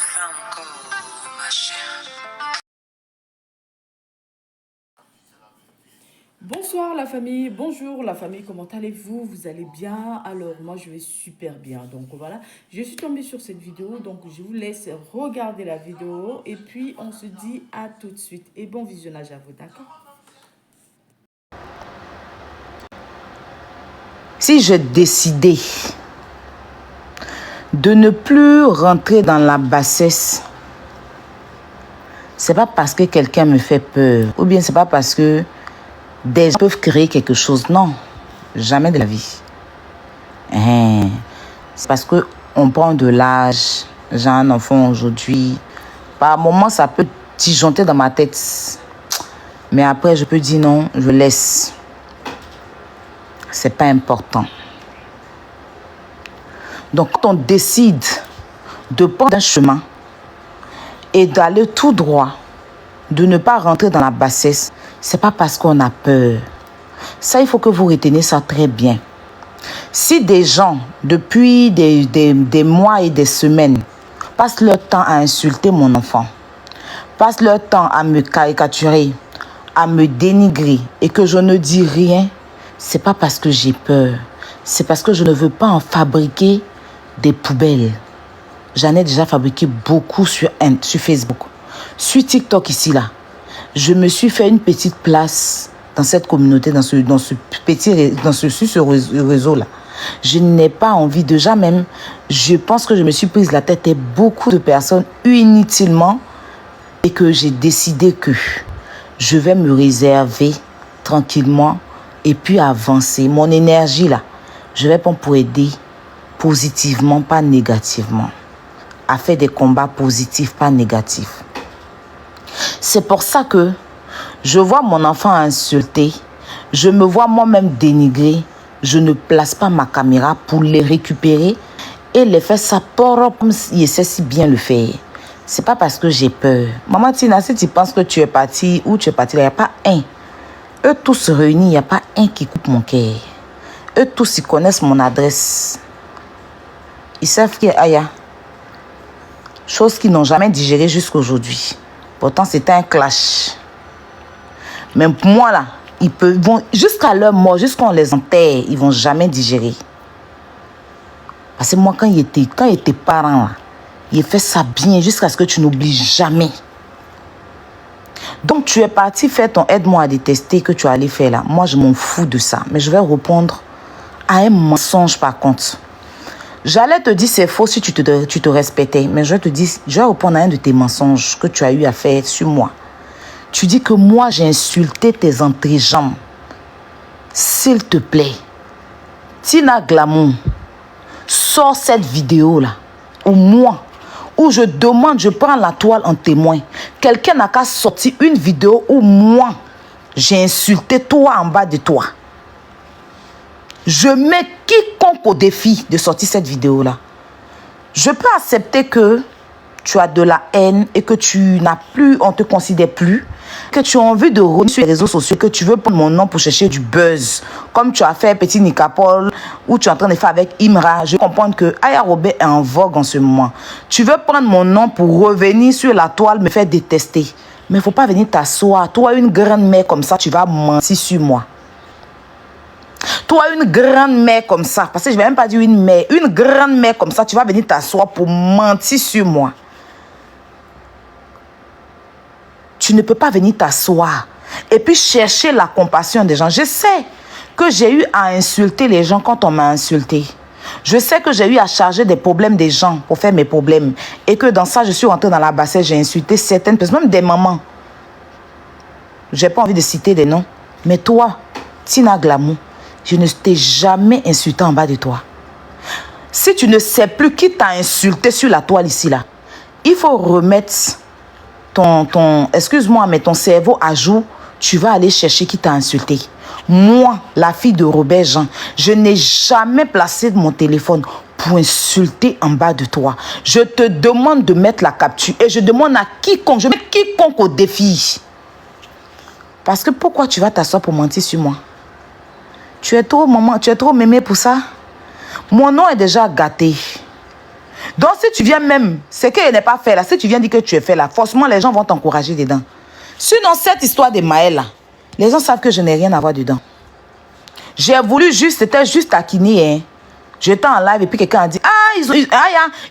Franco, ma chère. Bonsoir la famille, bonjour la famille, comment allez-vous? Vous allez bien? Alors moi je vais super bien, donc voilà, je suis tombée sur cette vidéo, donc je vous laisse regarder la vidéo et puis on se dit à tout de suite et bon visionnage à vous, d'accord? Si je décidais de ne plus rentrer dans la bassesse, c'est pas parce que quelqu'un me fait peur, ou bien c'est pas parce que des gens peuvent créer quelque chose. Non, jamais de la vie. C'est parce que on prend de l'âge. J'ai un enfant aujourd'hui. Par moments, ça peut disjoncter dans ma tête. Mais après, je peux dire non, je laisse. C'est pas important. Donc, quand on décide de prendre un chemin et d'aller tout droit, de ne pas rentrer dans la bassesse, c'est pas parce qu'on a peur. Ça, il faut que vous reteniez ça très bien. Si des gens, depuis des mois et des semaines, passent leur temps à insulter mon enfant, passent leur temps à me caricaturer, à me dénigrer et que je ne dis rien, c'est pas parce que j'ai peur. C'est parce que je ne veux pas en fabriquer des poubelles. J'en ai déjà fabriqué beaucoup sur Facebook. Sur TikTok ici, là. Je me suis fait une petite place dans cette communauté, dans ce réseau-là. Je n'ai pas envie déjà même. Je pense que je me suis prise la tête et beaucoup de personnes inutilement et que j'ai décidé que je vais me réserver tranquillement et puis avancer. Mon énergie là, je vais prendre pour aider positivement, pas négativement. À faire des combats positifs, pas négatifs. C'est pour ça que je vois mon enfant insulté, je me vois moi-même dénigré, je ne place pas ma caméra pour les récupérer et les faire ça comme il sait si bien le faire. C'est pas parce que j'ai peur. Maman Tina, si tu penses que tu es parti ou tu es parti là, il n'y a pas un. Eux tous réunis, il n'y a pas un qui coupe mon cœur. Eux tous, ils connaissent mon adresse. Ils savent qu'il y a Aya. Chose qu'ils n'ont jamais digérée jusqu'à aujourd'hui. Pourtant, c'était un clash. Mais pour moi, là, vont jusqu'à leur mort, jusqu'à on les enterre, ils ne vont jamais digérer. Parce que moi, quand il était parent, là, il fait ça bien jusqu'à ce que tu n'oublies jamais. Donc, tu es parti faire ton aide-moi à détester que tu allais faire là. Moi, je m'en fous de ça. Mais je vais répondre à un mensonge par contre. J'allais te dire c'est faux si tu te respectais. Mais je vais répondre à un de tes mensonges que tu as eu à faire sur moi. Tu dis que moi, j'ai insulté tes entrejambes. S'il te plaît, Tina Glamour, sors cette vidéo-là. Ou moi, où je demande, je prends la toile en témoin. Quelqu'un n'a qu'à sortir une vidéo où moi, j'ai insulté toi en bas de toi. Je mets quiconque au défi de sortir cette vidéo-là. Je peux accepter que tu as de la haine et que tu n'as plus, on ne te considère plus, que tu as envie de revenir sur les réseaux sociaux, que tu veux prendre mon nom pour chercher du buzz, comme tu as fait petit Nicapol, ou tu es en train de faire avec Imra. Je comprends que Aya Robert est en vogue en ce moment. Tu veux prendre mon nom pour revenir sur la toile, me faire détester. Mais il ne faut pas venir t'asseoir. Toi, une grande mère comme ça, tu vas mentir sur moi. Toi, une grande mère comme ça, parce que je ne vais même pas dire une mère, une grande mère comme ça, tu vas venir t'asseoir pour mentir sur moi. Tu ne peux pas venir t'asseoir et puis chercher la compassion des gens. Je sais que j'ai eu à insulter les gens quand on m'a insulté. Je sais que j'ai eu à charger des problèmes des gens pour faire mes problèmes. Et que dans ça, je suis rentrée dans la bassesse, j'ai insulté certaines personnes, même des mamans. Je n'ai pas envie de citer des noms. Mais toi, Tina Glamour, je ne t'ai jamais insulté en bas de toi. Si tu ne sais plus qui t'a insulté sur la toile ici, là, il faut remettre excuse-moi, mais ton cerveau à jour. Tu vas aller chercher qui t'a insulté. Moi, la fille de Robert Jean, je n'ai jamais placé mon téléphone pour insulter en bas de toi. Je te demande de mettre la capture et je demande à quiconque, je mets quiconque au défi. Parce que pourquoi tu vas t'asseoir pour mentir sur moi? Tu es trop maman, tu es trop mémé pour ça. Mon nom est déjà gâté. Donc, si tu viens même, c'est qu'elle n'est pas fait là. Si tu viens dire que tu es fait là, forcément, les gens vont t'encourager dedans. Sinon, cette histoire de Maël là, les gens savent que je n'ai rien à voir dedans. J'ai voulu juste, c'était juste taquiner. Hein. J'étais en live et puis quelqu'un a dit,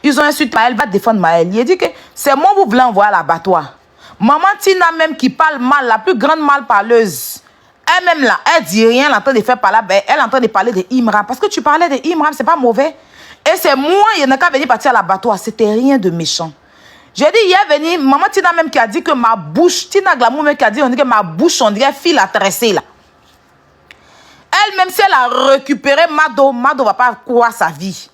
ils ont insulté Maël, va défendre Maël. Il a dit que c'est moi vous voulez envoyer à l'abattoir. Maman Tina même qui parle mal, la plus grande mal parleuse. Elle-même là, elle dit rien, elle est en train de faire parler, elle est en train de parler de Imran. Parce que tu parlais de Imran, c'est pas mauvais. Et c'est moi, il n'y a qu'à venir partir à l'abattoir. C'était rien de méchant. J'ai dit, il est venu, maman Tina même qui a dit que ma bouche, Tina Glamour même qui a dit, on dit que ma bouche, on dirait fil à tresser là. Elle, même si elle a récupéré Mado, Mado va pas croire sa vie.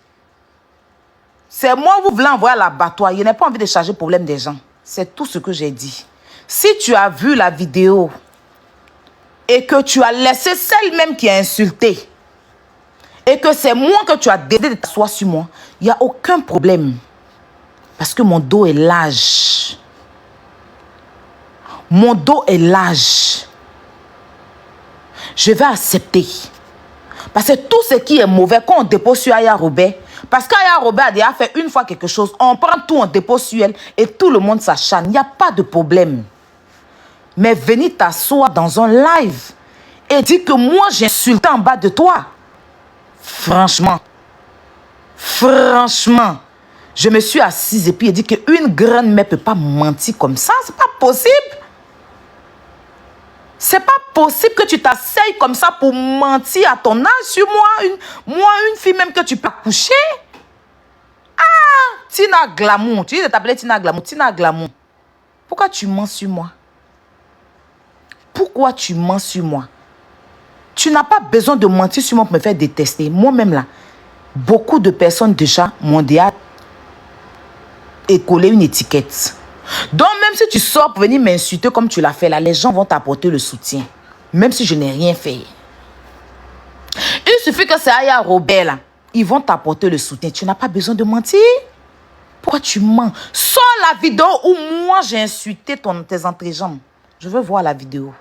C'est moi vous voulez envoyer à l'abattoir. Il n'a pas envie de charger le problème des gens. C'est tout ce que j'ai dit. Si tu as vu la vidéo et que tu as laissé celle-même qui a insulté et que c'est moi que tu as décidé de t'asseoir sur moi, il n'y a aucun problème. Parce que mon dos est large. Mon dos est large. Je vais accepter. Parce que tout ce qui est mauvais, quand on dépose sur Aya Robert, parce qu'Aya Robert a déjà fait une fois quelque chose, on prend tout, on dépose sur elle et tout le monde s'acharne. Il n'y a pas de problème. Mais venir t'asseoir dans un live et dire que moi j'insulte en bas de toi. Franchement, je me suis assise et puis il dit qu'une grande mère ne peut pas mentir comme ça. C'est pas possible. C'est pas possible que tu t'asseyes comme ça pour mentir à ton âge sur moi. Une fille même que tu peux coucher. Ah, Tina Glamour. Tu dis de t'appeler Tina Glamour. Tina Glamour. Pourquoi tu mens sur moi? Pourquoi tu mens sur moi? Tu n'as pas besoin de mentir sur moi pour me faire détester. Moi-même là, beaucoup de personnes déjà m'ont déjà collé une étiquette. Donc même si tu sors pour venir m'insulter comme tu l'as fait là, les gens vont t'apporter le soutien. Même si je n'ai rien fait. Il suffit que c'est Aya Robert là. Ils vont t'apporter le soutien. Tu n'as pas besoin de mentir. Pourquoi tu mens? Sors la vidéo où moi j'ai insulté tes entrejambes. Je veux voir la vidéo.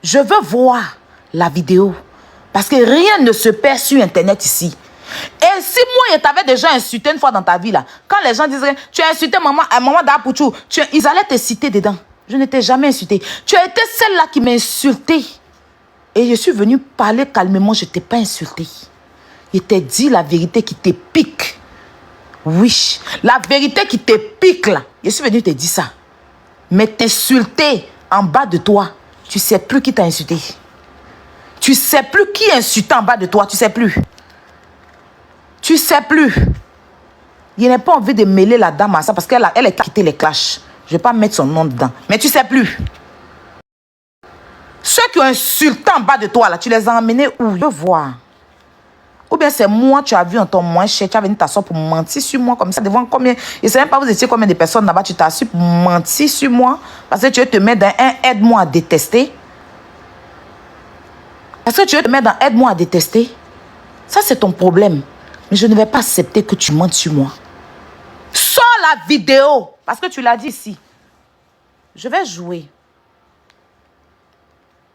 Je veux voir la vidéo. Parce que rien ne se perd sur Internet ici. Et si moi, je t'avais déjà insulté une fois dans ta vie, là, quand les gens disaient, tu as insulté maman d'Apouchou, ils allaient te citer dedans. Je ne t'ai jamais insulté. Tu as été celle-là qui m'a insulté. Et je suis venue parler calmement, je ne t'ai pas insulté. Je t'ai dit la vérité qui te pique. Oui, la vérité qui te pique, là. Je suis venue te dire ça. Mais t'insulter en bas de toi, tu ne sais plus qui t'a insulté. Tu ne sais plus qui insulte en bas de toi, tu ne sais plus. Tu ne sais plus. Je n'ai pas envie de mêler la dame à ça parce qu'elle a quitté les clashs. Je ne vais pas mettre son nom dedans. Mais tu ne sais plus. Ceux qui ont insulté en bas de toi, là, tu les as emmenés où? Je veux voir. Ou bien c'est moi, tu as vu en ton moins cher, tu as venu t'asseoir pour mentir sur moi comme ça devant combien? Je ne sais même pas vous étiez combien de personnes là-bas, tu t'assois pour mentir sur moi parce que tu veux te mettre dans un aide-moi à détester. Parce que tu veux te mettre dans aide-moi à détester. Ça, c'est ton problème. Mais je ne vais pas accepter que tu mentes sur moi. Sors la vidéo. Parce que tu l'as dit ici. Je vais jouer.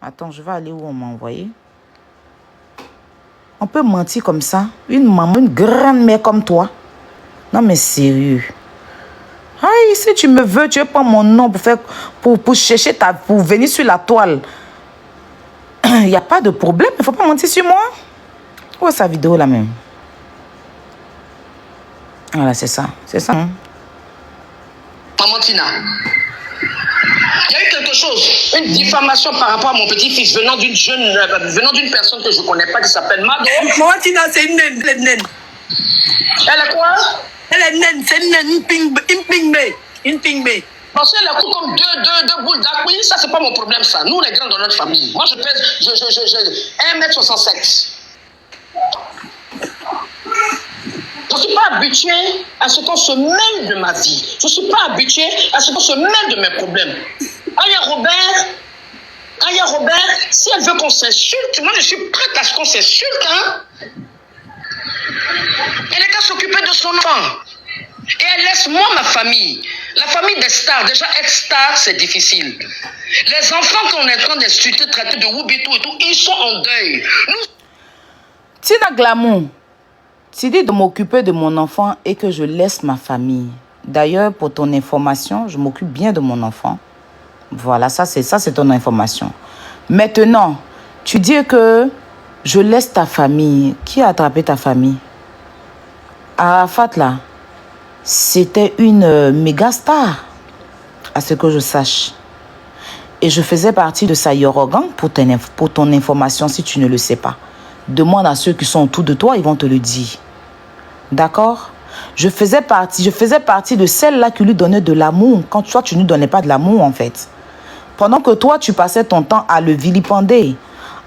Attends, je vais aller où on m'a envoyé. On peut mentir comme ça. Une maman, une grande mère comme toi. Non, mais sérieux. Aïe, si tu me veux, tu veux prendre mon nom pour chercher pour venir sur la toile. Il n'y a pas de problème. Il ne faut pas mentir sur moi. Où est sa vidéo là même? Voilà, c'est ça. C'est ça. Hein? Maman Tina, il y a eu quelque chose, une diffamation par rapport à mon petit-fils venant d'une personne que je ne connais pas qui s'appelle Mado. Maman Tina, c'est une naine, elle est naine. Elle est quoi? Elle est naine, c'est une naine, une pingbe. Parce qu'elle a comme deux boules d'acouille, ça c'est pas mon problème ça. Nous les grands dans notre famille. Moi je pèse 1m67. Je ne suis pas habitué à ce qu'on se mêle de ma vie. Je ne suis pas habitué à ce qu'on se mêle de mes problèmes. Aya Robert, si elle veut qu'on s'insulte, moi je suis prête à ce qu'on s'insulte. Hein? Elle est qu'à s'occuper de son enfant. Et elle laisse moi ma famille. La famille des stars, déjà être star, c'est difficile. Les enfants qu'on est en train d'insulter, traiter de Wubitou et tout, ils sont en deuil. Tina Glamour. Tu dis de m'occuper de mon enfant et que je laisse ma famille. D'ailleurs, pour ton information, je m'occupe bien de mon enfant. Voilà, ça c'est ton information. Maintenant, tu dis que je laisse ta famille. Qui a attrapé ta famille? Arafat, là, c'était une méga star, à ce que je sache. Et je faisais partie de sa Yorogan pour ton information, si tu ne le sais pas. Demande à ceux qui sont autour de toi, ils vont te le dire. D'accord? Je faisais partie de celle-là qui lui donnait de l'amour, quand toi, tu ne lui donnais pas de l'amour, en fait. Pendant que toi, tu passais ton temps à le vilipender,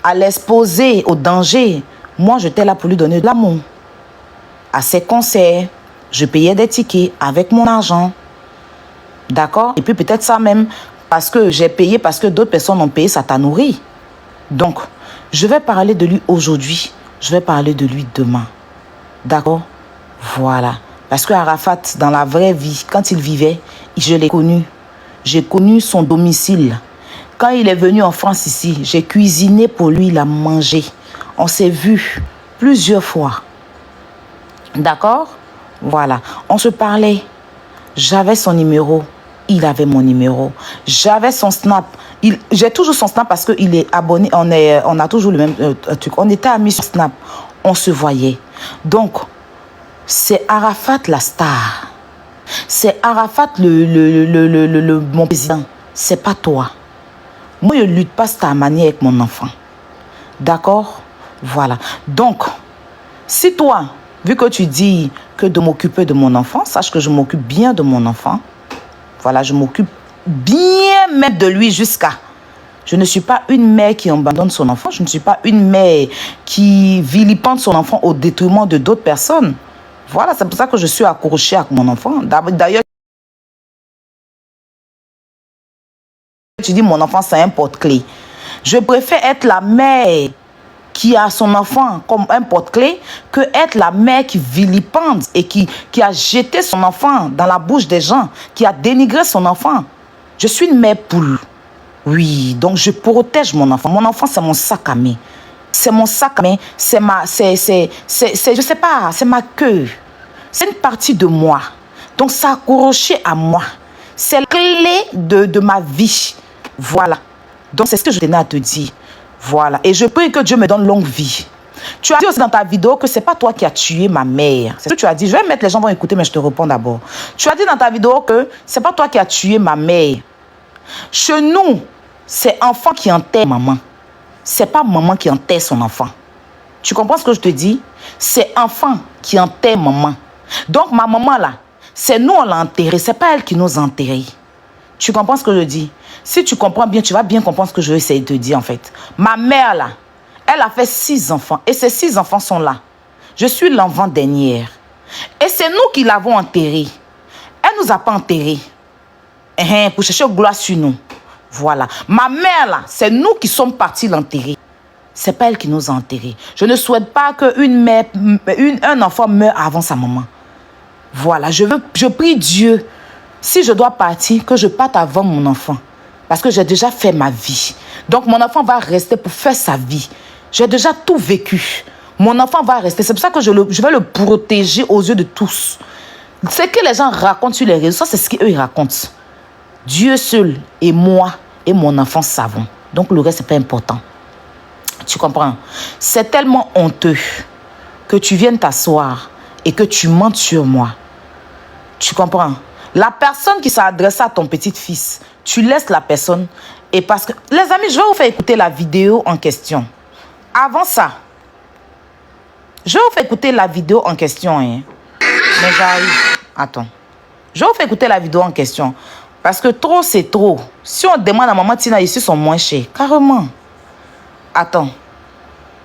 à l'exposer au danger, moi, j'étais là pour lui donner de l'amour. À ses concerts, je payais des tickets avec mon argent. D'accord? Et puis peut-être ça même, parce que j'ai payé, parce que d'autres personnes ont payé, ça t'a nourri. Donc, je vais parler de lui aujourd'hui. Je vais parler de lui demain. D'accord? Voilà. Parce que Arafat, dans la vraie vie, quand il vivait, je l'ai connu. J'ai connu son domicile. Quand il est venu en France ici, j'ai cuisiné pour lui, il a mangé. On s'est vu plusieurs fois. D'accord? Voilà. On se parlait. J'avais son numéro. Il avait mon numéro. J'avais son Snap. J'ai toujours son Snap parce qu'il est abonné. On a toujours le même truc. On était amis sur Snap. On se voyait. Donc, c'est Arafat la star. C'est Arafat mon président. C'est pas toi. Moi, je ne lutte pas cette manière avec mon enfant. D'accord? Voilà. Donc, si toi, vu que tu dis que de m'occuper de mon enfant, sache que je m'occupe bien de mon enfant. Voilà, je m'occupe bien même de lui jusqu'à... Je ne suis pas une mère qui abandonne son enfant. Je ne suis pas une mère qui vilipende son enfant au détriment de d'autres personnes. Voilà, c'est pour ça que je suis accrochée avec mon enfant. D'ailleurs, tu dis mon enfant, c'est un porte-clés. Je préfère être la mère qui a son enfant comme un porte-clés que être la mère qui vilipende et qui a jeté son enfant dans la bouche des gens, qui a dénigré son enfant. Je suis une mère poule. Oui, donc je protège mon enfant. Mon enfant, c'est mon sac à main. C'est mon sac à main. Je sais pas, c'est ma queue. C'est une partie de moi. Donc, ça accroché à moi. C'est la clé de ma vie. Voilà. Donc, c'est ce que je tenais à te dire. Voilà. Et je prie que Dieu me donne longue vie. Tu as dit aussi dans ta vidéo que ce n'est pas toi qui as tué ma mère. C'est ce que tu as dit. Je vais mettre, les gens vont écouter, mais je te réponds d'abord. Tu as dit dans ta vidéo que ce n'est pas toi qui as tué ma mère. Chez nous, c'est enfant qui enterre maman. Ce n'est pas maman qui enterre son enfant. Tu comprends ce que je te dis? C'est enfant qui enterre maman. Donc, ma maman, là, c'est nous, on l'a enterrée. Ce n'est pas elle qui nous a enterrés. Tu comprends ce que je dis? Si tu comprends bien, tu vas bien comprendre ce que je vais essayer de te dire, en fait. Ma mère, là, elle a fait 6 enfants. Et ces 6 enfants sont là. Je suis l'enfant dernière. Et c'est nous qui l'avons enterrée. Elle ne nous a pas enterrés. Pour chercher gloire sur nous. Voilà. Ma mère, là, c'est nous qui sommes partis l'enterrer. C'est pas elle qui nous a enterrés. Je ne souhaite pas qu'un enfant meure avant sa maman. Voilà. Je prie Dieu, si je dois partir, que je parte avant mon enfant. Parce que j'ai déjà fait ma vie. Donc, mon enfant va rester pour faire sa vie. J'ai déjà tout vécu. Mon enfant va rester. C'est pour ça que je vais le protéger aux yeux de tous. Ce que les gens racontent sur les réseaux, ça, c'est ce qu'eux racontent. Dieu seul et moi et mon enfant savons. Donc, le reste, ce n'est pas important. Tu comprends? C'est tellement honteux que tu viennes t'asseoir et que tu mentes sur moi. Tu comprends? La personne qui s'est adressée à ton petit-fils, tu laisses la personne. Et parce que, les amis, je vais vous faire écouter la vidéo en question. Avant ça, je vais vous faire écouter la vidéo en question. Hein. Mais j'arrive. Attends. Je vais vous faire écouter la vidéo en question. Parce que trop, c'est trop. Si on demande à maman Tina, ici sont moins chers. Carrément. Attends.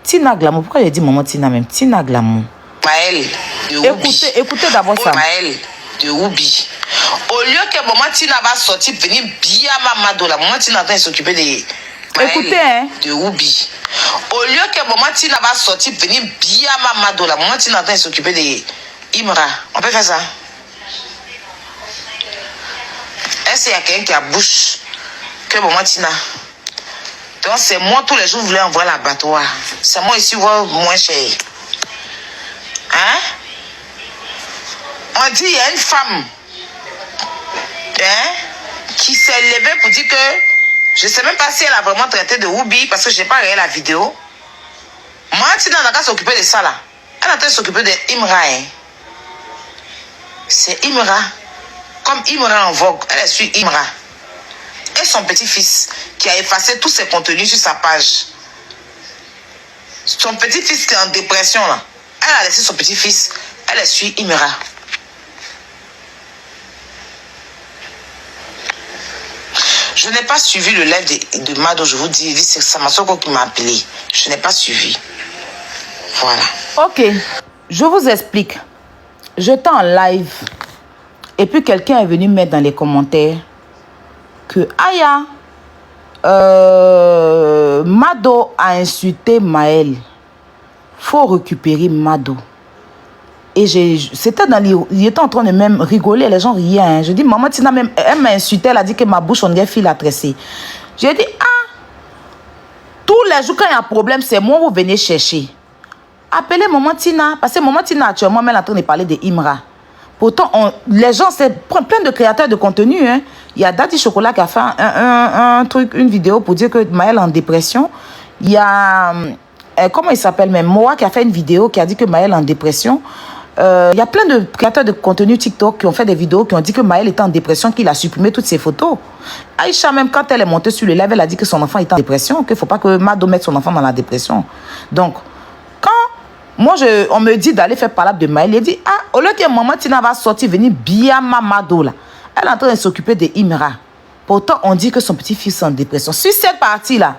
Tina Glamour. Pourquoi j'ai dit maman Tina même? Tina Glamour. Maël de Oubi. Écoutez d'abord ça. Maël de Oubi. Au lieu que maman Tina va sortir, venir bien à Mado, la maman Tina va s'occuper des... Écoutez, hein. De Oubi. Au lieu que maman Tina va sortir, venir bien à Mado, la maman Tina va s'occuper des... Imra. On peut faire ça? Est-ce qu'il y a quelqu'un qui a bouche que maman Tina? Donc c'est moi tous les jours, je voulais envoyer l'abattoir. C'est moi ici, moins cher. Hein? On dit, il y a une femme qui s'est levée pour dire que, je ne sais même pas si elle a vraiment traité de Whoopi, parce que je n'ai pas regardé la vidéo. Martina n'a qu'à s'occuper de ça là. Elle est en train de s'occuper de Imra. Hein. C'est Imra. Comme Imra en vogue, elle suit Imra. Et son petit-fils qui a effacé tous ses contenus sur sa page. Son petit-fils qui est en dépression là. Elle a laissé son petit-fils. Elle suit Imra. Je n'ai pas suivi le live de Mado, je vous dis, c'est Samasoko qui m'a appelé. Je n'ai pas suivi. Voilà. Ok, je vous explique. J'étais en live et puis quelqu'un est venu mettre dans les commentaires que Aya, Mado a insulté Maël. Faut récupérer Mado. Et c'était il était en train de même rigoler, les gens riaient. Hein. Je dis, maman Tina, même, elle m'a insulté, elle a dit que ma bouche, on dirait fil à tresser. J'ai dit, tous les jours quand il y a un problème, c'est moi, vous venez chercher. Appelez maman Tina, parce que maman Tina, actuellement, elle est en train de parler de Imra. Pourtant, les gens, c'est plein de créateurs de contenu. Hein. Il y a Daddy Chocolat qui a fait une vidéo pour dire que Maël est en dépression. Il y a, comment il s'appelle même, Moa qui a fait une vidéo qui a dit que Maël est en dépression. Il y a plein de créateurs de contenu TikTok qui ont fait des vidéos qui ont dit que Maël était en dépression, qu'il a supprimé toutes ses photos. Aïcha, même quand elle est montée sur le live, elle a dit que son enfant était en dépression, qu'il ne faut pas que Mado mette son enfant dans la dépression. Donc, quand moi, on me dit d'aller faire parler de Maël, il dit, au lieu que maman Tina va sortir, venir bien Mado là, elle est en train de s'occuper de Imra. Pourtant, on dit que son petit-fils est en dépression. Sur cette partie-là,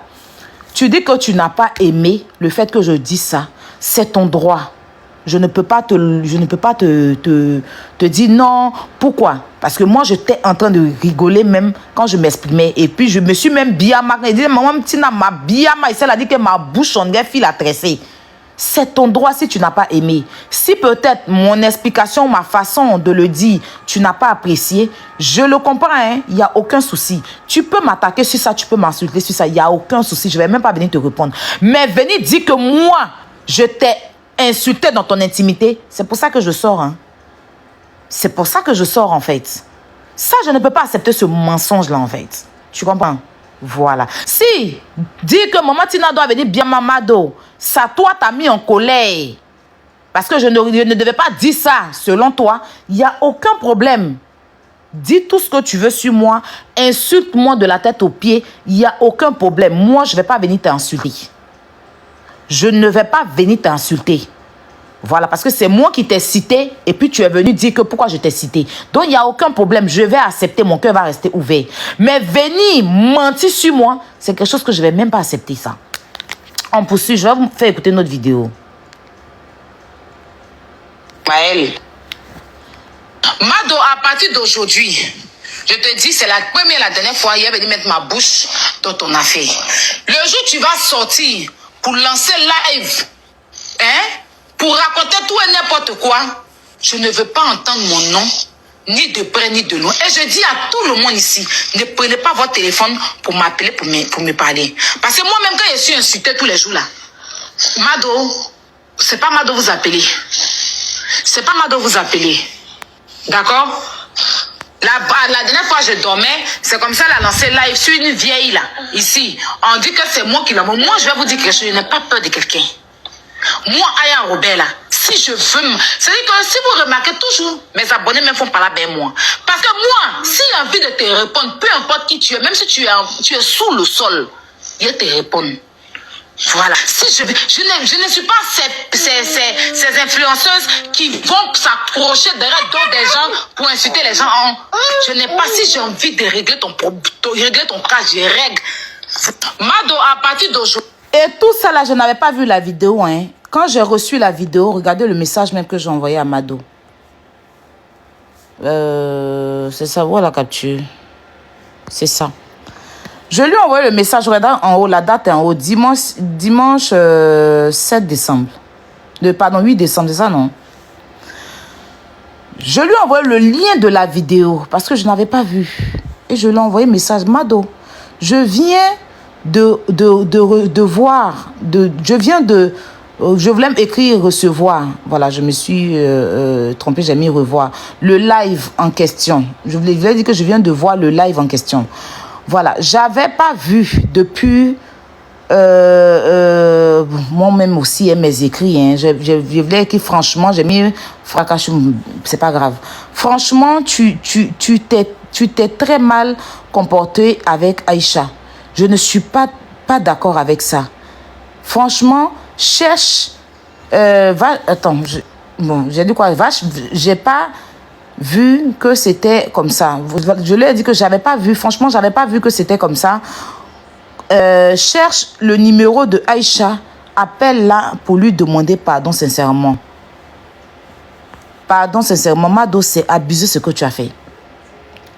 tu dis que tu n'as pas aimé le fait que je dis ça, c'est ton droit. Je ne peux pas te dire non. Pourquoi? Parce que moi, j'étais en train de rigoler même quand je m'exprimais. Et puis, je me suis même bien marqué. Il dit, maman, Tina, ma bien marqué. Elle a dit que ma bouche, on dirait fil à tresser. C'est ton droit si tu n'as pas aimé. Si peut-être mon explication, ma façon de le dire, tu n'as pas apprécié, je le comprends, hein? Il n'y a aucun souci. Tu peux m'attaquer sur ça, tu peux m'insulter sur ça, il n'y a aucun souci. Je ne vais même pas venir te répondre. Mais venir dire que moi, je t'ai insulté dans ton intimité, c'est pour ça que je sors. Hein? C'est pour ça que je sors, en fait. Ça, je ne peux pas accepter ce mensonge-là, en fait. Tu comprends? Voilà. Si, dire que maman Tina doit venir bien Mado, ça, toi, t'as mis en colère. Parce que je ne devais pas dire ça, selon toi. Il n'y a aucun problème. Dis tout ce que tu veux sur moi. Insulte-moi de la tête aux pieds. Il n'y a aucun problème. Moi, je ne vais pas venir t'insulter. Je ne vais pas venir t'insulter. Voilà, parce que c'est moi qui t'ai cité et puis tu es venu dire que pourquoi je t'ai cité. Donc, il n'y a aucun problème. Je vais accepter, mon cœur va rester ouvert. Mais venir mentir sur moi, c'est quelque chose que je ne vais même pas accepter ça. On poursuit, je vais vous faire écouter notre vidéo. Maël, Mado, à partir d'aujourd'hui, je te dis, c'est la première et la dernière fois, il est venu mettre ma bouche dans ton affaire. Le jour où tu vas sortir pour lancer live, hein, pour raconter tout et n'importe quoi, je ne veux pas entendre mon nom, ni de près ni de loin. Et je dis à tout le monde ici, ne prenez pas votre téléphone pour m'appeler, pour me parler. Parce que moi-même, quand je suis insultée tous les jours là, Mado, c'est pas Mado vous appeler. C'est pas Mado vous appeler. D'accord? La dernière fois, je dormais, c'est comme ça, elle a lancé live sur une vieille là, ici. On dit que c'est moi qui l'envoie. Moi, je vais vous dire quelque chose, je n'ai pas peur de quelqu'un. Moi, Aya Robert là, si je veux, c'est-à-dire que si vous remarquez toujours, mes abonnés me font parler avec moi. Parce que moi, si j'ai envie de te répondre, peu importe qui tu es, même si tu es sous le sol, je te réponds. Voilà. Si je ne suis pas ces influenceuses qui vont s'approcher derrière d'autres des gens pour insulter les gens. Je n'ai pas, si j'ai envie de régler ton cas, je règle. Mado, à partir d'aujourd'hui. Et tout ça là, je n'avais pas vu la vidéo. Hein. Quand j'ai reçu la vidéo, regardez le message même que j'ai envoyé à Mado. C'est ça, voilà la capture. C'est ça. Je lui ai envoyé le message, regardez en haut, la date est en haut, dimanche 7 décembre. Pardon, 8 décembre, c'est ça, non? Je lui ai envoyé le lien de la vidéo parce que je n'avais pas vu. Et je lui ai envoyé un message, Mado, je viens de voir, je viens de Je voulais écrire recevoir. Voilà, je me suis trompée, j'ai mis revoir. Le live en question. Je voulais dire que je viens de voir le live en question. Voilà, j'avais pas vu depuis moi-même aussi mes écrits. Hein. Je voulais écrire franchement, j'ai mis fracassoum, c'est pas grave. Franchement, tu t'es très mal comporté avec Aïcha. Je ne suis pas d'accord avec ça. Franchement, cherche. Attends, j'ai dit quoi? J'ai pas vu que c'était comme ça. Je lui ai dit que j'avais pas vu. Franchement, j'avais pas vu que c'était comme ça. Cherche le numéro de Aïcha. Appelle-la pour lui demander pardon sincèrement. Pardon sincèrement. Mado, c'est abusé ce que tu as fait.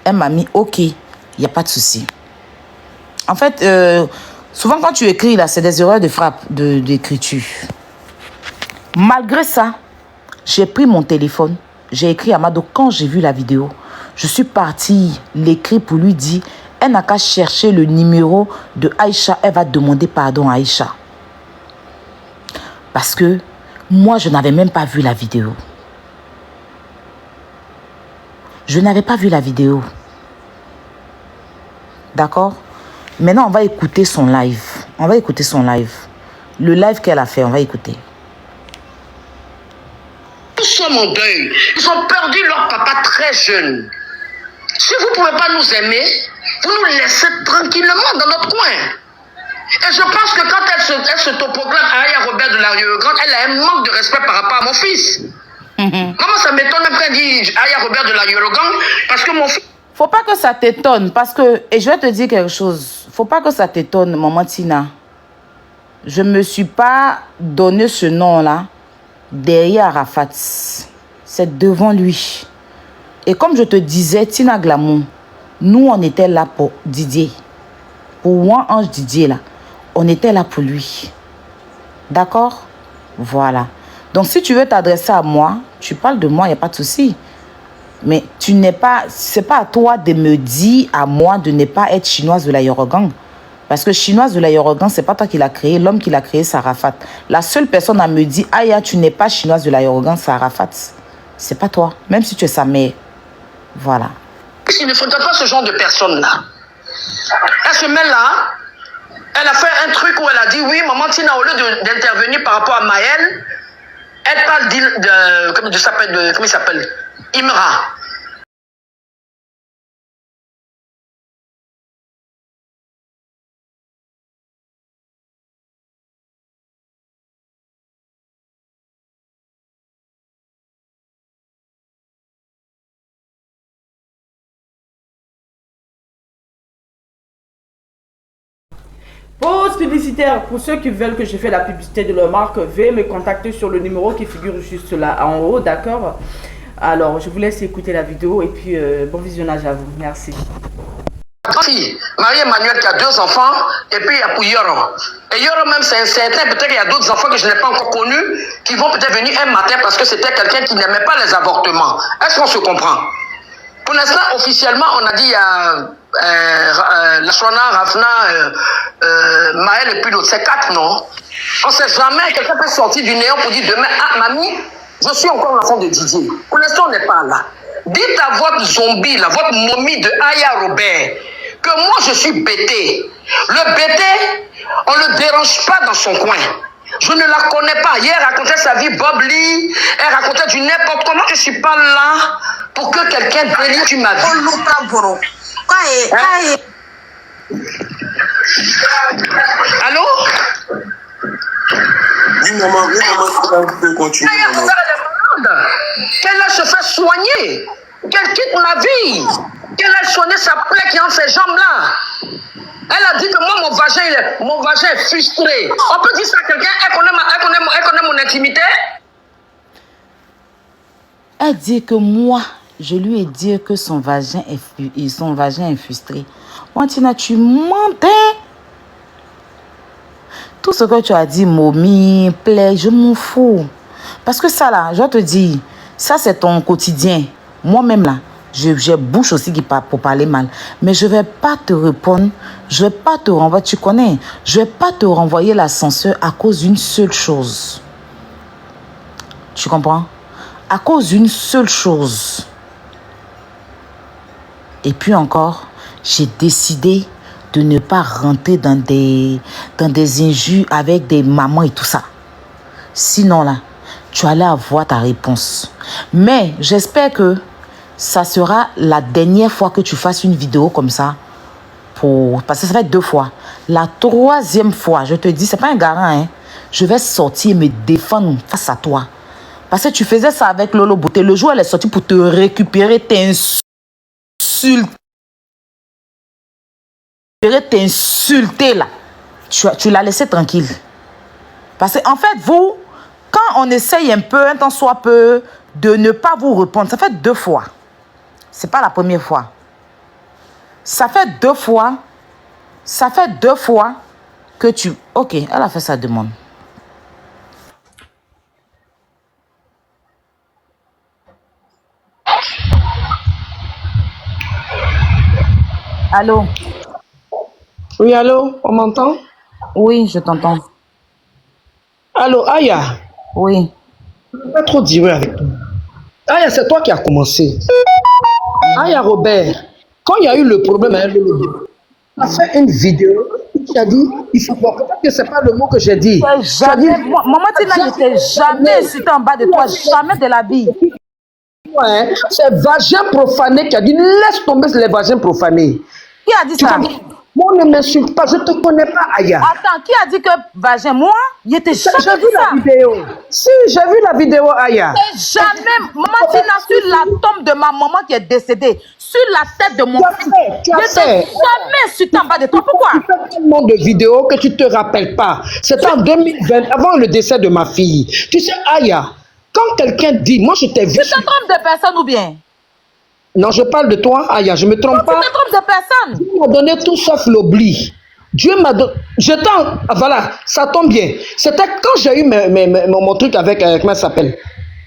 Elle m'a mis OK. Il n'y a pas de souci. En fait, souvent quand tu écris là, c'est des erreurs de frappe d'écriture. Malgré ça, j'ai pris mon téléphone. J'ai écrit à Mado quand j'ai vu la vidéo. Je suis partie l'écrire pour lui dire, elle n'a qu'à chercher le numéro de Aïcha. Elle va demander pardon à Aïcha. Parce que moi, je n'avais même pas vu la vidéo. Je n'avais pas vu la vidéo. D'accord? Maintenant, on va écouter son live. On va écouter son live. Le live qu'elle a fait, on va écouter. Nous sommes en deuil. Ils ont perdu leur papa très jeune. Si vous ne pouvez pas nous aimer, vous nous laissez tranquillement dans notre coin. Et je pense que quand elle se topogramme à Aya Robert de la Rio-Grande, elle a un manque de respect par rapport à mon fils. Maman, ça m'étonne quand elle dit Aya Robert de la Rio-Grande, parce que mon fils... Faut pas que ça t'étonne, parce que, et je vais te dire quelque chose, faut pas que ça t'étonne, maman Tina. Je me suis pas donné ce nom-là derrière Arafat. C'est devant lui. Et comme je te disais, Tina Glamour, nous, on était là pour Didier. Pour moi, Ange Didier, là, on était là pour lui. D'accord? Voilà. Donc, si tu veux t'adresser à moi, tu parles de moi, il n'y a pas de souci. Mais tu n'es pas... C'est pas à toi de me dire à moi de ne pas être chinoise de la Yorogang. Parce que chinoise de la Yorogang, c'est pas toi qui l'as créé. L'homme qui l'a créé, c'est Arafat. La seule personne à me dire, Aya, tu n'es pas chinoise de la Yorogang, c'est Arafat. C'est pas toi. Même si tu es sa mère. Voilà. Il ne faudrait pas ce genre de personne-là. Elle se met là, elle a fait un truc où elle a dit, oui, maman Tina, au lieu d'intervenir par rapport à Maël, elle parle comment il s'appelle Imra. Pause publicitaire. Pour ceux qui veulent que je fasse la publicité de leur marque, veuillez me contacter sur le numéro qui figure juste là en haut, d'accord? Alors, je vous laisse écouter la vidéo et puis bon visionnage à vous. Merci. Fille, Marie-Emmanuel qui a 2 enfants, et puis il y a pour Yoro. Et Yoro même, c'est incertain, peut-être qu'il y a d'autres enfants que je n'ai pas encore connus, qui vont peut-être venir un matin parce que c'était quelqu'un qui n'aimait pas les avortements. Est-ce qu'on se comprend? Pour l'instant, officiellement, on a dit il y a Lachwana, Rafna, Maël et puis d'autres. C'est 4 noms. On ne sait jamais, quelqu'un peut sortir du néant pour dire demain, ah mamie, je suis encore l'enfant de Didier. Pour l'instant, on n'est pas là. Dites à votre zombie, là, votre momie de Aya Robert, que moi je suis bêté. Le bêté, on ne le dérange pas dans son coin. Je ne la connais pas. Hier, elle racontait sa vie, Bob Lee. Elle racontait du n'importe comment. Je ne suis pas là pour que quelqu'un délite ma vie. Hein? Allô? Oui, maman, tu peux continuer. Qu'elle aille se faire soigner. Qu'elle quitte ma vie. Qu'elle aille soigner sa plaie qui est entre ses jambes-là. Elle a dit que moi, mon vagin est frustré. On peut dire ça à quelqu'un, elle connaît mon intimité. Elle dit que moi, je lui ai dit que son vagin est frustré. Moi, Tina, tu mentais. Tout ce que tu as dit, momie, plaît, je m'en fous. Parce que ça, là, je te dis, ça, c'est ton quotidien. Moi-même, là, j'ai bouche aussi qui parle pour parler mal. Mais je ne vais pas te répondre. Je ne vais pas te renvoyer. Tu connais, je ne vais pas te renvoyer l'ascenseur à cause d'une seule chose. Tu comprends? À cause d'une seule chose. Et puis encore, j'ai décidé de ne pas rentrer dans des injures avec des mamans et tout ça. Sinon là, tu allais avoir ta réponse. Mais j'espère que ça sera la dernière fois que tu fasses une vidéo comme ça. Parce que ça fait 2 fois. La 3e fois, je te dis, c'est pas un garant, hein. Je vais sortir et me défendre face à toi. Parce que tu faisais ça avec Lolo Beauté. Le jour où elle est sortie pour te récupérer, t'insulter, là. Tu l'as laissé tranquille. Parce qu'en fait, vous, quand on essaye un peu, un temps soit peu, de ne pas vous répondre, ça fait 2 fois. C'est pas la première fois. Ça fait 2 fois. Ça fait 2 fois que tu... Ok, elle a fait sa demande. Allô? Oui, allô, on m'entend? Oui, je t'entends. Allô, Aya, Oui. je ne vais pas trop dire avec toi. Aya, c'est toi qui as commencé. Aya Robert, quand il y a eu le problème avec le lobby, tu as fait une vidéo où tu as dit, il faut voir, peut-être que ce n'est pas le mot que j'ai dit. Jamais, Maman Tina n'était jamais insultée en bas de toi, jamais de la vie. Ouais, c'est vagin profané qui a dit, laisse tomber les vagins profanés. Qui a dit Tu ça? comprends? Moi, ne m'insulte pas, je ne te connais pas, Aya. Attends, qui a dit que vagin? Moi, il était jamais J'ai vu dit ça. la vidéo. Si, j'ai vu la vidéo, Aya. Jamais, Maman Tina, sur la tombe de ma maman qui est décédée, sur la tête de mon fils, Tu as il fait. n'était jamais insulté en bas de toi. Pourquoi? Tu fais tellement de vidéos que tu ne te rappelles pas. C'était en 2020, avant le décès de ma fille. Tu sais, Aya, quand quelqu'un dit, moi je t'ai vu. Tu te trompes de personne ou bien? Non, je parle de toi, Aya, je ne me trompe pas. Tu te trompes de personne. Dieu m'a donné tout sauf l'oubli. Dieu m'a donné. Voilà, ça tombe bien. C'était quand j'ai eu mon truc avec, comment ça s'appelle?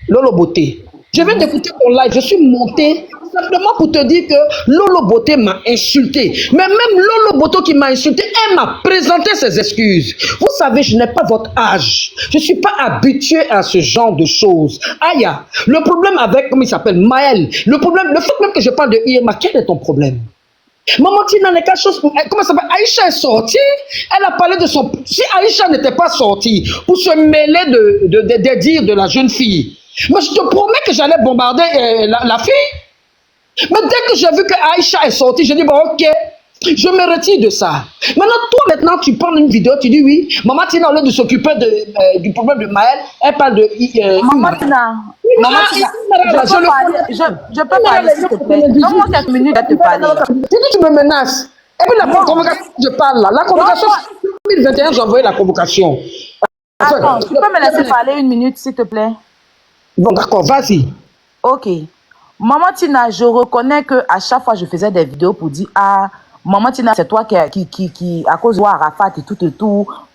Lolo Beauté. Je viens d'écouter ton live, je suis monté simplement pour te dire que Lolo Beauté m'a insulté. Mais même Lolo Beauté qui m'a insulté, elle m'a présenté ses excuses. Vous savez, je n'ai pas votre âge. Je ne suis pas habitué à ce genre de choses. Aya, le problème avec, comment il s'appelle, Maël, le fait même que je parle de Irma, quel est ton problème? Maman Tina n'est qu'à chose pour... Comment ça s'appelle? Aïcha est sortie. Elle a parlé de son... Si Aïcha n'était pas sortie pour se mêler des dires de la jeune fille, mais je te promets que j'allais bombarder la fille. Mais dès que j'ai vu que Aïcha est sortie, j'ai dit, bon, ok, je me retire de ça. Maintenant, tu prends une vidéo, tu dis oui. Maman Tina, au lieu de s'occuper du problème de Maël, elle parle de... Maman Tina, je peux parler, s'il te plaît. Donne-moi quelques minutes à te parler. Tu dis tu me menaces. Et puis la convocation, je parle là. La convocation, c'est 2021, j'ai envoyé la convocation. Attends, tu peux me laisser parler 1 minute, s'il te plaît? Bon, d'accord, vas-y. Ok. Maman Tina, je reconnais que à chaque fois je faisais des vidéos pour dire ah Maman Tina, c'est toi qui à cause de Arafat et tout,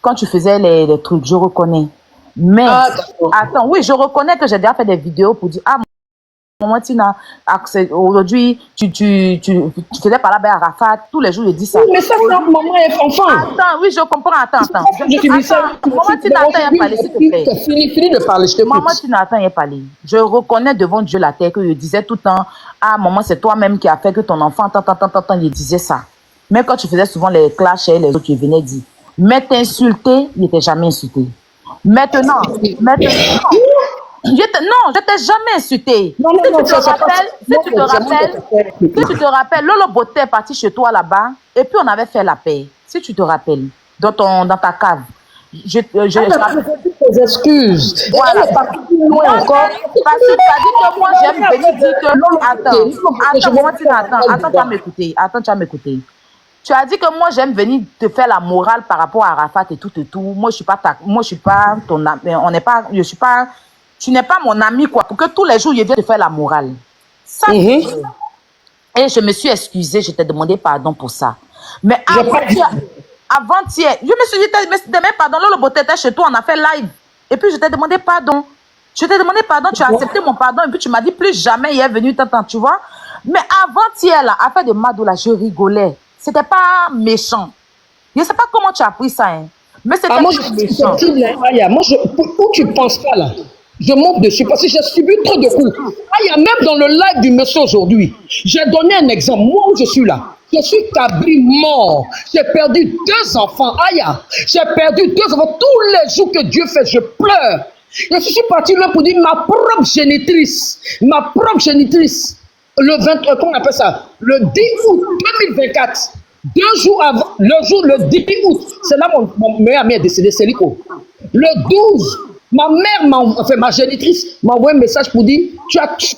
quand tu faisais les trucs, je reconnais. Mais attends, oui, je reconnais que j'ai déjà fait des vidéos pour dire ah Maman Tina, aujourd'hui tu faisais parler avec Arafat, tous les jours je dis ça. Oui, mais ça, maman est enfant. Attends, oui, je comprends, attends. Maman Tina, attends, parler, s'il te plaît. Fini de parler, je te prie. Maman Tina, attends, parler. Je reconnais devant Dieu la terre que je disais tout le temps, ah maman, c'est toi-même qui a fait que ton enfant, je disais ça. Mais quand tu faisais souvent les clashs et les autres, tu venais dire. Mais t'insulter, il n'était jamais insulté. Maintenant, non, je t'ai jamais insulté. Si tu te rappelles, Lolo Beauté est parti chez toi là-bas, et puis on avait fait la paix. Si tu te rappelles, dans ta cave. Elle a présenté tes excuses. Voilà. Elle est partie plus loin encore. Parce que tu as dit que moi, j'aime venir dire que... Attends, tu vas m'écouter. Tu as dit que moi, j'aime venir te faire la morale par rapport à Arafat et tout. Moi, je suis pas ton ami. Tu n'es pas mon ami, quoi. Pour que tous les jours, je viens te faire la morale. Ça, et je me suis excusée, je t'ai demandé pardon pour ça. Mais avant-hier, je me suis dit, mais pardon, Lolo Beauté était chez toi, on a fait live. Et puis, je t'ai demandé pardon. Tu as accepté mon pardon. Et puis, tu m'as dit, plus jamais il est venu t'entendre, tu vois. Mais avant-hier, là, affaire de Mado, là, je rigolais. C'était pas méchant. Je ne sais pas comment tu as pris ça, hein. Mais c'était méchant. Moi, où tu penses pas, là? je monte dessus parce que j'ai subi trop de coups. Ah, il y a même dans le live du monsieur aujourd'hui, j'ai donné un exemple. Moi où je suis là, je suis cabri mort. J'ai perdu 2 enfants. Aïe, j'ai perdu 2 enfants. Tous les jours que Dieu fait, je pleure. Je suis parti là pour dire ma propre génitrice, le 20, comment on appelle ça? Le 10 août 2024. 2 jours avant, le 10 août, c'est là mon meilleur ami est décédé, c'est Lico. Le 12, ma génitrice m'a envoyé un message pour dire tu as tué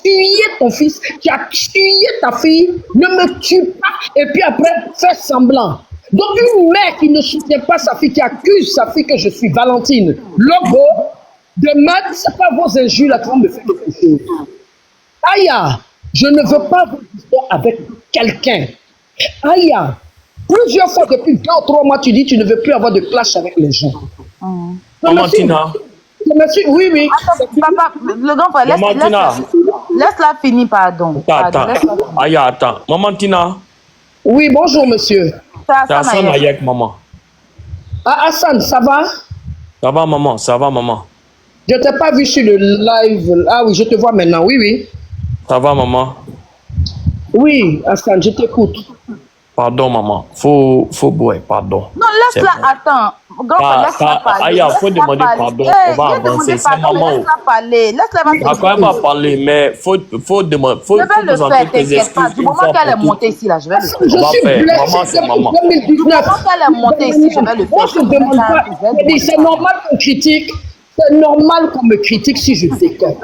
ton fils, tu as tué ta fille, ne me tue pas. Et puis après, fais semblant. Donc une mère qui ne soutient pas sa fille, qui accuse sa fille que je suis Valentine, logo, demain, c'est pas vos injures là qui vont me faire quelque chose. Aïe, je ne veux pas vous discuter avec quelqu'un. Aïe, plusieurs fois depuis 2 ou 3 mois, tu dis que tu ne veux plus avoir de clash avec les gens. Maman Tina. Oui, oui. Attends, papa, le grand frère, laisse-la finir, pardon. Attends. Aïe, attends. Maman Tina. Oui, bonjour, monsieur. C'est Hassan Ayek, maman. Ah, Hassan, ça va? Ça va, maman, ça va, maman. Je ne t'ai pas vu sur le live. Ah oui, je te vois maintenant. Oui, oui. Ça va, maman? Oui, Hassan, je t'écoute. Pardon, maman. Faut boire, pardon. Non, laisse-la, attends. Laisse-la parler. Aïe, faut demander pardon. On va avancer. C'est maman. Laisse-la parler. Laisse-la parler. Elle va parler, mais faut demander. Faut présenter tes excuses. Du moment qu'elle est montée ici, là, je vais le faire. Je suis blessé. Maman, c'est maman. Du moment qu'elle est montée ici, je vais le faire. Moi, je ne demande pas. C'est normal qu'on critique. C'est normal qu'on me critique si je déconne.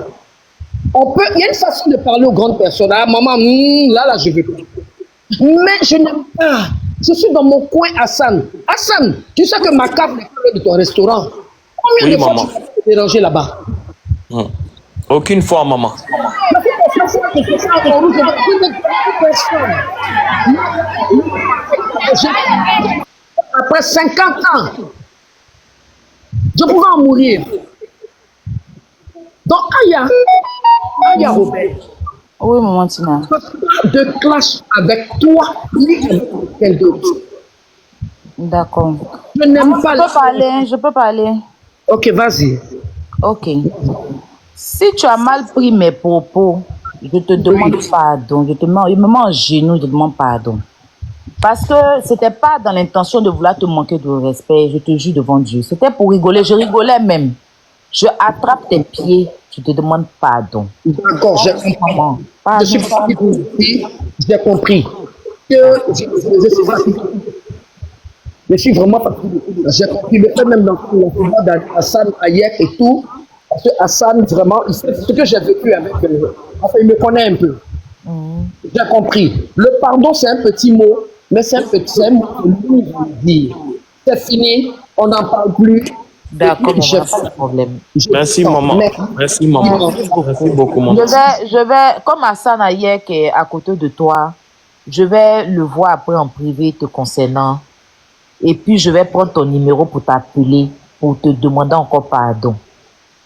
Il y a une façon de parler aux grandes personnes. Ah, maman, là, je veux pas. Mais je n'aime pas. Je suis dans mon coin, Hassan. Hassan, tu sais que ma cave est collée de ton restaurant. Combien de fois tu vas te déranger là-bas? Aucune fois, maman. Après 50 ans, je pouvais en mourir. Donc, Aya Robert. Oui, maman Tina. De clash avec toi, ni avec quelqu'un d'autre. D'accord. Je n'aime pas je peux parler. Ok, vas-y. Ok. Si tu as mal pris mes propos, je te demande pardon. Je me mets en genoux, je te demande pardon. Parce que c'était pas dans l'intention de vouloir te manquer de respect, je te jure devant Dieu. C'était pour rigoler, je rigolais même. Je attrape tes pieds, je te demande pardon. D'accord, j'ai compris. Je suis parti pour ici, j'ai compris. Je suis vraiment parti. J'ai compris. Le fait même dans Hassan Ayek et tout, parce que Hassan, vraiment, il sait ce que j'ai vécu avec enfin, il me connaît un peu. J'ai compris. Le pardon, c'est un petit mot, mais c'est un mot que lui veut dire. C'est fini, on n'en parle plus. D'accord, pas de problème. Merci, maman. Merci, maman. Merci beaucoup, maman. Je vais, comme Hassan Ayek est à côté de toi, je vais le voir après en privé te concernant. Et puis, je vais prendre ton numéro pour t'appeler, pour te demander encore pardon.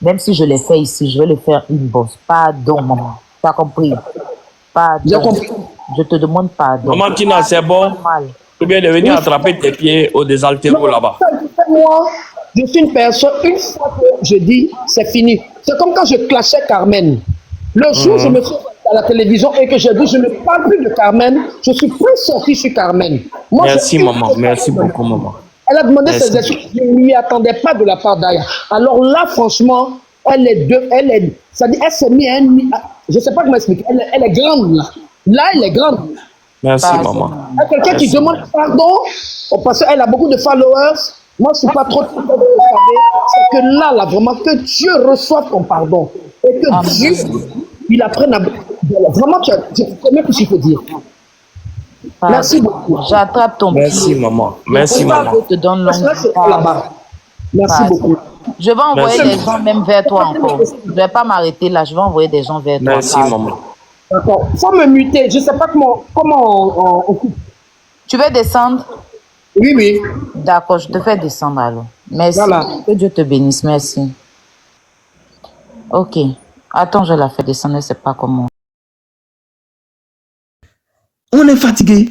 Même si je l'ai fait ici, je vais le faire une bosse. Pardon, maman. Tu as compris? Pardon. J'ai compris. Je te demande pardon. Maman Tina, c'est bon? Tu viens de venir attraper tes pieds au désaltéro là-bas. Moi, je suis une personne, une fois que je dis, c'est fini. C'est comme quand je clashais Carmen. Le jour où je me suis à la télévision et que j'ai dit, je ne parle plus de Carmen, je suis plus sorti sur Carmen. Moi, merci, maman. Merci beaucoup, maman. Elle a demandé ses excuses. Je ne lui attendais pas de la part d'Aya. Alors là, franchement, elle s'est mise à je ne sais pas comment expliquer. Elle est grande là. Là, elle est grande. Merci, maman. Il y a quelqu'un qui demande pardon, parce qu'elle a beaucoup de followers. Moi, je ne suis pas trop de vous savez. C'est que là, vraiment, que Dieu reçoive ton pardon. Et que Dieu, il apprenne à... Vraiment, tu connais tout ce qu'il faut dire. Merci beaucoup. J'attrape ton pied. Merci, maman. Merci, maman. Je te donne là-bas. Merci beaucoup. Je vais envoyer des gens même vers toi encore. Je ne vais pas m'arrêter là. Je vais envoyer des gens vers toi. Merci, maman. D'accord. Il faut me muter. Je ne sais pas comment on coupe. Tu veux descendre? Oui, oui. D'accord, je te fais descendre alors. Merci. Voilà. Que Dieu te bénisse. Merci. Ok. Attends, je la fais descendre. Je ne sais pas comment. On est fatigué.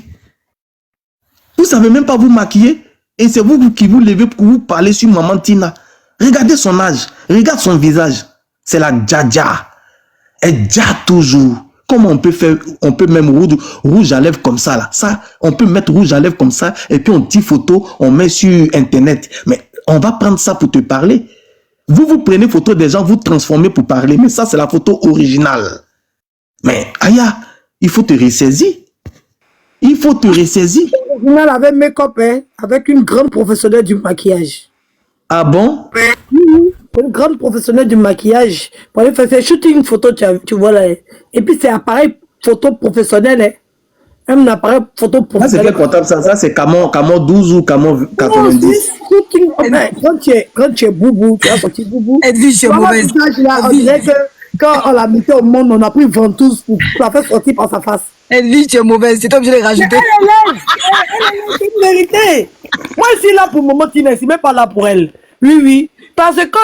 Vous ne savez même pas vous maquiller. Et c'est vous qui vous levez pour vous parler sur Maman Tina. Regardez son âge. Regarde son visage. C'est la dja-dja. Elle dja toujours. Comment on peut faire, on peut même rouge à lèvres comme ça, là. Ça, on peut mettre rouge à lèvres comme ça, et puis on dit photo, on met sur Internet. Mais on va prendre ça pour te parler. Vous prenez photo des gens, vous transformez pour parler, mais ça, c'est la photo originale. Mais, Aya, il faut te ressaisir. Il faut te ressaisir. Original avec make-up, hein, avec une grande professionnelle du maquillage. Ah bon? Une grande professionnelle du maquillage. Pour aller faire shooter une photo, tu vois là. Et puis c'est appareil photo professionnel. Hein. Un appareil photo Ça, c'est professionnel. quel portable ça? Ça, c'est Camon 12 ou Camon 90? Quand tu es boubou, tu as sorti boubou. Edwige est mauvaise. Là, on dirait que quand on l'a mis au monde, on a pris ventouse pour la faire sortir par sa face. Edwige, tu es mauvaise. C'est obligé de les rajouter. C'est une vérité. Moi, je suis là pour le moment, Tina, je suis même pas là pour elle. Oui. Parce que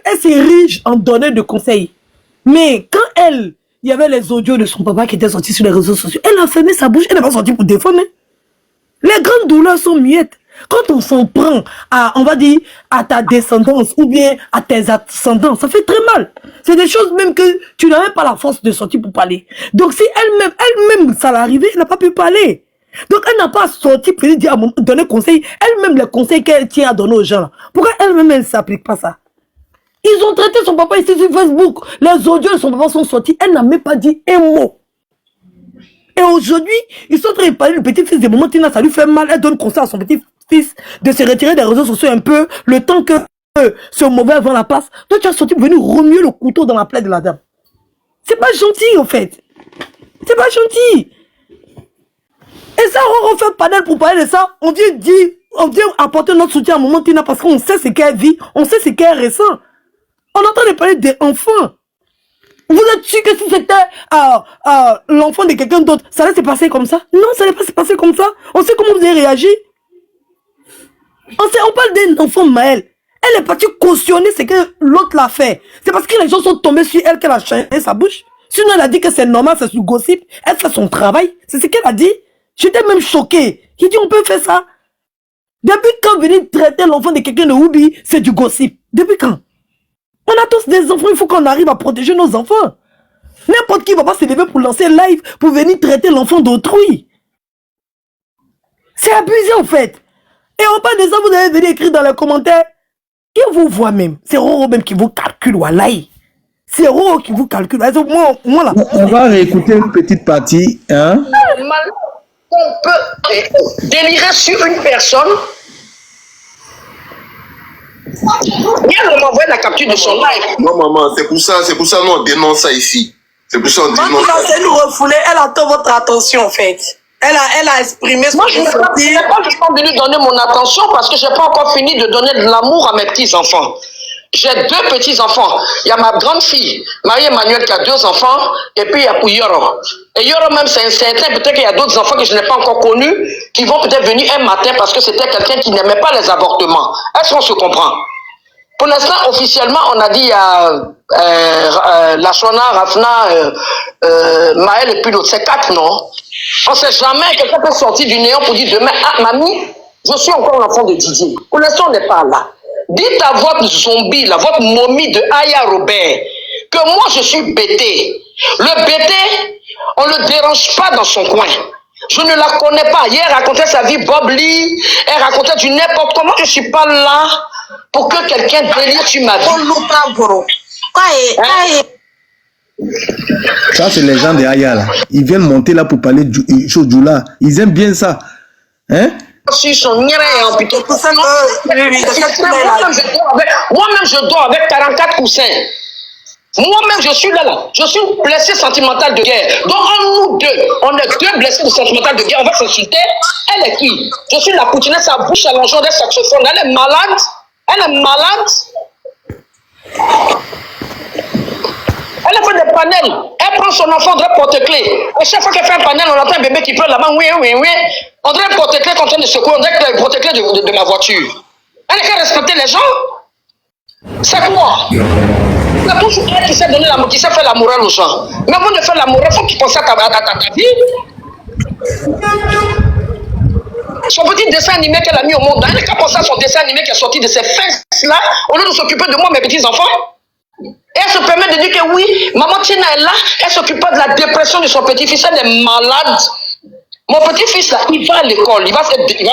elle s'est riche en donner de conseils. Mais quand il y avait les audios de son papa qui étaient sortis sur les réseaux sociaux, elle a fermé sa bouche, elle n'est pas sortie pour défendre. Les grandes douleurs sont muettes. Quand on s'en prend à, on va dire, à ta descendance ou bien à tes ascendants, ça fait très mal. C'est des choses même que tu n'as même pas la force de sortir pour parler. Donc si elle-même, ça l'est arrivé, elle n'a pas pu parler. Donc elle n'a pas sorti pour dire, donner conseil. Elle-même, les conseils qu'elle tient à donner aux gens. Pourquoi elle-même, elle ne s'applique pas ça? Ils ont traité son papa ici sur Facebook. Les audios de son papa sont sortis. Elle n'a même pas dit un mot. Et aujourd'hui, ils sont en train de parler du petit-fils de Maman Tina, ça lui fait mal. Elle donne conseil à son petit-fils de se retirer des réseaux sociaux un peu, le temps que ce mauvais vent la passe. Toi, tu as sorti pour venir remuer le couteau dans la plaie de la dame. C'est pas gentil, en fait. C'est pas gentil. Et ça, on fait panel pour parler de ça. On vient apporter notre soutien à Maman Tina parce qu'on sait ce qu'elle vit, on sait ce qu'elle ressent. On est en train de parler des enfants. Vous êtes sûr que si c'était l'enfant de quelqu'un d'autre, ça allait se passer comme ça? Non, ça allait pas se passer comme ça. On sait comment vous avez réagi. On parle d'un enfant Maël. Elle est partie cautionner ce que l'autre l'a fait. C'est parce que les gens sont tombés sur elle qu'elle a changé sa bouche. Sinon, elle a dit que c'est normal, c'est du gossip. Elle fait son travail. C'est ce qu'elle a dit. J'étais même choqué. Il dit, on peut faire ça. Depuis quand venir traiter l'enfant de quelqu'un de Oubi, c'est du gossip? Depuis quand? On a tous des enfants, il faut qu'on arrive à protéger nos enfants. N'importe qui ne va pas se lever pour lancer live, pour venir traiter l'enfant d'autrui. C'est abusé en fait. Et en parle de ça, vous allez venir écrire dans les commentaires. Qui vous voit même? C'est Roro même qui vous calcule, Wallahi. C'est Roro qui vous calcule. Moi là. On va réécouter une petite partie. Hein? On peut délirer sur une personne. Viens m'envoyer la capture de son live. Non, maman, c'est pour ça, nous on dénonce ça ici. C'est pour ça qu'on dénonce ça. Elle nous refoulait, elle attend votre attention en fait. Elle a exprimé ce Moi, je n'ai pas venu donner mon attention parce que je n'ai pas encore fini de donner de l'amour à mes petits-enfants. J'ai 2 petits-enfants. Il y a ma grande fille, Marie-Emmanuelle, qui a 2 enfants, et puis il y a Yoro. Et Yoro même, c'est incertain. Peut-être qu'il y a d'autres enfants que je n'ai pas encore connus qui vont peut-être venir un matin parce que c'était quelqu'un qui n'aimait pas les avortements. Est-ce qu'on se comprend? Pour l'instant, officiellement, on a dit à Lachona, Rafna, Maël et puis l'autre. C'est 4 noms. On ne sait jamais, quelqu'un peut sortir du néant pour dire demain, ah, mamie, je suis encore l'enfant de Didier. Pour l'instant, on n'est pas là. Dites à votre zombie, là, votre momie de Aya Robert, que moi, je suis bêté. Le bêté, on ne le dérange pas dans son coin. Je ne la connais pas. Hier, elle racontait sa vie Bob Lee, elle racontait du n'importe comment. Je ne suis pas là pour que quelqu'un délire sur ma vie. Ça, c'est les gens de Aya, là. Ils viennent monter là pour parler de Chodjoula. Ils aiment bien ça. Hein? Sur son plutôt. Moi-même, je dors avec 44 coussins. Moi-même, je suis là. Je suis une blessée sentimentale de guerre. Donc, nous deux, on est 2 blessés de sentimentale de guerre. On va s'insulter. Elle est qui? Je suis la poutinette, sa bouche à l'enjeu des saxophones. Elle est malade. Elle fait des panels. Elle prend son enfant de porte-clés. Et chaque fois qu'elle fait un panel, on entend un bébé qui pleure là-bas. Oui. On dirait un porte-clés qu'on tient de secouer. On dirait que c'est le porte-clés de ma voiture. Elle n'a qu'à respecter les gens. C'est quoi? C'est toujours elle qui sait donner l'amour, qui sait faire la morale aux gens. Mais avant de faire la morale, il faut que tu penses à ta vie. Son petit dessin animé qu'elle a mis au monde, elle n'a qu'à penser à son dessin animé qui est sorti de ses fesses là, au lieu de s'occuper de moi, mes petits enfants. Et elle se permet de dire que oui, maman Tina est là, elle s'occupe pas de la dépression de son petit-fils, elle est malade. Mon petit-fils, là, il va à l'école, il va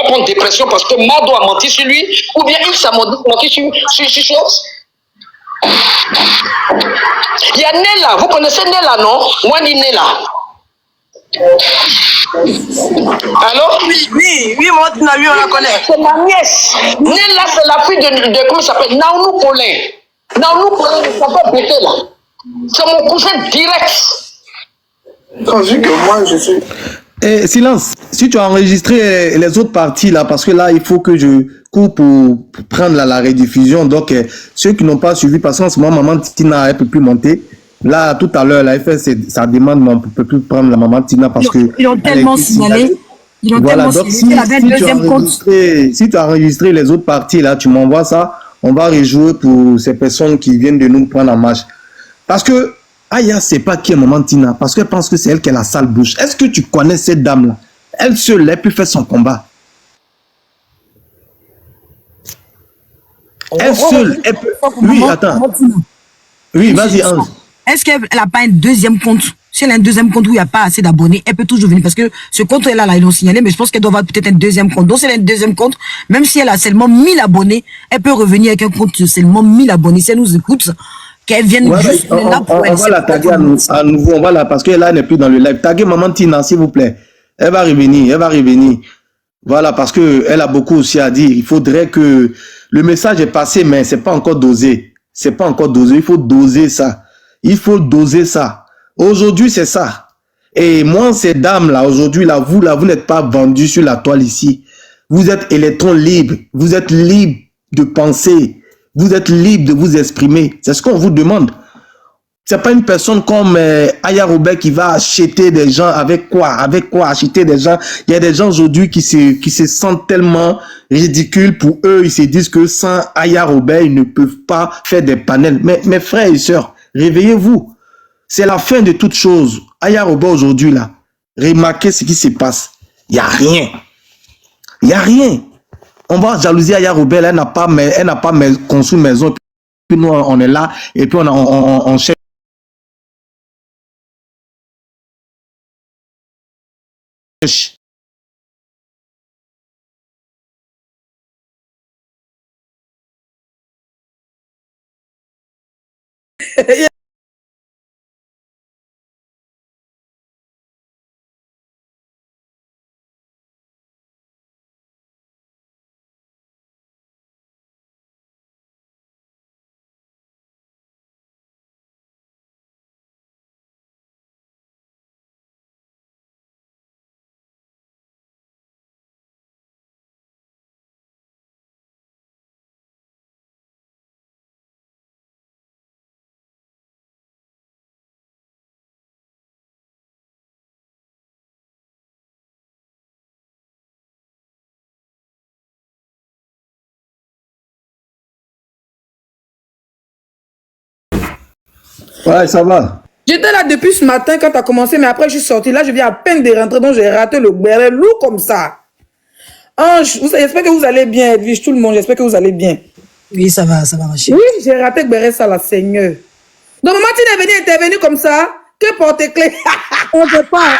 prendre dépression parce que Mado a menti sur lui, ou bien il s'est menti sur chose. Il y a Nella, vous connaissez Nella, non? Moi, ni Nella. Allô? Oui, mon Tina, oui, on la connaît. C'est ma nièce. Nella, c'est la fille de comment ça s'appelle? Naounou Paulin. Naounou Paulin, il s'appelle Bété, là. C'est mon cousin direct. Quand je dis que moi, je suis... Eh, silence, si tu as enregistré les autres parties là, parce que là, il faut que je coupe pour prendre la rediffusion. Donc, ceux qui n'ont pas suivi, parce qu'en ce moment, maman Tina, elle ne peut plus monter. Là, tout à l'heure, elle fait sa demande, mais on ne peut plus prendre la maman Tina parce que... Ils ont tellement signalé. Ils ont voilà, tellement donc signalé. si tu as enregistré les autres parties là, tu m'envoies ça, on va rejouer pour ces personnes qui viennent de nous prendre en marche. Parce que Aya, c'est pas qui est maman Tina, parce qu'elle pense que c'est elle qui a la sale bouche. Est-ce que tu connais cette dame-là? Elle seule, elle peut faire son combat. Elle seule, elle peut... Oui, attends. Oui, vas-y, Ange. Est-ce qu'elle n'a pas un deuxième compte? Si elle a un deuxième compte où il n'y a pas assez d'abonnés, elle peut toujours venir. Parce que ce compte-là, là, ils l'ont signalé, mais je pense qu'elle doit avoir peut-être un deuxième compte. Donc, si elle a un deuxième compte, même si elle a seulement 1000 abonnés, elle peut revenir avec un compte de seulement 1000 abonnés. Si elle nous écoute, qu'elle vienne juste là pour elle. On va la taguer à nouveau, on va la, parce qu'elle n'est plus dans le live. Taguez maman Tina, s'il vous plaît. Elle va revenir, elle va revenir. Voilà, parce qu'elle a beaucoup aussi à dire. Il faudrait que le message est passé, mais c'est pas encore dosé. C'est pas encore dosé. Il faut doser ça. Il faut doser ça. Aujourd'hui, c'est ça. Et moi, ces dames-là, aujourd'hui, là, vous n'êtes pas vendus sur la toile ici. Vous êtes électrons libres. Vous êtes libres de penser. Vous êtes libre de vous exprimer. C'est ce qu'on vous demande. C'est pas une personne comme Aya Robert qui va acheter des gens avec quoi acheter des gens. Il y a des gens aujourd'hui qui se sentent tellement ridicules pour eux. Ils se disent que sans Aya Robert, ils ne peuvent pas faire des panels. Mais mes frères et sœurs, réveillez-vous. C'est la fin de toute chose. Aya Robert aujourd'hui là, remarquez ce qui se passe. Il n'y a rien. Il n'y a rien. On va jalouser Aya Robert, elle n'a pas construit maison. Puis nous, on est là et puis on cherche. Ouais, ça va. J'étais là depuis ce matin quand tu as commencé, mais après je suis sorti. Là, je viens à peine de rentrer, donc j'ai raté le béret lourd comme ça. Ange, j'espère que vous allez bien, Edwige, tout le monde, j'espère que vous allez bien. Oui, ça va, ma chérie. Oui, j'ai raté le béret, ça, la Seigneur. Donc, maman, tu es venue intervenir comme ça, que porte-clés. On veut pas.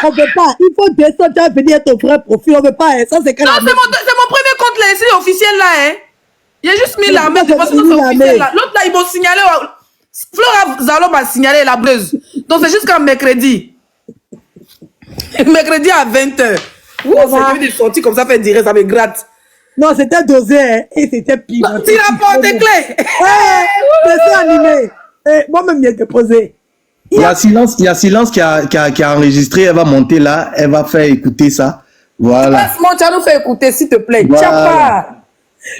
Il faut descendre, tu vas venir ton vrai profil, on veut pas. Ça, c'est Non, c'est mon premier compte là, ici, officiel là, hein. Il y a juste mis la main, c'est parce que c'est officiel là. L'autre là, ils m'ont signalé. Flora Zalo m'a signalé la bleuse. Donc, c'est jusqu'à mercredi. Mercredi à 20h. Ouh, c'est devenu des sorties comme ça, fait direct, ça me gratte. Non, c'était dosé, hein, et c'était pire. Tu l'as porte-clés. C'est animé. Moi-même, j'ai déposé. Il y a Silence qui a enregistré, elle va monter là, elle va faire écouter ça. Voilà. Laisse-moi, tu vas nous faire écouter, s'il te plaît. Voilà.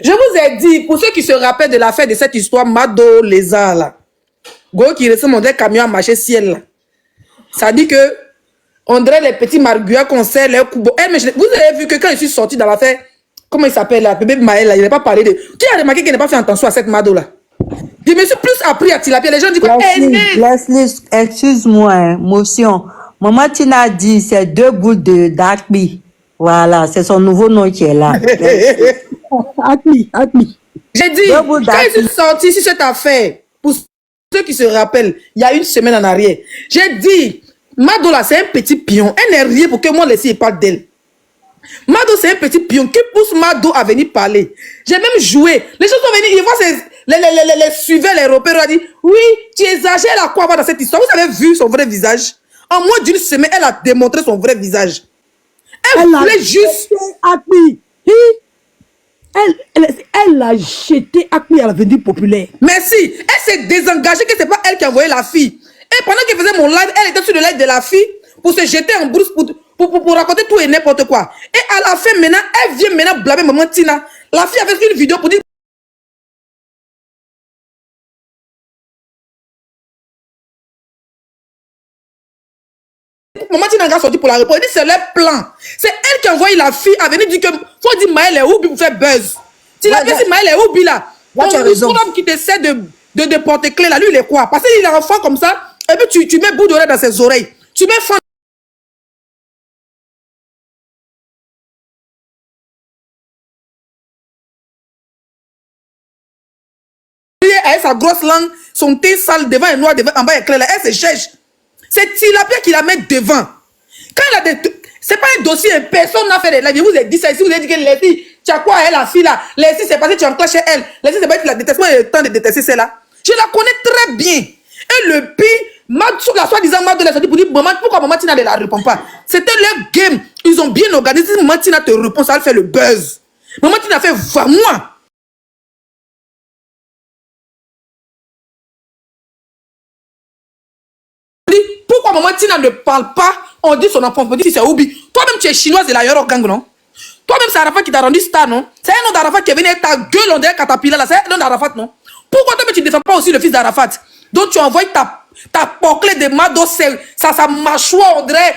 Je vous ai dit, pour ceux qui se rappellent de l'affaire de cette histoire, Mado Lézard là, Go qui ressemble à des camions à marcher ciel là. Ça dit que, on dirait les petits marguerits qu'on sert, les coups. Mais vous avez vu que quand je suis sorti dans l'affaire, comment il s'appelle là, bébé Maël là, il n'a pas parlé de. Qui a remarqué qu'il n'a pas fait attention à cette Mado là? Je me suis plus appris à Tilapia. Les gens disent que. Leslie, excuse-moi, hein, motion. Maman Tina dit c'est 2 boules de Darkby. Voilà, c'est son nouveau nom qui est là. Acmi. J'ai dit, quand je suis sorti sur cette affaire, pour ceux qui se rappellent, il y a une semaine en arrière, j'ai dit, Mado là, c'est un petit pion. Elle n'est rien pour que moi, laisse parle d'elle. Mado, c'est un petit pion qui pousse Mado à venir parler. J'ai même joué. Les gens sont venus, ils voient les suiveurs, les repères, ils ont dit, oui, tu exagères à quoi dans cette histoire. Vous avez vu son vrai visage? En moins d'une semaine, elle a démontré son vrai visage. Elle voulait juste... Elle l'a jeté à l'avenir populaire. Merci. Elle s'est désengagée que c'est pas elle qui a envoyé la fille. Et pendant qu'elle faisait mon live, elle était sur le live de la fille pour se jeter en brousse pour raconter tout et n'importe quoi. Et à la fin, maintenant, elle vient maintenant blâmer maman Tina. La fille avait fait une vidéo pour dire... Maman Tina a sorti pour la répondre. Elle dit c'est leur plan. C'est elle qui a envoyé la fille à venir dire que faut dire Maël est où pour faire buzz. Tu l'as vu si Maël est où là? Tu as raison. L'homme qui t'essaie de porter clé là, lui il est quoi? Parce qu'il est enfant comme ça, et puis tu mets bout d'oreille dans ses oreilles. Tu mets fan. Avec sa grosse langue, son thé sale devant et noir, devant, en bas est clair là, elle se cherche. C'est Tilapia qui la met devant. Quand elle a des... C'est pas un dossier, personne n'a fait des lives. Vous avez dit ça ici, vous avez dit que les filles, tu as quoi elle, la fille là? Les filles, c'est parce que tu enclenches chez elle. Les filles, c'est parce que tu la détestes. Moi, j'ai le temps de détester celle-là. Je la connais très bien. Et le pire, sur la soi-disant Mad de la sortie pour dire, maman, pourquoi maman Tina ne la répond pas? C'était leur game. Ils ont bien organisé. Si maman Tina te répond, ça va faire le buzz. Maman Tina fait, va moi. Pourquoi maman Tina ne parle pas? On dit son enfant, on dit c'est Oubi. Toi-même, tu es chinoise de la Yoro Gang, non? Toi-même, c'est Arafat qui t'a rendu star, non? C'est un nom d'Arafat qui est venu avec ta gueule, on dirait Catapila, là. C'est un nom d'Arafat, non? Pourquoi toi-même, tu ne défends pas aussi le fils d'Arafat? Donc, tu envoies ta poclée de Mado, sa mâchoire, on dirait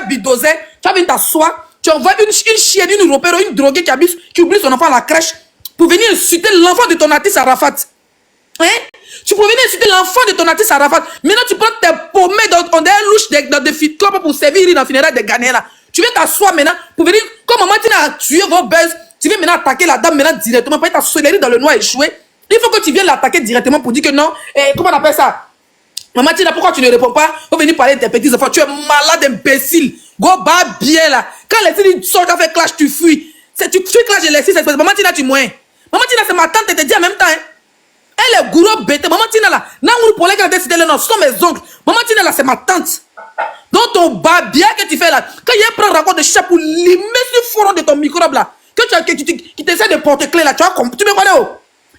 bulldozer. Tu vas venir t'asseoir, tu envoies une chienne, une repère, une droguée qui oublie son enfant à la crèche pour venir insulter l'enfant de ton artiste Arafat. Hein? Tu peux venir insulter l'enfant de ton artiste Arafat. Maintenant, tu prends tes paumées dans des louches dans des fit clubs pour servir dans le funérail des Ghanéens là. Tu viens t'asseoir maintenant pour venir, comme maman Tina a tué vos buzz, tu viens maintenant attaquer la dame maintenant directement. Pour ta solerie dans le noir échoué. Il faut que tu viennes l'attaquer directement pour dire que non. Comment on appelle ça? Maman Tina, pourquoi tu ne réponds pas? Faut venir parler de tes petits enfants. Tu es malade, imbécile. Go bas bien là. Quand les filles sortent, tu fait clash, tu fuis. Tu fuis clash et les filles, maman Tina, tu moins. Maman Tina, c'est ma tante, elle te dit en même temps. Hein? Elle est gourou bête. Maman Tina là, non, pour les gars, ce sont mes oncles. Maman Tina là, c'est ma tante. Donc ton babia que tu fais là, quand il y a un prend rapport de chat pour limer le front de ton microbe là, qui t'essaie de porter clé là, tu me connais où?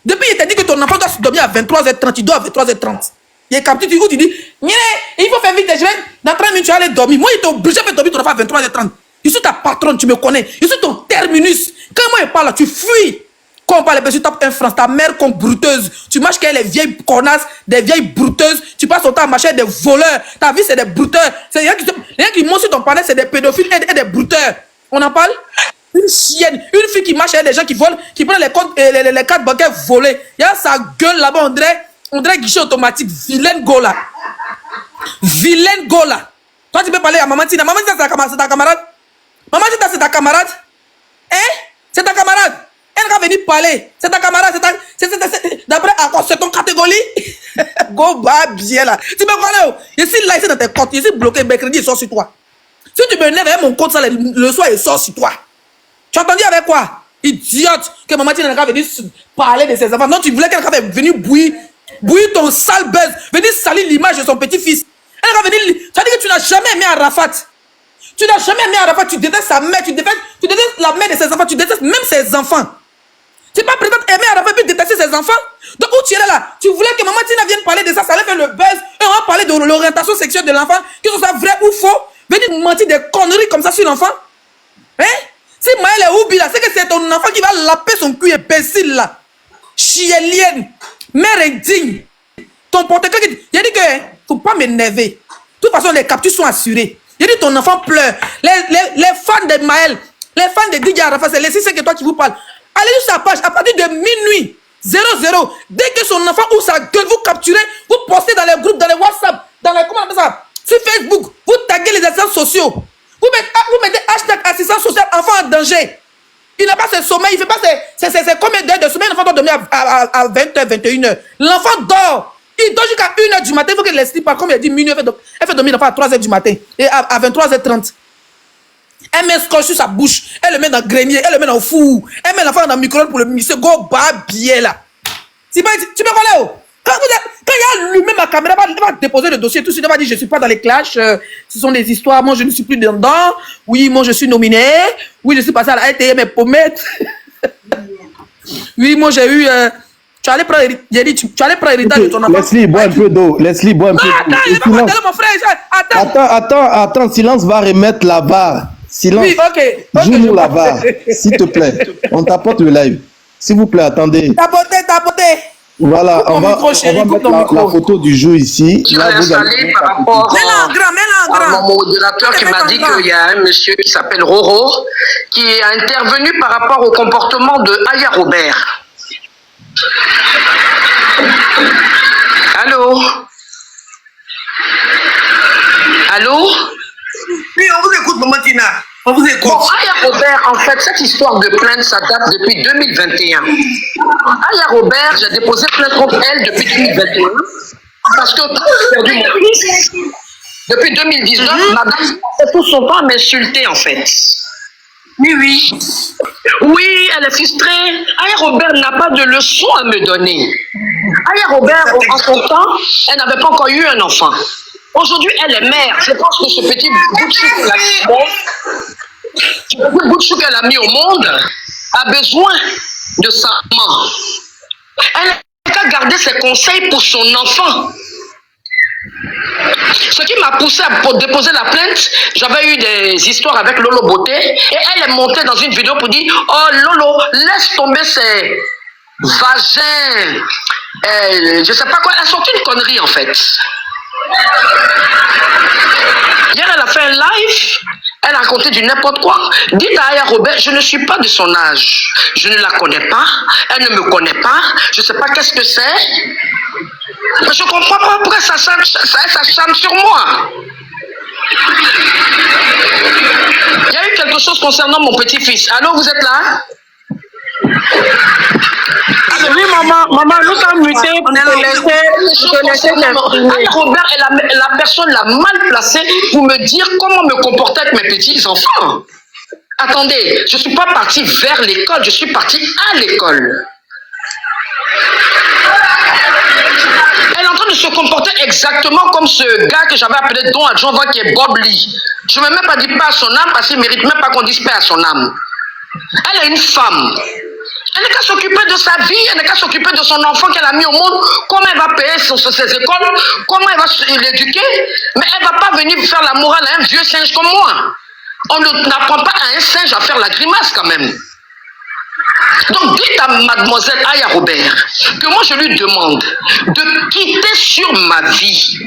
Depuis il t'a dit que ton enfant doit se dormir à 23h30, tu dois à 23h30. Il est capté, tu dis, il faut faire vite, je vais, dans 30 minutes tu vas aller dormir. Moi il t'a obligé de dormir ton enfant à 23h30. Je suis ta patronne, tu me connais. Je suis ton terminus. Quand moi je parle là, tu fuis. Quand on parle de top 1 France, ta mère comme bruteuse. Tu marches qu'elle est vieille connasse, des vieilles brouteuses. Tu passes ton temps à marcher des voleurs. Ta vie, c'est des brouteurs. Les gens qui montent sur ton panel, c'est des pédophiles et des brouteurs. On en parle? Une chienne, une fille qui marche avec des gens qui volent, qui prennent les comptes, les cartes bancaires volées. Il y a sa gueule là-bas, on dirait guichet automatique. Vilaine Gola. Vilaine Gola. Toi, tu peux parler à Maman Tina. Maman Tina, c'est ta camarade. Maman Tina, c'est ta camarade. Hein? C'est ta camarade. Elle va venir parler. C'est ta camarade. D'après, c'est ton catégorie. Go bas bien là. Tu me connais? Je suis là, ici dans tes comptes. Je suis bloqué. Mercredi, il sort sur toi. Si tu me lèves avec mon compte, ça, le soir, il sort sur toi. Tu as entendu avec quoi? Idiote. Que maman Tina va venir parler de ses enfants. Non, tu voulais qu'elle va venir bouillir ton sale buzz. Venir salir l'image de son petit-fils. Elle va venir. Ça veut dire que tu n'as jamais aimé Arafat. Tu n'as jamais aimé Arafat. Tu détestes sa mère. Tu détestes la mère de ses enfants. Tu détestes même ses enfants. Tu n'es pas prêt à aimer Arafat et détester ses enfants. Donc où tu es là, tu voulais que maman Tina vienne parler de ça, ça allait faire le buzz. Et on va parler de l'orientation sexuelle de l'enfant, que ce soit vrai ou faux. Venir mentir des conneries comme ça sur l'enfant. Hein? Si Maël est oublié là, c'est que c'est ton enfant qui va laper son cul imbécile là. Chielienne. Mère indigne. Ton porte-clés, il a dit que, faut pas m'énerver. De toute façon, les captures sont assurées. Il a dit ton enfant pleure. Les fans de Maël, les fans de Didier Arafat, c'est que toi qui vous parle. Allez sur sa page, à partir de minuit 00, dès que son enfant ou sa gueule, vous capturez, vous postez dans les groupes, dans les WhatsApp, dans les, comment on appelle ça, sur Facebook, vous taguez les assistants sociaux. Vous mettez hashtag assistant social enfant en danger. Il n'a pas ce sommeil, il ne fait pas ses combien d'heures de sommeil, l'enfant doit dormir à 20h, 21h. L'enfant dort. Il dort jusqu'à 1h du matin. Il faut qu'elle l'explique pas. Comme elle dit minuit, elle fait dormir l'enfant à 3h du matin. Et à 23h30. Elle met scotch sur sa bouche. Elle le met dans le grenier. Elle le met dans le four. Elle met l'enfant dans le micro-ondes pour le mixer. Go bas bien là. Tu me connais où? Quand il a allumé ma caméra, il va déposer le dossier. Tout de suite, il va dire je ne suis pas dans les clashs. Ce sont des histoires. Moi, je ne suis plus dedans. Oui, moi, je suis nominé. Oui, je suis passé à la RTE, mes pommettes. Oui, moi, j'ai eu. Tu allais prendre l'héritage de ton enfant. Leslie, bois un peu d'eau. Leslie, bois un peu d'eau. Attends, il va m'appeler mon frère. Attends, silence va remettre la barre. Silence. Oui, ok. Joue-nous la barre, s'il te plaît. On t'apporte le live. S'il vous plaît, attendez. Tapoté. Voilà, on va mettre la photo du jour ici. Je l'ai installé par rapport à mon modérateur qui m'a dit qu'il y a un monsieur qui s'appelle Roro qui est intervenu par rapport au comportement de Aya Robert. Allô? Allô? Oui, on vous écoute, Maman Tina. On vous écoute. Bon, Aya Robert, en fait, cette histoire de plainte, ça date depuis 2021. Aya Robert, j'ai déposé plainte contre elle depuis 2021 parce que quand j'ai perdu mon fils, depuis 2019, madame fait tout son temps à m'insulter, en fait. Oui. Oui, elle est frustrée. Aya Robert n'a pas de leçon à me donner. Aya Robert, en son temps, elle n'avait pas encore eu un enfant. Aujourd'hui, elle est mère. Je pense que ce petit bout de chou qu'elle a mis au monde a besoin de sa maman. Elle n'a qu'à garder ses conseils pour son enfant. Ce qui m'a poussé à déposer la plainte, j'avais eu des histoires avec Lolo Beauté et elle est montée dans une vidéo pour dire « Oh Lolo, laisse tomber ses vagins. » Je ne sais pas quoi, elle a sorti une connerie en fait. Hier, elle a fait un live, elle a raconté du n'importe quoi. Dites à Aya Robert, je ne suis pas de son âge. Je ne la connais pas, elle ne me connaît pas, je ne sais pas qu'est-ce que c'est. Mais je ne comprends pas pourquoi ça chante sur moi. Il y a eu quelque chose concernant mon petit-fils. Allô, vous êtes là? Oui, maman, nous sommes mutés pour te laisser Aya Robert est la personne la mal placée pour me dire comment me comporter avec mes petits-enfants. Attendez, je ne suis pas partie vers l'école, je suis partie à l'école. Elle est en train de se comporter exactement comme ce gars que j'avais appelé Don Adjonva qui est Bob Lee. Je ne vais même pas dire paix à son âme parce qu'il ne mérite même pas qu'on dise paix à son âme. Elle est une femme. Elle n'a qu'à s'occuper de sa vie, elle n'a qu'à s'occuper de son enfant qu'elle a mis au monde, comment elle va payer ses écoles, comment elle va l'éduquer, mais elle ne va pas venir faire la morale à un vieux singe comme moi. On n'apprend pas à un singe à faire la grimace quand même. Donc dites à mademoiselle Aya Robert que moi je lui demande de quitter sur ma vie.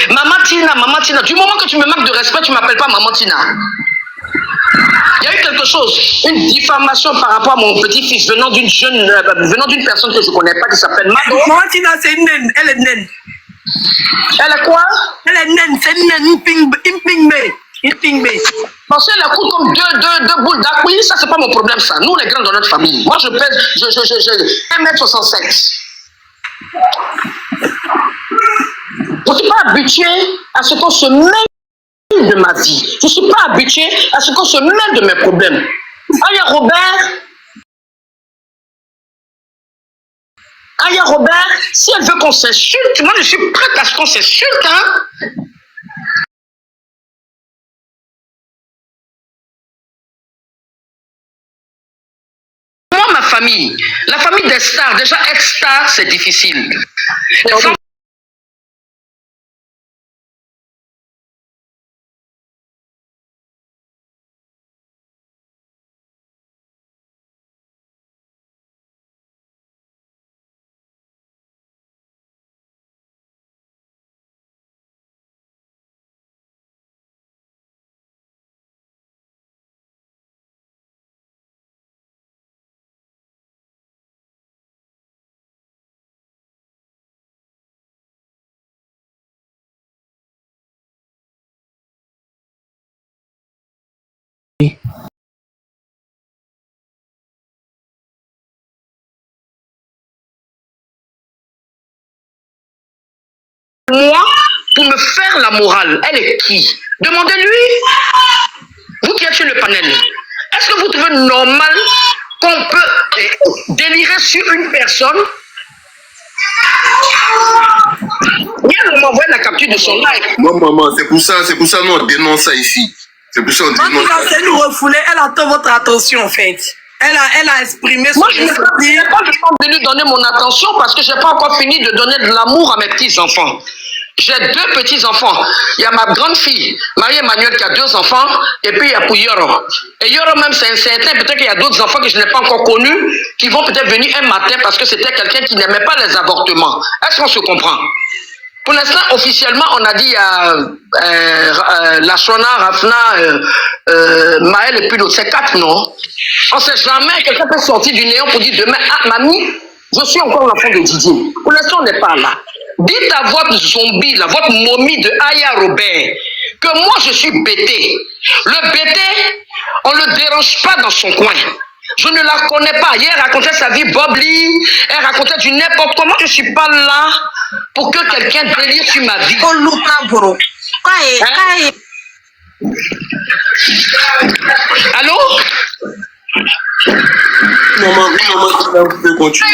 Maman Tina, du moment que tu me manques de respect, tu ne m'appelles pas Maman Tina. Il y a eu quelque chose, une diffamation par rapport à mon petit-fils venant d'une personne que je ne connais pas qui s'appelle Mado. Maman Tina, c'est une naine, elle est naine. Elle est quoi? Elle est naine, c'est une naine, une pingbe. Parce qu'elle coûte comme deux boules d'acouille, ça c'est pas mon problème ça. Nous les grands dans notre famille. Moi je pèse 1m67. Je ne suis pas habitué à ce qu'on se mêle de ma vie. Je ne suis pas habitué à ce qu'on se mêle de mes problèmes. Aya Robert, si elle veut qu'on s'insulte, moi je suis prête à ce qu'on s'insulte, hein. Moi, ma famille, la famille des stars, déjà être star, c'est difficile. me faire la morale, elle est qui? Demandez-lui. Vous qui êtes sur le panel, est-ce que vous trouvez normal qu'on peut délirer sur une personne? Viens de m'envoyer la capture de son live. Non, maman, c'est pour ça, nous on dénonce ça ici. C'est pour ça qu'on dénonce ça. Elle nous refoulait, elle attend votre attention en fait. Elle a exprimé son... Moi, je n'ai pas venu donner mon attention parce que je n'ai pas encore fini de donner de l'amour à mes petits-enfants. J'ai 2 petits-enfants. Il y a ma grande fille, Marie-Emmanuelle, qui a 2 enfants, et puis il y a pour Yoro. Et Yoro même, c'est incertain. Peut-être qu'il y a d'autres enfants que je n'ai pas encore connus, qui vont peut-être venir un matin parce que c'était quelqu'un qui n'aimait pas les avortements. Est-ce qu'on se comprend? Pour l'instant, officiellement, on a dit à Lashona, Rafna, Maël et puis l'autre, c'est 4 noms. On ne sait jamais, quelqu'un peut sortir du néant pour dire demain, ah, mamie, je suis encore l'enfant de Didier. Pour l'instant, on n'est pas là. Dites à votre zombie, là, votre momie de Aya Robert, que moi, je suis bêté. Le bêté, on ne le dérange pas dans son coin. Je ne la connais pas. Hier, elle racontait sa vie Bob Lee. Elle racontait du n'importe comment. Je ne suis pas là pour que quelqu'un délire sur ma vie. Hein? Allô? Maman, vous pouvez continuer.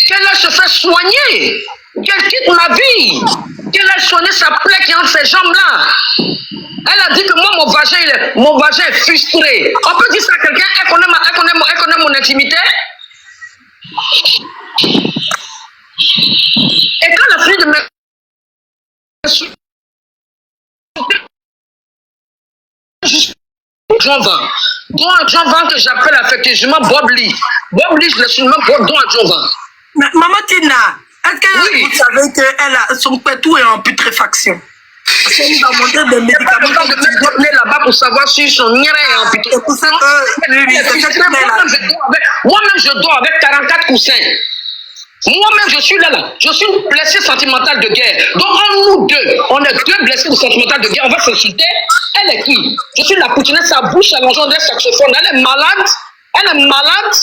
Qu'elle aille se faire soigner. Qu'elle quitte ma vie. Qu'elle aille soigner sa plaie qui est entre ses jambes-là. Elle a dit que moi, mon vagin est frustré. On peut dire ça à quelqu'un, elle connaît mon intimité. Et quand la fille de mes... Jean Van que j'appelle affectueusement Bob Lee. Bob Lee, je le suis même Bob Don à Jean Van. Maman Tina, est-ce que vous savez que son pétou est en putréfaction? Elle nous a montré des médicaments de venir là-bas pour savoir si son nien est en putréfaction. C'est pour ça que moi-même je dors avec 44 coussins. Moi-même, je suis là. Je suis une blessée sentimentale de guerre. Donc, nous deux, on est 2 blessés sentimentales de guerre. On va s'insulter. Elle est qui? Je suis la poutinette, sa bouche allongée d'un saxophone. Elle est malade. Elle est malade.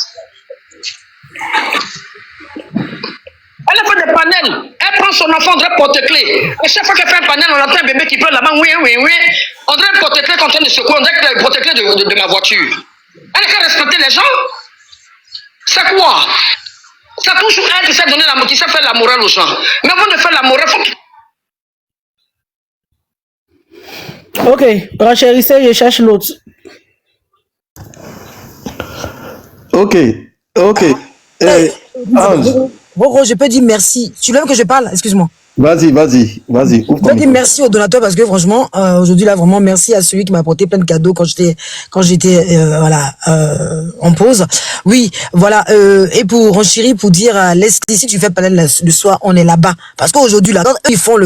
Elle a fait des panels. Elle prend son enfant, on dirait porte-clés. Et chaque fois qu'elle fait un panel, on entend un bébé qui pleure là-bas. Oui. On dirait un porte-clés qu'on est en train de secouer. On dirait que c'est le porte-clés de ma voiture. Elle a qu'à respecter les gens. C'est quoi? C'est toujours elle qui sait faire la morale aux gens. Mais avant de faire la morale, Ok, renchérissez, je cherche l'autre. Ok. Bon, je peux dire merci. Tu veux que je parle? Excuse-moi. Vas-y. Je peux dire merci au donateur parce que franchement, aujourd'hui là, vraiment merci à celui qui m'a apporté plein de cadeaux quand j'étais en pause. Oui, voilà. Et pour renchérir, pour dire à Leslie, si tu fais panel le soir, on est là-bas. Parce qu'aujourd'hui là, ils font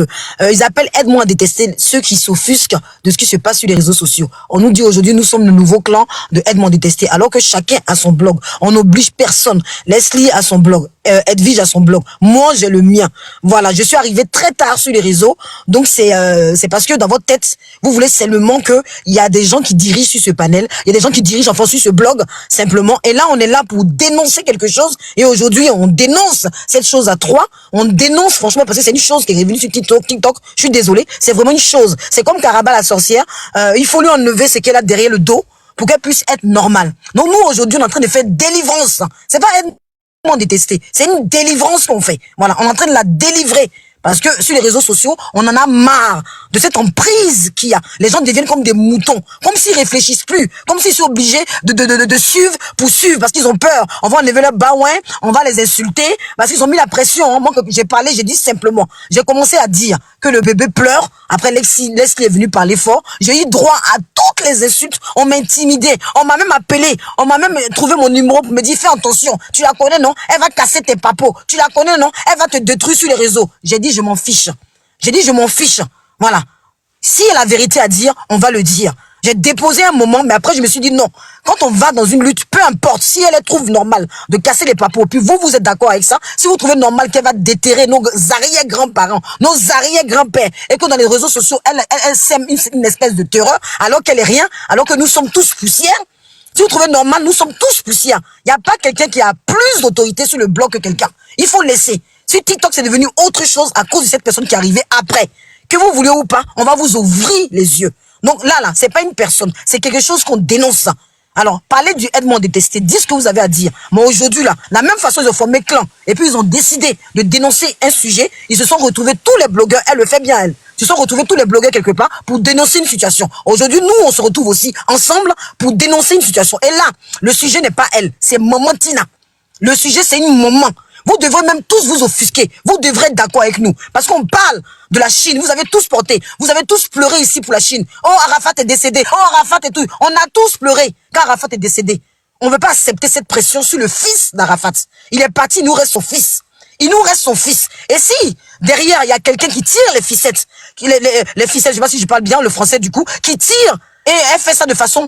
ils appellent aide-moi à détester ceux qui s'offusquent de ce qui se passe sur les réseaux sociaux. On nous dit aujourd'hui, nous sommes le nouveau clan de aide-moi à détester, alors que chacun a son blog. On n'oblige personne. Leslie a son blog. Edwige a son blog. Moi, j'ai le mien. Voilà, je suis arrivé très tard sur les réseaux. Donc, c'est parce que dans votre tête, vous voulez seulement que il y a des gens qui dirigent sur ce panel. Il y a des gens qui dirigent enfin sur ce blog, simplement. Et là, on est là pour dénoncer quelque chose. Et aujourd'hui, on dénonce cette chose à 3. On dénonce, franchement, parce que c'est une chose qui est revenue sur TikTok. Je suis désolée. C'est vraiment une chose. C'est comme Caraba la sorcière. Il faut lui enlever ce qu'elle a derrière le dos pour qu'elle puisse être normale. Donc, nous, aujourd'hui, on est en train de faire délivrance. C'est pas détester. C'est une délivrance qu'on fait. Voilà, on est en train de la délivrer. Parce que sur les réseaux sociaux, on en a marre de cette emprise qu'il y a. Les gens deviennent comme des moutons, comme s'ils réfléchissent plus, comme s'ils sont obligés de suivre pour suivre, parce qu'ils ont peur. On va enlever leur baouin, on va les insulter, parce qu'ils ont mis la pression. Moi, quand j'ai parlé, j'ai dit simplement, j'ai commencé à dire que le bébé pleure. Après, Leslie est venu parler fort. J'ai eu droit à toutes les insultes. On m'a intimidé. On m'a même appelé. On m'a même trouvé mon numéro pour me dire, fais attention. Tu la connais, non? Elle va casser tes papos. Tu la connais, non? Elle va te détruire sur les réseaux. J'ai dit, je m'en fiche. J'ai dit, je m'en fiche. Voilà. Si elle a la vérité à dire, on va le dire. J'ai déposé un moment, mais après, je me suis dit non. Quand on va dans une lutte, peu importe, si elle trouve normal de casser les papos, puis vous êtes d'accord avec ça, si vous trouvez normal qu'elle va déterrer nos arrière-grands-parents, nos arrière-grands-pères, et que dans les réseaux sociaux, elle sème une espèce de terreur, alors qu'elle est rien, alors que nous sommes tous poussières, si vous trouvez normal, nous sommes tous poussières. Il n'y a pas quelqu'un qui a plus d'autorité sur le bloc que quelqu'un. Il faut laisser. Si TikTok c'est devenu autre chose à cause de cette personne qui est arrivée après, que vous voulez ou pas, on va vous ouvrir les yeux. Donc là, c'est pas une personne, c'est quelque chose qu'on dénonce ça. Alors, parlez du aide-moi détesté, dites ce que vous avez à dire. Mais aujourd'hui, là, la même façon, ils ont formé clan. Et puis, ils ont décidé de dénoncer un sujet. Ils se sont retrouvés, tous les blogueurs, elle le fait bien, elle. Ils se sont retrouvés tous les blogueurs quelque part pour dénoncer une situation. Aujourd'hui, nous, on se retrouve aussi ensemble pour dénoncer une situation. Et là, le sujet n'est pas elle, c'est Maman Tina. Le sujet, c'est une maman. Vous devrez même tous vous offusquer. Vous devrez être d'accord avec nous. Parce qu'on parle de la Chine. Vous avez tous porté. Vous avez tous pleuré ici pour la Chine. Oh, Arafat est décédé. Oh, Arafat et tout. On a tous pleuré car Arafat est décédé. On ne veut pas accepter cette pression sur le fils d'Arafat. Il est parti, il nous reste son fils. Il nous reste son fils. Et si, derrière, il y a quelqu'un qui tire les ficettes, les ficelles, je sais pas si je parle bien le français du coup, qui tire, et elle fait ça de façon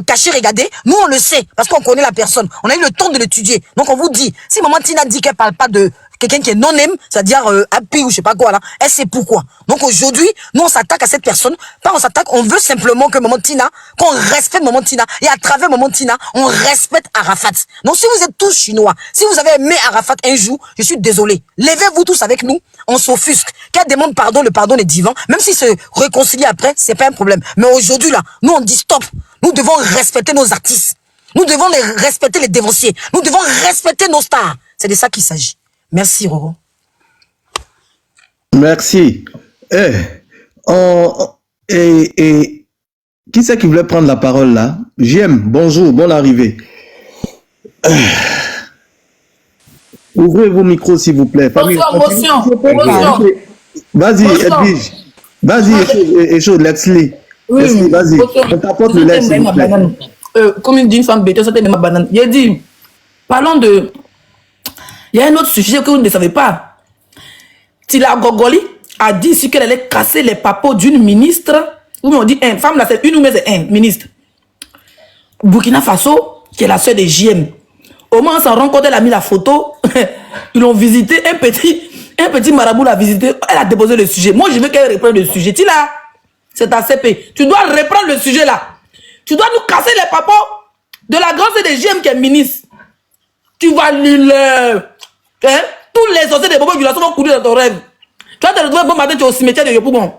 cachée, regardez, nous on le sait, parce qu'on connaît la personne, on a eu le temps de l'étudier. Donc on vous dit, si Maman Tina dit qu'elle parle pas de quelqu'un qui est non-aime, c'est-à-dire happy ou je sais pas quoi là, elle sait pourquoi. Donc aujourd'hui, nous on s'attaque à cette personne, pas on s'attaque, on veut simplement que Maman Tina, qu'on respecte Maman Tina, et à travers Maman Tina, on respecte Arafat. Donc si vous êtes tous chinois, si vous avez aimé Arafat un jour, je suis désolé, levez-vous tous avec nous, on s'offusque, qu'elle demande pardon, le pardon est divin, même si se réconcilie après, c'est pas un problème. Mais aujourd'hui là, nous on dit stop, nous devons respecter nos artistes, nous devons respecter les dévanciers, nous devons respecter nos stars, c'est de ça qu'il s'agit. Merci, Roro. Merci. Qui c'est qui voulait prendre la parole là? J'aime. Bonjour, bonne arrivée. Ouvrez vos micros, s'il vous plaît. Motion. Vas-y, Edwige. Vas-y, chaud, Leslie. Leslie, vas-y. On t'apporte le lait, s'il vous plaît. Comme il dit une femme bêteuse, c'était ma banane. Il a dit, parlons de... Il y a un autre sujet que vous ne savez pas. Tila Gogoli a dit ici qu'elle allait casser les papeaux d'une ministre. Ou on dit une femme, là, c'est une ou mais c'est un ministre. Burkina Faso, qui est la sœur de JM. Au moment où on s'en rend compte, elle a mis la photo. Ils l'ont visité. Un petit marabout l'a visité. Elle a déposé le sujet. Moi, je veux qu'elle reprenne le sujet. Tila, c'est ta CP. Tu dois reprendre le sujet là. Tu dois nous casser les papeaux de la grande sœur de JM qui est ministre. Tu vas nulle. Hein? Tous les sorciers des bobos du lasso vont courir dans ton rêve. Tu vas te retrouver bon matin, tu es au cimetière de Yopougon.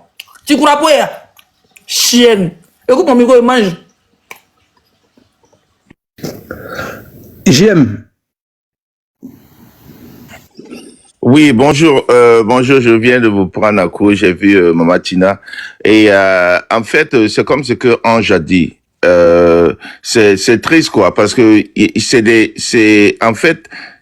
Tu cours pour elle. Chienne. Écoute mon micro et mange. J'aime. Oui, bonjour. Bonjour, je viens de vous prendre à court. J'ai vu Maman Tina. Et en fait, c'est comme ce que Ange a dit. C'est triste, quoi, parce que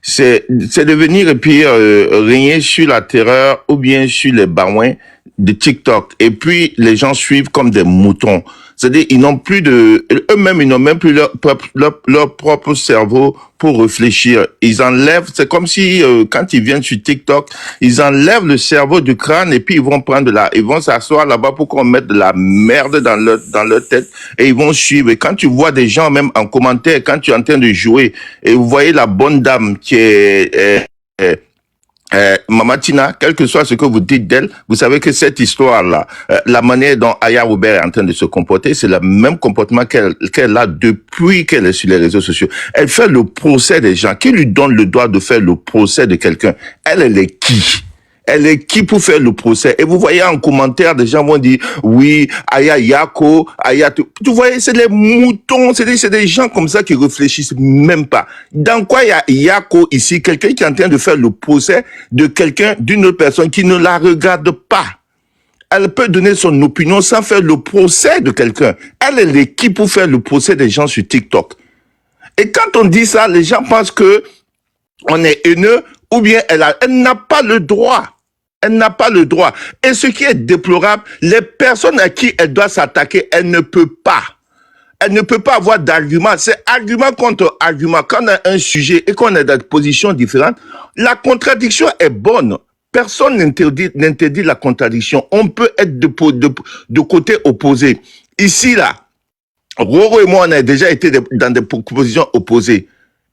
c'est de venir et puis régner sur la terreur ou bien sur les baouins de TikTok. Et puis, les gens suivent comme des moutons. C'est-à-dire, eux-mêmes, ils n'ont même plus leur propre cerveau pour réfléchir. Ils enlèvent, c'est comme si, quand ils viennent sur TikTok, ils enlèvent le cerveau du crâne et puis ils vont s'asseoir là-bas pour qu'on mette de la merde dans leur tête et ils vont suivre. Et quand tu vois des gens même en commentaire, quand tu es en train de jouer et vous voyez la bonne dame qui est, Maman Tina, quel que soit ce que vous dites d'elle, vous savez que cette histoire-là, la manière dont Aya Robert est en train de se comporter, c'est le même comportement qu'elle a depuis qu'elle est sur les réseaux sociaux. Elle fait le procès des gens. Qui lui donne le droit de faire le procès de quelqu'un? Elle est qui? Elle est qui pour faire le procès? Et vous voyez en commentaire, des gens vont dire, oui, Aya Yako, Aya... Tu voyez, c'est des moutons, c'est des gens comme ça qui réfléchissent même pas. Dans quoi il y a Yako ici? Quelqu'un qui est en train de faire le procès de quelqu'un, d'une autre personne qui ne la regarde pas. Elle peut donner son opinion sans faire le procès de quelqu'un. Elle est qui pour faire le procès des gens sur TikTok? Et quand on dit ça, les gens pensent que on est haineux, ou bien elle n'a pas le droit. Elle n'a pas le droit. Et ce qui est déplorable, les personnes à qui elle doit s'attaquer, elle ne peut pas. Elle ne peut pas avoir d'argument. C'est argument contre argument. Quand on a un sujet et qu'on est dans des positions différentes, la contradiction est bonne. Personne n'interdit la contradiction. On peut être de côté opposé. Ici, là, Roro et moi, on a déjà été dans des positions opposées.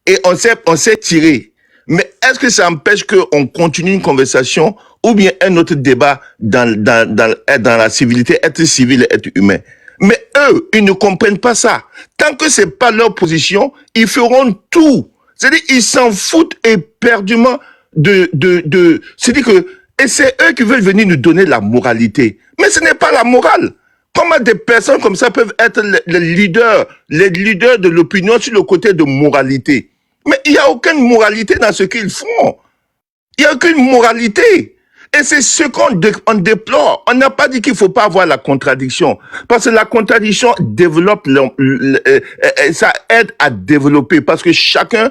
Et on s'est tiré. Mais est-ce que ça empêche qu'on continue une conversation ou bien un autre débat dans la civilité, être civil et être humain? Mais eux, ils ne comprennent pas ça. Tant que c'est pas leur position, ils feront tout. C'est-à-dire, ils s'en foutent éperdument c'est-à-dire que, et c'est eux qui veulent venir nous donner la moralité. Mais ce n'est pas la morale. Comment des personnes comme ça peuvent être les leaders de l'opinion sur le côté de moralité? Mais il n'y a aucune moralité dans ce qu'ils font. Il n'y a aucune moralité. Et c'est ce qu'on déplore. On n'a pas dit qu'il ne faut pas avoir la contradiction. Parce que la contradiction développe, ça aide à développer. Parce que chacun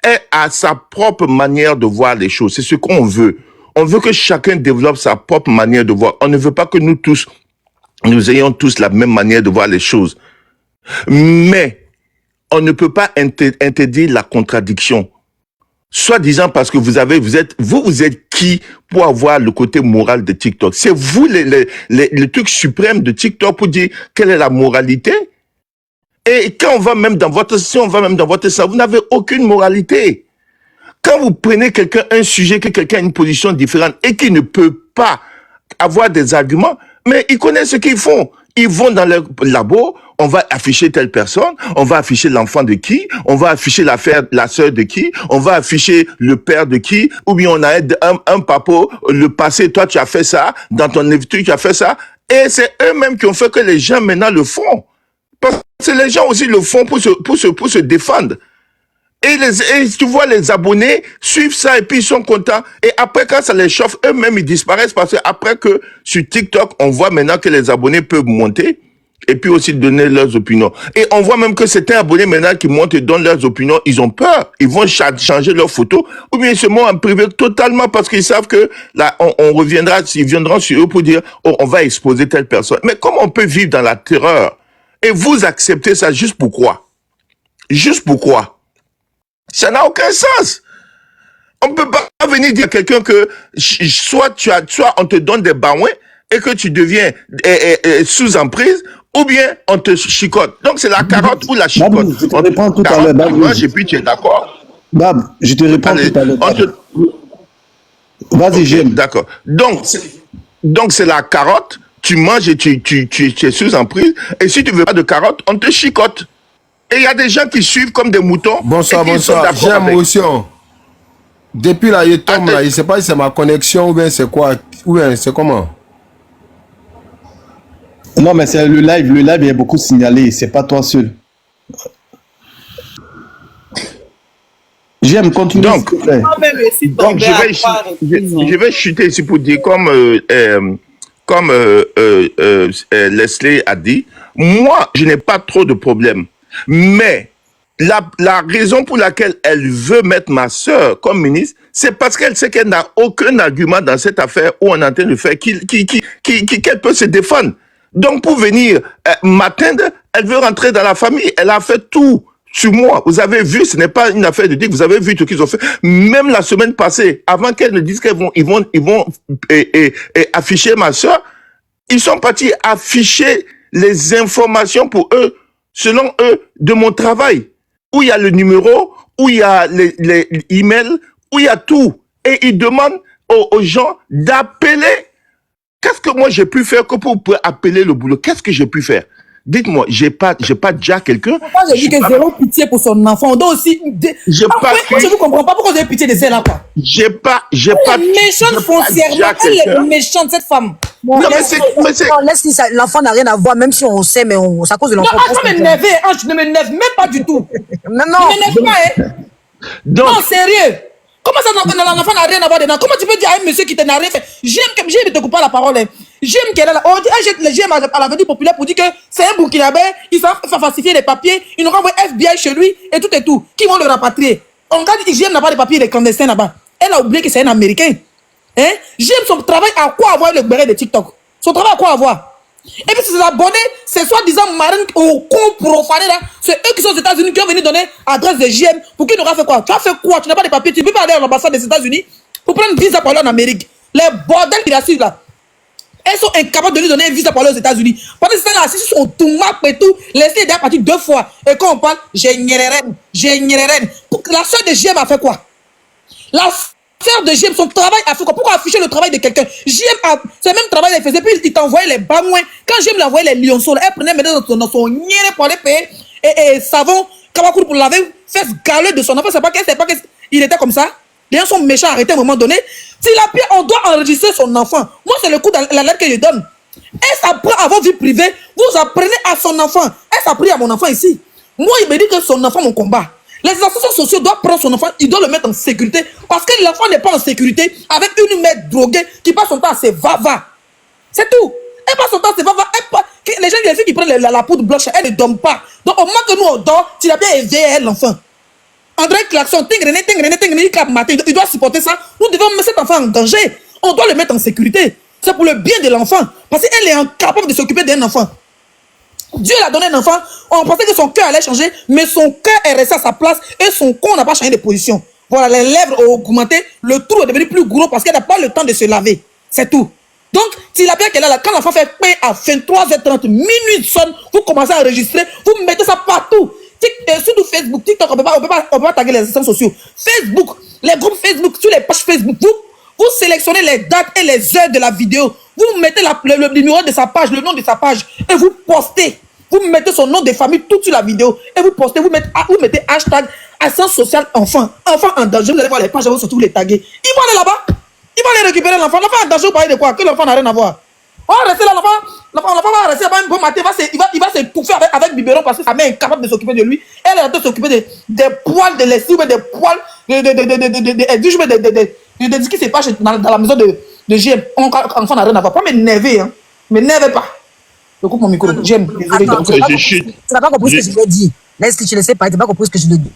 est à sa propre manière de voir les choses. C'est ce qu'on veut. On veut que chacun développe sa propre manière de voir. On ne veut pas que nous ayons tous la même manière de voir les choses. Mais on ne peut pas interdire la contradiction. Soi-disant parce que vous êtes qui pour avoir le côté moral de TikTok? C'est vous le truc suprême de TikTok pour dire quelle est la moralité? Et quand on va même dans votre sens, vous n'avez aucune moralité. Quand vous prenez un sujet, que quelqu'un a une position différente et qui ne peut pas avoir des arguments, mais ils connaissent ce qu'ils font. Ils vont dans leur labo, on va afficher telle personne, on va afficher l'enfant de qui, on va afficher la sœur de qui, on va afficher le père de qui, ou bien on a un papo, le passé, toi tu as fait ça, dans ton étude tu as fait ça, et c'est eux-mêmes qui ont fait que les gens maintenant le font. Parce que les gens aussi le font pour se défendre. Et tu vois, les abonnés suivent ça et puis ils sont contents. Et après, quand ça les chauffe, eux-mêmes, ils disparaissent parce que après que sur TikTok, on voit maintenant que les abonnés peuvent monter et puis aussi donner leurs opinions. Et on voit même que certains abonnés maintenant qui montent et donnent leurs opinions, ils ont peur. Ils vont changer leurs photos ou bien ils se montrent en privé totalement parce qu'ils savent que là, ils viendront sur eux pour dire, oh, on va exposer telle personne. Mais comment on peut vivre dans la terreur? Et vous acceptez ça juste pourquoi? Juste pourquoi? Ça n'a aucun sens. On ne peut pas venir dire à quelqu'un que soit on te donne des baouins et que tu deviens sous emprise, ou bien on te chicote. Donc c'est la carotte ou la chicote. Bab, je te réponds tout à l'heure. Bab, et puis tu es d'accord. Bab, je te réponds tout à l'heure. Vas-y, j'aime. D'accord. Donc c'est la carotte, tu manges et tu es sous emprise, et si tu veux pas de carotte, on te chicote. Et il y a des gens qui suivent comme des moutons. Bonsoir. J'aime Motion. Depuis là, il tombe là. Je ne sais pas si c'est ma connexion ou bien c'est quoi. Ou bien c'est comment. Non, mais c'est le live. Le live est beaucoup signalé. C'est pas toi seul. J'aime continuer. Donc je vais chuter ici pour dire comme Leslie a dit. Moi, je n'ai pas trop de problèmes. Mais la raison pour laquelle elle veut mettre ma sœur comme ministre, c'est parce qu'elle sait qu'elle n'a aucun argument dans cette affaire où on est en train de faire qu'elle peut se défendre. Donc pour venir m'atteindre, elle veut rentrer dans la famille. Elle a fait tout sur moi. Vous avez vu, ce n'est pas une affaire de dire, vous avez vu tout ce qu'ils ont fait. Même la semaine passée, avant qu'elle ne dise qu'ils vont afficher ma sœur, ils sont partis afficher les informations pour eux, selon eux, de mon travail, où il y a le numéro, où il y a les emails, où il y a tout. Et ils demandent aux gens d'appeler. Qu'est-ce que moi j'ai pu faire que pour appeler le boulot? Qu'est-ce que j'ai pu faire? Dites-moi, j'ai pas déjà quelqu'un. Pourquoi j'ai dit que zéro pitié pour son enfant? On doit aussi. Moi, je ne comprends pas pourquoi vous avez pitié de elle là, quoi. J'ai pas. Elle est méchante foncièrement. Elle est méchante, cette femme. Non, l'enfant n'a rien à voir, même si on sait, mais c'est à cause de l'enfant. Non, attends, m'énerver, Ange, ne m'énerve même pas du tout. Non. Ne m'énerve pas, hein. Non, sérieux. Comment ça, l'enfant n'a rien à voir dedans? Comment tu peux dire à un monsieur qui n'a rien fait? J'aime ne te coupe pas la parole. Hein. J'aime qu'elle est là. On dit, j'aime à l'avenir populaire pour dire que c'est un Burkinabé, il va falsifier les papiers, il nous renvoie FBI chez lui et tout. Qui vont le rapatrier? On regarde, j'aime n'a pas de papiers, les clandestins là-bas. Elle a oublié que c'est un Américain. Hein? J'aime son travail à quoi avoir le béret de TikTok. Son travail à quoi avoir? Et puis ses abonnés, c'est soi-disant marines au con profané là, c'est eux qui sont aux États-Unis qui ont venu donner adresse de JM pour qu'ils n'aura fait quoi? Tu as fait quoi? Tu n'as pas de papiers, tu peux pas aller à l'ambassade des États-Unis pour prendre une visa pour aller en Amérique. Les bordels qu'il a su là, elles sont incapables de lui donner un visa pour aller aux États-Unis. Pendant que c'est là, assis sur son toumap et tout, laissez déjà partir 2 fois. Et quand on parle, j'ai Nyereren. La soeur de JM a fait quoi? La sœur de JM, son travail a fait quoi? Pourquoi afficher le travail de quelqu'un? JM, c'est le même travail qu'elle faisait, puis il t'envoyait les bamouins. Quand JM lui envoyait les lionceaux, elle prenait maintenant dans son nyere pour aller payer et savon, kabakour pour laver, fesses galeux de son enfant. C'est pas qu'il était comme ça. Les gens sont méchants, arrêtez à un moment donné. Tilapia, on doit enregistrer son enfant. Moi, c'est le coup de la lettre que je donne. Elle s'apprend à vos vies privées. Vous apprenez à son enfant. Elle s'apprend à mon enfant ici. Moi, il me dit que son enfant, mon combat. Les associations sociales doivent prendre son enfant, ils doivent le mettre en sécurité. Parce que l'enfant n'est pas en sécurité avec une mère droguée qui passe son temps à se vava. C'est tout. Elle passe son temps à se vava. Les gens, les filles qui prennent la poudre blanche, elles ne dorment pas. Donc, au moment que nous, on dort, tu l'as bien éveillé l'enfant. André Klaxon, il clappe matin, il doit supporter ça. Nous devons mettre cet enfant en danger. On doit le mettre en sécurité. C'est pour le bien de l'enfant. Parce qu'elle est incapable de s'occuper d'un enfant. Dieu l'a donné un enfant. On pensait que son cœur allait changer, mais son cœur est resté à sa place et son corps n'a pas changé de position. Voilà, les lèvres ont augmenté, le trou est devenu plus gros parce qu'elle n'a pas le temps de se laver. C'est tout. Donc, s'il a bien qu'elle est là, quand l'enfant fait pain à 23h30, minuit sonne, vous commencez à enregistrer, vous mettez ça partout. Surtout Facebook, TikTok, on peut pas taguer les réseaux sociaux. Facebook, les groupes Facebook, sur les pages Facebook, vous sélectionnez les dates et les heures de la vidéo. Vous mettez le numéro de sa page, le nom de sa page, et vous postez. Vous mettez son nom de famille tout sur la vidéo, et vous postez, vous mettez hashtag assistance sociale enfant. Enfant en danger, vous allez voir les pages, vous surtout vous les taguer. Ils vont aller là-bas, ils vont aller récupérer l'enfant. L'enfant en danger, vous parlez de quoi? Que l'enfant n'a rien à voir. On va rester là, l'enfant va rester là-bas un bon matin, il va s'étouffer avec biberon parce que sa mère est incapable de s'occuper de lui. Elle est en train de s'occuper des poils de lessive, des poils de ce qui se passe dans la maison de JM. L'enfant n'a rien à voir. Pas m'énerver, hein. M'énervez pas. Je coupe mon micro. JM, désolé. Tu n'as pas compris ce que je l'ai dit. Laisse-le, tu ne sais pas, tu n'as pas compris ce que je l'ai dit.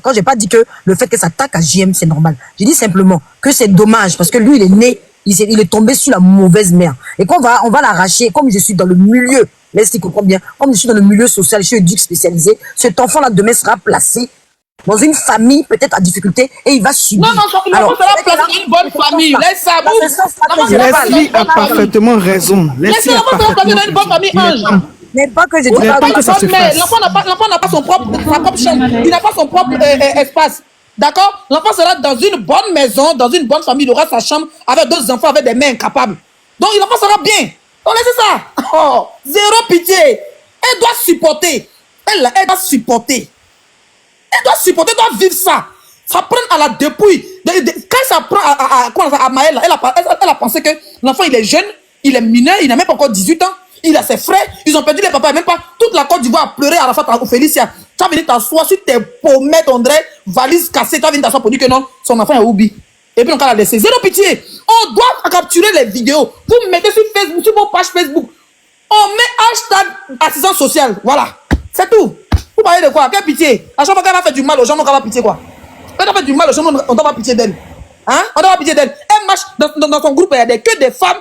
Quand je n'ai pas dit que le fait que ça attaque à JM, c'est normal. J'ai dit simplement que c'est dommage parce que lui, il est né. Il est tombé sur la mauvaise mère. Et qu'on va l'arracher, comme je suis dans le milieu, laisse-le comprendre bien, comme je suis dans le milieu social, je suis éduque spécialisé, cet enfant-là demain sera placé dans une famille peut-être à difficulté et il va subir. Non, l'enfant sera placé dans une bonne famille. Laisse ça bouge. Leslie a parfaitement raison. Laissez l'enfant sera placé dans une bonne famille, Ange. Mais pas que je dis pas que ça se fasse. L'enfant n'a pas sa propre chambre, il n'a pas son propre espace. D'accord? L'enfant sera dans une bonne maison, dans une bonne famille, il aura sa chambre avec d'autres enfants, avec des mères incapables. Donc l'enfant sera bien. Donc laissez ça. Oh, zéro pitié. Elle doit supporter. Elle doit supporter. Elle doit supporter, elle doit vivre ça. Ça prend à la dépouille. Quand ça prend à Maëlle, elle a pensé que l'enfant il est jeune, il est mineur, il n'a même pas encore 18 ans. Il a ses frères, ils ont perdu les papas, même pas. Toute la Côte d'Ivoire a pleuré à la fin au Félicia. Tu vas venir t'asseoir sur tes pommettes, André, valise cassée, tu vas venir t'asseoir pour dire que non, son enfant est oublié. Et puis on l'a laissé. Zéro pitié. On doit capturer les vidéos. Vous mettez sur Facebook, sur vos pages Facebook. On met hashtag assistance sociale. Voilà. C'est tout. Vous parlez de quoi? Quelle pitié? À chaque fois qu'elle va faire du mal aux gens, on va pitié quoi? Quand elle va faire du mal aux gens, on doit avoir pitié d'elle. Hein? On doit avoir pitié d'elle. Elle marche dans son groupe, il y a que des femmes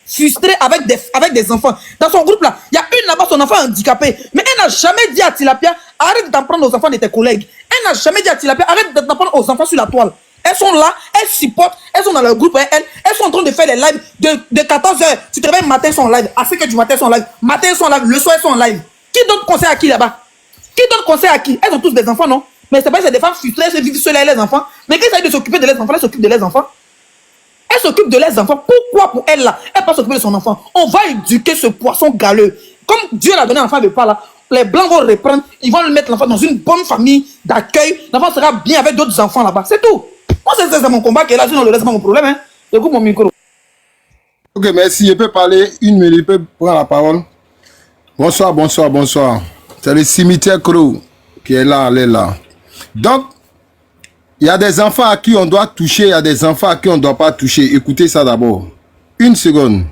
frustrée avec des enfants. Dans son groupe là, il y a une là-bas, son enfant handicapé. Mais elle n'a jamais dit à Tilapia, arrête d'en prendre aux enfants de tes collègues. Elle n'a jamais dit à Tilapia, arrête d'en prendre aux enfants sur la toile. Elles sont là, elles supportent, elles sont dans leur groupe, elles sont en train de faire les lives de 14h. Tu te réveilles matin, elles sont en live. À 5h du matin, elles sont en live. Matin, elles sont en live. Le soir, elles sont en live. Qui donne conseil à qui là-bas? Qui donne conseil à qui? Elles ont tous des enfants, non? Mais c'est pas que c'est des femmes frustrées, elles vivent seules les enfants. Mais quand elles essayent de s'occuper de leurs enfants, elles s'occupent de leurs enfants. Elle s'occupe de leurs enfants. Pourquoi pour elle là? Elle ne peut pas s'occuper de son enfant. On va éduquer ce poisson galeux. Comme Dieu l'a donné l'enfant de pas là, les blancs vont reprendre. Ils vont le mettre l'enfant dans une bonne famille d'accueil. L'enfant sera bien avec d'autres enfants là-bas. C'est tout. Moi, c'est mon combat qui est là. Sinon, le reste, c'est pas mon problème. Hein. Écoute mon micro. Ok, merci. Je peux parler une minute. Je peux prendre la parole. Bonsoir. C'est le cimetière Crow qui est là. Elle est là. Donc, il y a des enfants à qui on doit toucher, il y a des enfants à qui on ne doit pas toucher. Écoutez ça d'abord. Une seconde.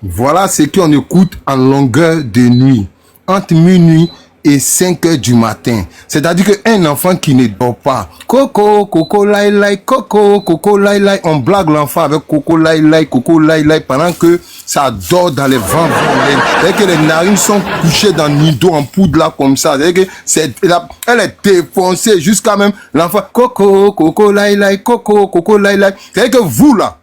Voilà ce qu'on écoute en longueur de nuit. Entre minuit et 5h du matin. C'est-à-dire qu'un enfant qui ne dort pas. Coco, coco, lai, lai, coco, coco, lai, lai. On blague l'enfant avec coco, lai, lai, coco, lai, lai, pendant que ça dort dans les vents. C'est-à-dire que les narines sont couchées dans le nid d'eau en poudre là comme ça. C'est-à-dire que elle est défoncée jusqu'à même l'enfant. Coco, coco, lai, lai, coco, coco, lai, lai. C'est-à-dire que vous là,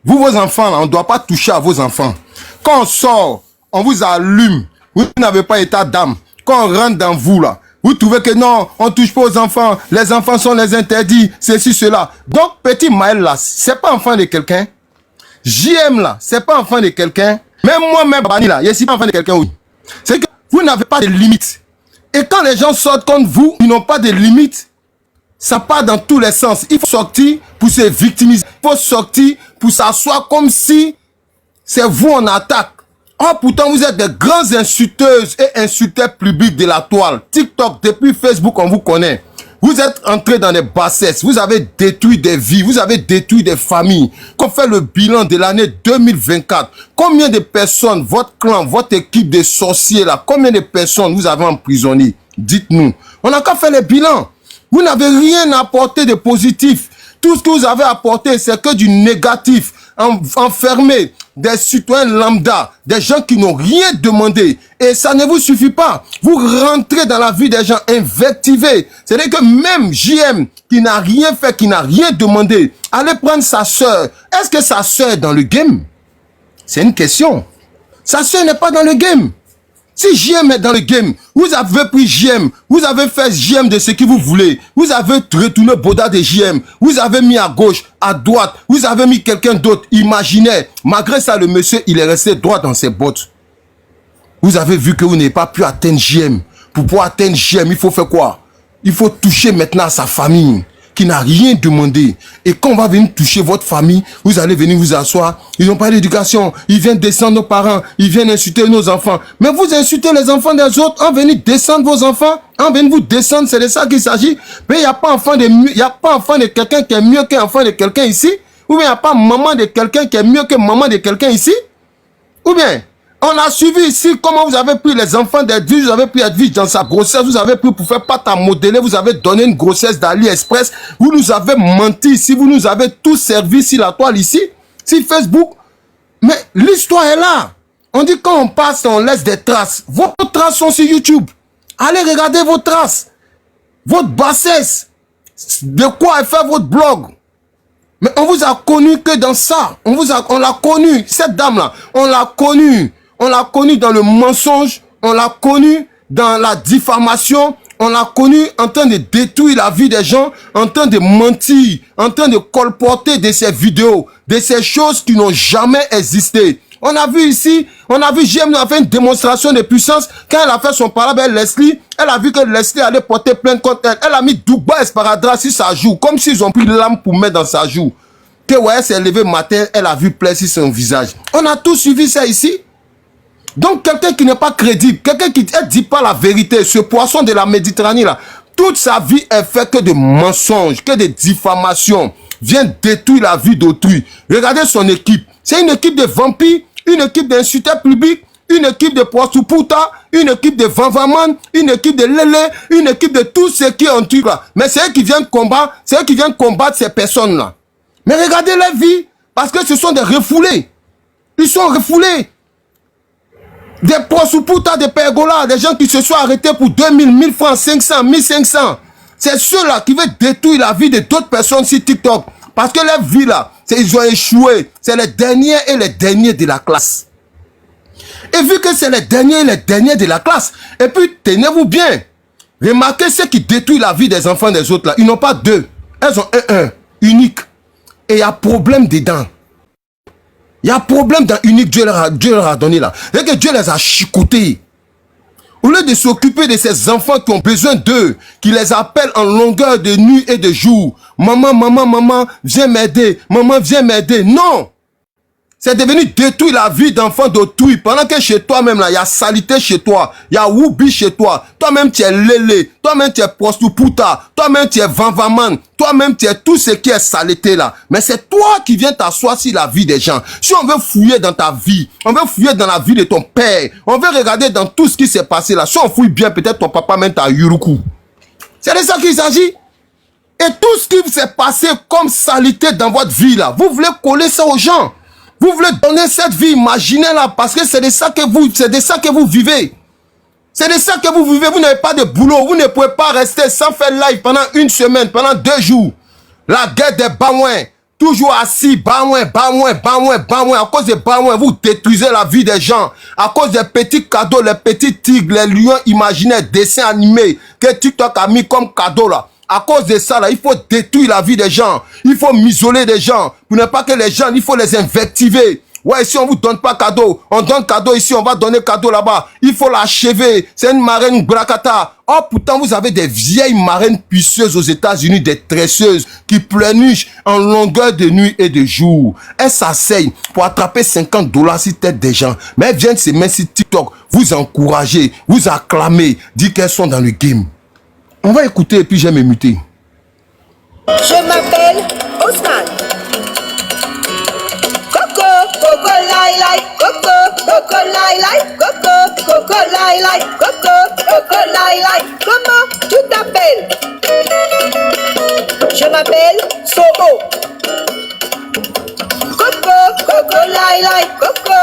vous vos enfants là, on ne doit pas toucher à vos enfants. Quand on sort, on vous allume. Vous n'avez pas état d'âme. Quand on rentre dans vous là, Vous trouvez que non, on touche pas aux enfants. Les enfants sont les interdits. Ceci, cela. Donc, petit Maël là, c'est pas enfant de quelqu'un. JM là, c'est pas enfant de quelqu'un. Même moi-même, Bani là, je suis pas enfant de quelqu'un. Oui. C'est que vous n'avez pas de limites. Et quand les gens sortent contre vous, ils n'ont pas de limites. Ça part dans tous les sens. Il faut sortir pour se victimiser. Il faut sortir pour s'asseoir comme si c'est vous en attaque. Oh, pourtant, vous êtes des grands insulteuses et insulteurs publics de la toile. TikTok, depuis Facebook, on vous connaît. Vous êtes entrés dans des bassesses. Vous avez détruit des vies. Vous avez détruit des familles. Qu'on fait le bilan de l'année 2024. Combien de personnes, votre clan, votre équipe de sorciers là, combien de personnes vous avez emprisonnées? Dites-nous. On n'a qu'à faire le bilan. Vous n'avez rien apporté de positif. Tout ce que vous avez apporté, c'est que du négatif. Enfermé des citoyens lambda, des gens qui n'ont rien demandé. Et ça ne vous suffit pas. Vous rentrez dans la vie des gens invectivés. C'est-à-dire que même JM, qui n'a rien fait, qui n'a rien demandé, allez prendre sa soeur. Est-ce que sa soeur est dans le game? C'est une question. Sa soeur n'est pas dans le game. Si JM est dans le game, vous avez pris JM, vous avez fait JM de ce que vous voulez, vous avez retourné Boda de JM, vous avez mis à gauche, à droite, vous avez mis quelqu'un d'autre, imaginaire. Malgré ça, le monsieur, il est resté droit dans ses bottes. Vous avez vu que vous n'avez pas pu atteindre JM. Pour pouvoir atteindre JM, il faut faire quoi? Il faut toucher maintenant à sa famille, qui n'a rien demandé. Et quand on va venir toucher votre famille, vous allez venir vous asseoir. Ils n'ont pas d'éducation. Ils viennent descendre nos parents. Ils viennent insulter nos enfants. Mais vous insultez les enfants des autres. On vient descendre vos enfants. On vient vous descendre. C'est de ça qu'il s'agit. Mais il n'y a pas enfant de quelqu'un qui est mieux qu'un enfant de quelqu'un ici. Ou bien il n'y a pas maman de quelqu'un qui est mieux que maman de quelqu'un ici. Ou bien on a suivi ici comment vous avez pris les enfants d'Edwige, vous avez pris Edwige dans sa grossesse, vous avez pris pour faire pâte à modeler, vous avez donné une grossesse d'AliExpress, vous nous avez menti ici, vous nous avez tout servi sur la toile ici, sur Facebook. Mais l'histoire est là. On dit quand on passe, on laisse des traces. Vos traces sont sur YouTube. Allez regarder vos traces. Votre bassesse. De quoi est fait votre blog. Mais on vous a connu que dans ça. On l'a connu. Cette dame-là, on l'a connue. On l'a connu dans le mensonge, on l'a connu dans la diffamation, on l'a connu en train de détruire la vie des gens, en train de mentir, en train de colporter de ces vidéos, de ces choses qui n'ont jamais existé. On a vu ici, on a vu JM a fait une démonstration de puissance. Quand elle a fait son parole avec Leslie, elle a vu que Leslie allait porter plainte contre elle. Elle a mis Duba Esparadra sur sa joue, comme s'ils ont pris l'âme pour mettre dans sa joue. Que ouais, elle s'est levée matin, elle a vu plaie sur son visage. On a tout suivi ça ici. Donc quelqu'un qui n'est pas crédible, quelqu'un qui ne dit pas la vérité, ce poisson de la Méditerranée là, toute sa vie est fait que de mensonges, que de diffamations, vient détruire la vie d'autrui. Regardez son équipe, c'est une équipe de vampires, une équipe d'insulteurs publics, une équipe de prostituta, une équipe de vanvaman, une équipe de lélé, une équipe de tout ce qui est en truc là. Mais c'est eux qui viennent combattre, ces personnes là. Mais regardez leur vie, parce que ce sont des refoulés. Ils sont refoulés. Des prostitutas, des pergolas, des gens qui se sont arrêtés pour 2000, 1000 francs, 500, 1500. C'est ceux-là qui veulent détruire la vie de d'autres personnes sur TikTok. Parce que leur vie là, ils ont échoué. C'est les derniers et les derniers de la classe. Et vu que c'est les derniers et les derniers de la classe, et puis tenez-vous bien. Remarquez ceux qui détruisent la vie des enfants des autres là. Ils n'ont pas deux. Elles ont un, unique. Et il y a problème dedans. Il y a un problème dans unique, Dieu leur a donné là. Et que Dieu les a chicotés. Au lieu de s'occuper de ces enfants qui ont besoin d'eux, qui les appellent en longueur de nuit et de jour. Maman, maman, maman, viens m'aider. Maman, viens m'aider. Non. C'est devenu détruire la vie d'enfants d'autrui. Pendant que chez toi-même, là, il y a salité chez toi. Il y a woubi chez toi. Toi-même, tu es lélé. Toi-même, tu es prostituta. Toi-même, tu es vanvaman. Toi-même, tu es tout ce qui est saleté là. Mais c'est toi qui viens t'asseoir sur la vie des gens. Si on veut fouiller dans ta vie, on veut fouiller dans la vie de ton père, on veut regarder dans tout ce qui s'est passé là. Si on fouille bien, peut-être ton papa même t'a Yuruku. C'est de ça qu'il s'agit. Et tout ce qui s'est passé comme saleté dans votre vie là, vous voulez coller ça aux gens. Vous voulez donner cette vie imaginaire là parce que c'est de ça que vous vivez. C'est de ça que vous vivez. Vous n'avez pas de boulot. Vous ne pouvez pas rester sans faire live pendant une semaine, pendant 2 jours. La guerre des Baouins. Toujours assis, bas moins, à cause des bas moins, vous détruisez la vie des gens. À cause des petits cadeaux, les petits tigres, les lions imaginaires, dessins animés, que TikTok a mis comme cadeau là. À cause de ça là, il faut détruire la vie des gens. Il faut m'isoler des gens. Pour ne pas que les gens, il faut les invectiver. Ouais, ici on vous donne pas cadeau. On donne cadeau ici, on va donner cadeau là-bas. Il faut l'achever. C'est une marraine bracata. Oh, pourtant vous avez des vieilles marraines puisseuses aux États-Unis, des tresseuses qui pleurnichent en longueur de nuit et de jour. Elles s'asseyent pour attraper $50 sur tête des gens. Mais elles viennent se mettre sur TikTok, vous encourager, vous acclamer, dire qu'elles sont dans le game. On va écouter et puis je vais me muter. Je m'appelle Osman. Coco lai lai, coco lai lai, coco lai lai, coco lai lai. Comment tu t'appelles? Je m'appelle Soho. Coco lai lai, coco.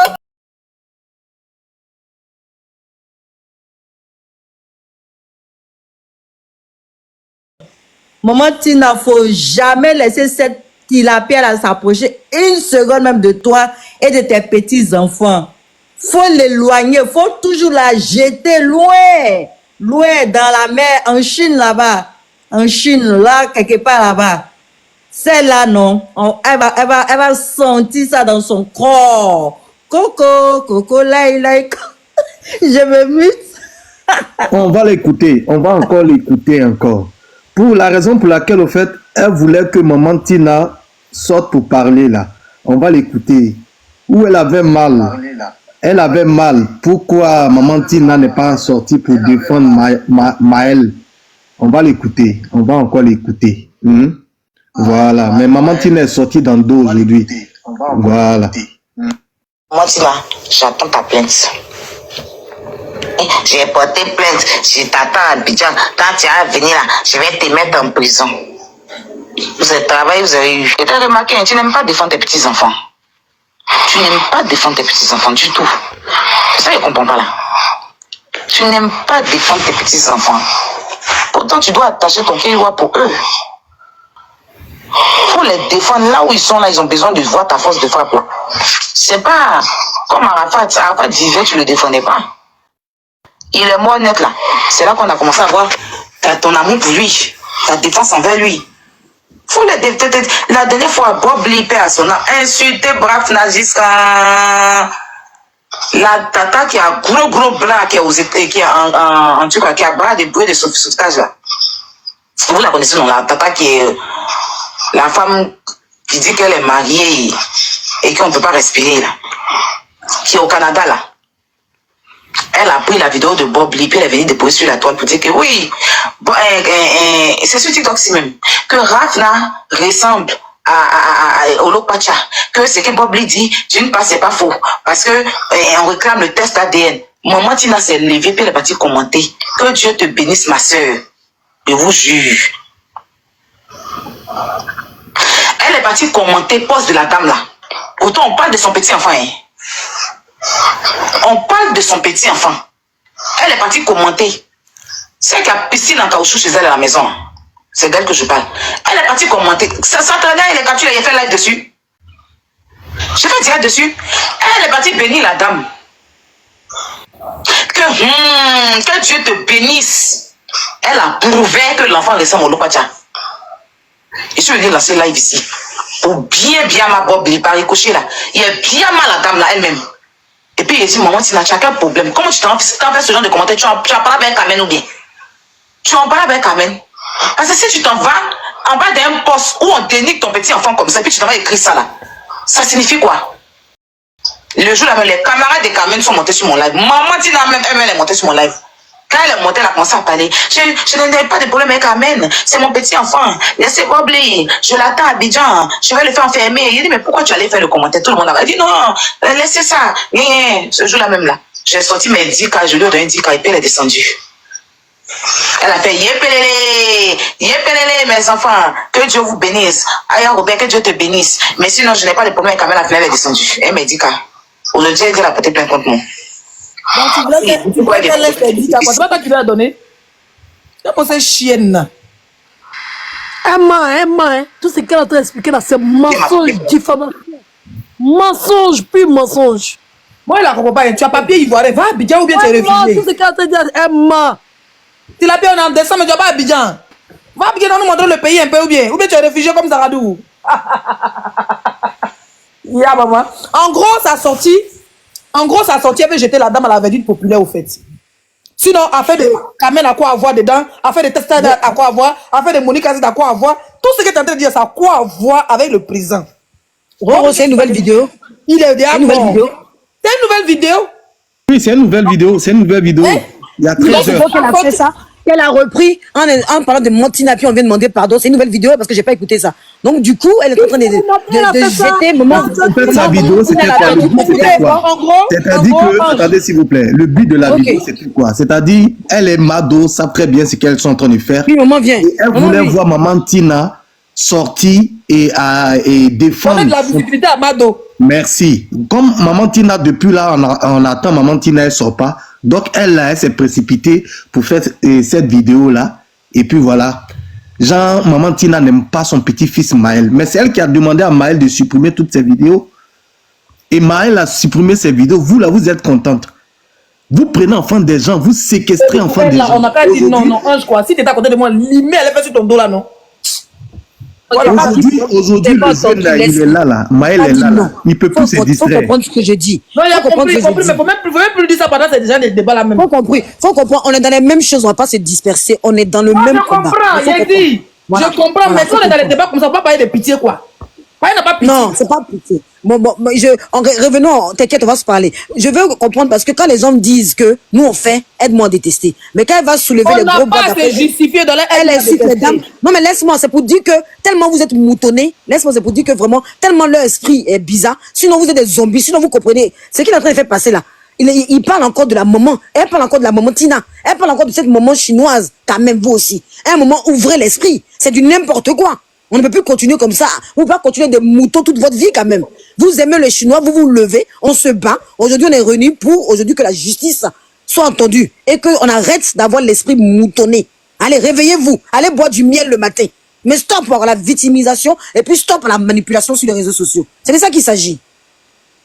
Maman Tina, faut jamais laisser cette tilapia à s'approcher une seconde même de toi et de tes petits-enfants. Faut l'éloigner, faut toujours la jeter loin, loin dans la mer, en Chine là-bas. En Chine, là, quelque part là-bas. Celle-là, non. Elle va sentir ça dans son corps. Coco, lai, je me mute. On va l'écouter, on va encore l'écouter encore. Pour la raison pour laquelle, au fait, elle voulait que maman Tina sorte pour parler là. On va l'écouter. Où elle avait mal. Elle avait mal. Pourquoi maman Tina n'est pas sortie pour défendre Maël? On va l'écouter. On va encore l'écouter. Voilà. Mais maman Tina est sortie dans le dos aujourd'hui. Voilà. Maman Tina, j'attends ta plainte. J'ai porté plainte. Je t'attends à Abidjan. Quand tu vas venir là, je vais te mettre en prison. Vous avez travaillé, vous avez eu. Et tu as remarqué, tu n'aimes pas défendre tes petits-enfants. Tu n'aimes pas défendre tes petits-enfants du tout. C'est ça, je ne comprends pas là. Tu n'aimes pas défendre tes petits-enfants. Pourtant, tu dois attacher ton cœur pour eux. Pour les défendre là où ils sont, là, ils ont besoin de voir ta force de frappe là. C'est pas comme Arafat. Arafat vivait, tu ne le défendais pas. Il est mort net là. C'est là qu'on a commencé à voir ton amour pour lui, ta défense envers lui. Faut la dernière fois, Bob Lippé à son nom, insulté Braf Najiska. La tata qui a gros blanc qui est aux États, qui a en tout cas qui a bras de bruit de sauvetage là. Vous la connaissez non, la tata qui est la femme qui dit qu'elle est mariée et qu'on ne peut pas respirer là. Qui est au Canada là. Elle a pris la vidéo de Bob Lee, puis elle est venue déposer sur la toile pour dire que oui, c'est sur TikTok même, que Rafna ressemble à Olopacha, que ce que Bob Lee dit, d'une part, c'est pas faux, parce que on réclame le test ADN. Maman Tina s'est levée, puis elle est partie commenter. Que Dieu te bénisse, ma soeur. Je vous jure. Elle est partie commenter poste de la dame là. Pourtant, on parle de son petit enfant, hein. On parle de son petit enfant. Elle est partie commenter. C'est qu'il y a piscine en caoutchouc chez elle à la maison. C'est d'elle que je parle. Elle est partie commenter. Ça s'entraînait, elle est capturée, elle a fait live dessus. Je fais direct dessus. Elle est partie bénir la dame. Que Dieu te bénisse. Elle a prouvé que l'enfant ressemble au Lopacha. Et je suis venu lancer live ici. Pour bien ma Bob par ricochet là. Il y a bien mal la dame là elle-même. Et puis il dit, maman, tu n'as aucun problème. Comment tu t'en fais ce genre de commentaires? Tu en parles avec Carmen ou bien? Tu en parles avec Carmen? Parce que si tu t'en vas en bas d'un poste où on dénigre ton petit enfant comme ça, et puis tu t'en vas écrire ça là, ça signifie quoi? Le jour là, les camarades de Carmen sont montés sur mon live. Maman, tu n'as même elle est montée sur mon live. Quand elle est montée, elle a commencé à parler. Je n'ai pas de problème avec Carmen. C'est mon petit enfant. Laissez Bob Lee. Je l'attends à Abidjan. Je vais le faire enfermer. Il dit, mais pourquoi tu allais faire le commentaire? Tout le monde a dit, non, laissez ça. Ce jour-là même là, j'ai sorti mes 10 cas. Je lui ai donné 10 cas et puis elle est descendue. Elle a fait yépélélé, mes enfants. Que Dieu vous bénisse. Aya Robert, que Dieu te bénisse. Mais sinon, je n'ai pas de problème avec Carmen. Elle est descendue. Elle m'a dit, aujourd'hui, elle a porté plein contre moi. Donc tu voulais qu'elle laisse les 10 cas. C'est pas toi qui lui as donné. Tu as pensé chienne. Emma, tout ce qu'elle est en train d'expliquer là, c'est mensonge, diffamation. Mensonge, puis mensonge. Moi, il a compris pas. Tu as papier ivoirien. Va à Abidjan ou bien tu es réfugié. Tout ce qu'elle est en train de dire, Emma. Tu l'as payé en décembre, mais tu vas pas à Abidjan. Va à Abidjan, nous montrer le pays un peu ou bien tu es réfugié comme Zaradou. Yeah, maman. En gros, ça a sorti, elle veut jeter la dame à la verdure populaire au fait. Sinon, affaire de Kamel à quoi avoir dedans, affaire de Testa à quoi avoir, affaire de Monique Azid à quoi avoir, tout ce que tu es en train de dire, ça a quoi avoir avec le président. Roro, c'est une nouvelle vidéo. Il est déjà une nouvelle vidéo. C'est une nouvelle vidéo. Oui, c'est une nouvelle vidéo. C'est une nouvelle vidéo. Il y a 13 heures. qu'elle a fait ça. Elle a repris en parlant de Montina, puis on vient demander pardon. C'est une nouvelle vidéo parce que j'ai pas écouté ça. Donc du coup, elle est en train de jeter moment. En fait, sa vidéo, c'était quoi? Le but, c'était quoi? C'est-à-dire que, attendez s'il vous plaît, le but de la vidéo, c'était quoi? C'est-à-dire, elle et Mado savent très bien ce qu'elles sont en train de faire. Oui, maman vient. Et elle voulait voir maman Tina sortir et défendre. On a de la visibilité à Mado. Merci. Comme maman Tina, depuis là, on attend maman Tina, elle sort pas. Donc, elle s'est précipitée pour faire cette vidéo-là. Et puis voilà. Genre, maman Tina n'aime pas son petit-fils Maël. Mais c'est elle qui a demandé à Maël de supprimer toutes ses vidéos. Et Maël a supprimé ses vidéos. Vous, là, vous êtes contente. Vous prenez enfant des gens, vous séquestrez enfant des gens. On n'a pas dit non, je crois. Si tu étais à côté de moi, limé, elle est fait sur ton dos là, non? Aujourd'hui, le jeune là, il est là. Maël est là. Il ne peut plus se distraire. Il faut comprendre ce que je dis. Non, il a compris, mais il ne faut même plus dire ça pendant c'est déjà des débats là même. Faut comprendre, on est dans les mêmes choses, on ne va pas se disperser, on est dans le même combat. Je comprends, mais si on est dans les débats comme ça, on ne va pas parler de pitié quoi. N'a pas pitié. Non, c'est pas pitié. Revenons, t'inquiète, on va se parler. Je veux comprendre parce que quand les hommes disent que nous on fait, aide-moi à détester. Mais quand elle va soulever les gros bras d'après, justifié dans elle incite les dames. Non mais laisse-moi, c'est pour dire que tellement vous êtes moutonnés, laisse-moi, c'est pour dire que vraiment, tellement leur esprit est bizarre, sinon vous êtes des zombies, sinon vous comprenez. Ce qu'il est en train de faire passer là. Il parle encore de la maman, elle parle encore de la maman Tina, elle parle encore de cette maman chinoise, quand même vous aussi. À un moment, ouvrez l'esprit, c'est du n'importe quoi. On ne peut plus continuer comme ça. Vous ne pouvez pas continuer des moutons toute votre vie quand même. Vous aimez les Chinois, vous vous levez, on se bat. Aujourd'hui, on est réunis pour aujourd'hui que la justice soit entendue et qu'on arrête d'avoir l'esprit moutonné. Allez, réveillez-vous. Allez boire du miel le matin. Mais stop à la victimisation et puis stop à la manipulation sur les réseaux sociaux. C'est de ça qu'il s'agit.